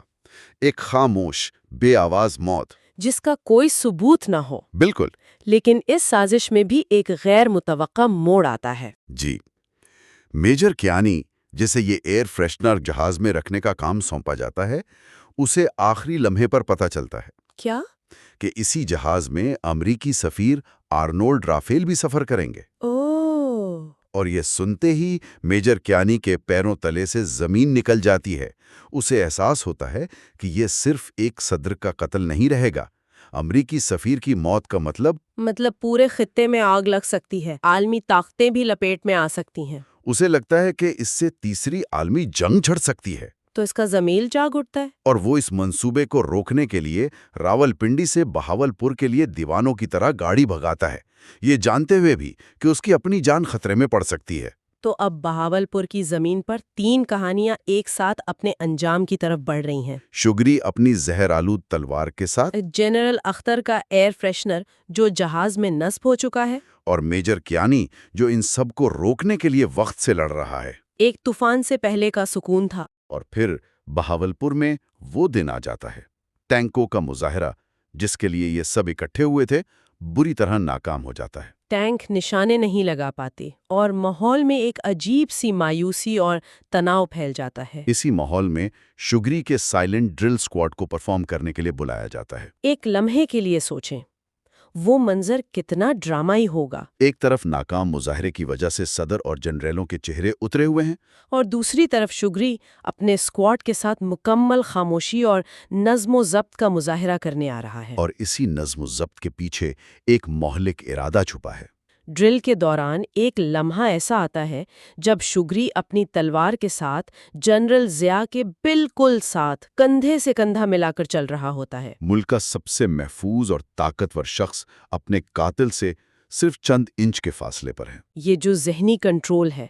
ایک خاموش، بے آواز موت جس کا کوئی ثبوت نہ ہو۔ بالکل۔ لیکن اس سازش میں بھی ایک غیر متوقع موڑ آتا ہے۔ جی، میجر کیانی جسے یہ ایئر فریشنر جہاز میں رکھنے کا کام سونپا جاتا ہے، اسے آخری لمحے پر پتہ چلتا ہے کیا؟ کہ اسی جہاز میں امریکی سفیر آرنولڈ رافیل بھی سفر کریں گے۔ اور یہ سنتے ہی میجر کیانی کے پیروں تلے سے زمین نکل جاتی ہے۔ اسے احساس ہوتا ہے کہ یہ صرف ایک صدر کا قتل نہیں رہے گا۔ امریکی سفیر کی موت کا مطلب پورے خطے میں آگ لگ سکتی ہے، عالمی طاقتیں بھی لپیٹ میں آ سکتی ہیں۔ اسے لگتا ہے کہ اس سے تیسری عالمی جنگ چھڑ سکتی ہے۔ تو اس کا ضمیر جاگ اٹھتا ہے۔ اور وہ اس منصوبے کو روکنے کے لیے راولپنڈی سے بہاولپور کے لیے دیوانوں کی طرح گاڑی بھگاتا ہے، یہ جانتے ہوئے بھی کہ اس کی اپنی جان خطرے میں پڑ سکتی ہے۔ تو اب بہاولپور کی زمین پر 3 کہانیاں ایک ساتھ اپنے انجام کی طرف بڑھ رہی ہیں۔ شگری اپنی زہر آلود تلوار کے ساتھ، جنرل اختر کا ایئر فریشنر جو جہاز میں نصب ہو چکا ہے، اور میجر کیانی جو ان سب کو روکنے کے لیے وقت سے لڑ رہا ہے۔ ایک طوفان سے پہلے کا سکون تھا۔ اور پھر بہاولپور میں وہ دن آ جاتا ہے، ٹینکوں کا مظاہرہ جس کے لیے یہ سب اکٹھے ہوئے تھے بری طرح ناکام ہو جاتا ہے۔ ٹینک نشانے نہیں لگا پاتے اور ماحول میں ایک عجیب سی مایوسی اور تناؤ پھیل جاتا ہے۔ اسی ماحول میں شگری کے سائلنٹ ڈرل اسکواڈ کو پرفارم کرنے کے لیے بلایا جاتا ہے۔ ایک لمحے کے لیے سوچیں، وہ منظر کتنا ڈرامائی ہوگا۔ ایک طرف ناکام مظاہرے کی وجہ سے صدر اور جنرلوں کے چہرے اترے ہوئے ہیں، اور دوسری طرف شگری اپنے اسکواڈ کے ساتھ مکمل خاموشی اور نظم و ضبط کا مظاہرہ کرنے آ رہا ہے۔ اور اسی نظم و ضبط کے پیچھے ایک مہلک ارادہ چھپا ہے۔ ڈرل کے دوران ایک لمحہ ایسا آتا ہے جب شگری اپنی تلوار کے ساتھ جنرل ضیاء کے بالکل ساتھ کندھے سے کندھا ملا کر چل رہا ہوتا ہے۔ ملک کا سب سے محفوظ اور طاقتور شخص اپنے قاتل سے صرف چند انچ کے فاصلے پر ہے۔ یہ جو ذہنی کنٹرول ہے،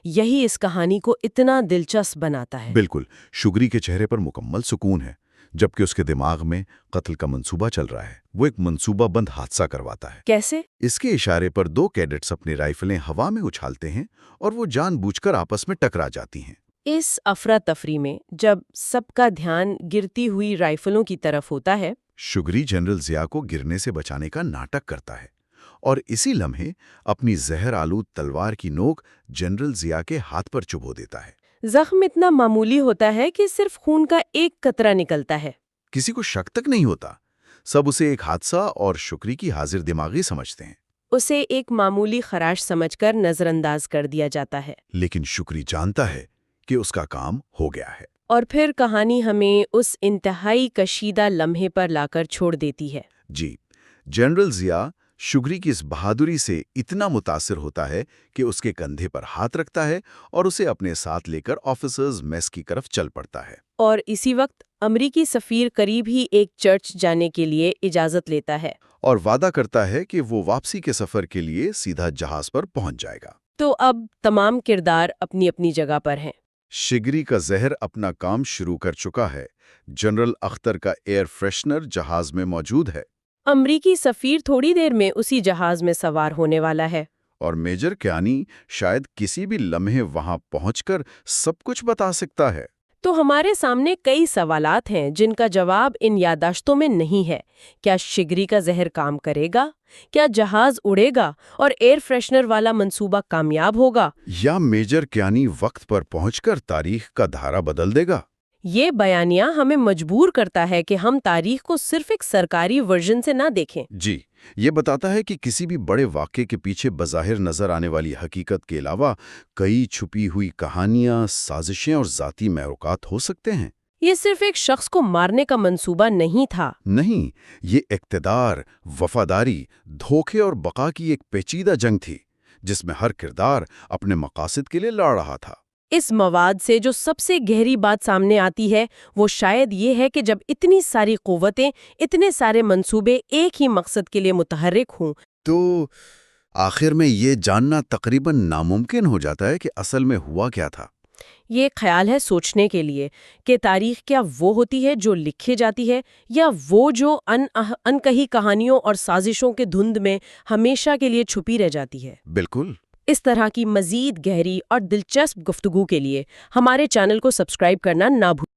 یہی اس کہانی کو اتنا دلچسپ بناتا ہے۔ بالکل، شگری کے چہرے پر مکمل سکون ہے، جبکہ اس کے دماغ میں قتل کا منصوبہ چل رہا ہے۔ وہ ایک منصوبہ بند حادثہ کرواتا ہے۔ کیسے؟ اس کے اشارے پر 2 کیڈٹس اپنی رائفلیں ہوا میں اچھالتے ہیں اور وہ جان بوجھ کر آپس میں ٹکرا جاتی ہیں۔ اس افراتفری میں جب سب کا دھیان گرتی ہوئی رائفلوں کی طرف ہوتا ہے، شگری جنرل ضیاء کو گرنے سے بچانے کا ناٹک کرتا ہے اور اسی لمحے اپنی زہر آلود تلوار کی نوک جنرل ضیاء کے ہاتھ پر چبھو دیتا ہے۔ زخم اتنا معمولی ہوتا ہے کہ صرف خون کا ایک قطرہ نکلتا ہے۔ کسی کو شک تک نہیں ہوتا، سب اسے ایک حادثہ اور شگری کی حاضر دماغی سمجھتے ہیں۔ اسے ایک معمولی خراش سمجھ کر نظر انداز کر دیا جاتا ہے۔ لیکن شگری جانتا ہے کہ اس کا کام ہو گیا ہے۔ اور پھر کہانی ہمیں اس انتہائی کشیدہ لمحے پر لا کر چھوڑ دیتی ہے۔ جی، جنرل ضیاء شگری کی اس بہادری سے اتنا متاثر ہوتا ہے کہ اس کے کندھے پر ہاتھ رکھتا ہے اور اسے اپنے ساتھ لے کر آفیسرز میس کی طرف چل پڑتا ہے۔ اور اسی وقت امریکی سفیر قریب ہی ایک چرچ جانے کے لیے اجازت لیتا ہے اور وعدہ کرتا ہے کہ وہ واپسی کے سفر کے لیے سیدھا جہاز پر پہنچ جائے گا۔ تو اب تمام کردار اپنی اپنی جگہ پر ہیں۔ شگری کا زہر اپنا کام شروع کر چکا ہے، جنرل اختر کا ایئر فریشنر جہاز میں موجود ہے، امریکی سفیر تھوڑی دیر میں اسی جہاز میں سوار ہونے والا ہے، اور میجر کیانی شاید کسی بھی لمحے وہاں پہنچ کر سب کچھ بتا سکتا ہے۔ تو ہمارے سامنے کئی سوالات ہیں جن کا جواب ان یادداشتوں میں نہیں ہے۔ کیا شگری کا زہر کام کرے گا؟ کیا جہاز اڑے گا اور ایئر فریشنر والا منصوبہ کامیاب ہوگا؟ یا میجر کیانی وقت پر پہنچ کر تاریخ کا دھارا بدل دے گا؟ یہ بیانیہ ہمیں مجبور کرتا ہے کہ ہم تاریخ کو صرف ایک سرکاری ورژن سے نہ دیکھیں۔ جی، یہ بتاتا ہے کہ کسی بھی بڑے واقعے کے پیچھے بظاہر نظر آنے والی حقیقت کے علاوہ کئی چھپی ہوئی کہانیاں، سازشیں اور ذاتی محرکات ہو سکتے ہیں۔ یہ صرف ایک شخص کو مارنے کا منصوبہ نہیں تھا۔ نہیں، یہ اقتدار، وفاداری، دھوکے اور بقا کی ایک پیچیدہ جنگ تھی جس میں ہر کردار اپنے مقاصد کے لیے لڑ رہا تھا۔ اس مواد سے جو سب سے گہری بات سامنے آتی ہے وہ شاید یہ ہے کہ جب اتنی ساری قوتیں، اتنے سارے منصوبے ایک ہی مقصد کے لیے متحرک ہوں تو آخر میں یہ جاننا تقریباً ناممکن ہو جاتا ہے کہ اصل میں ہوا کیا تھا۔ یہ ایک خیال ہے سوچنے کے لیے کہ تاریخ کیا وہ ہوتی ہے جو لکھی جاتی ہے، یا وہ جو انکہی کہانیوں اور سازشوں کے دھند میں ہمیشہ کے لیے چھپی رہ جاتی ہے۔ بالکل۔ اس طرح کی مزید گہری اور دلچسپ گفتگو کے لیے ہمارے چینل کو سبسکرائب کرنا نہ بھولیں۔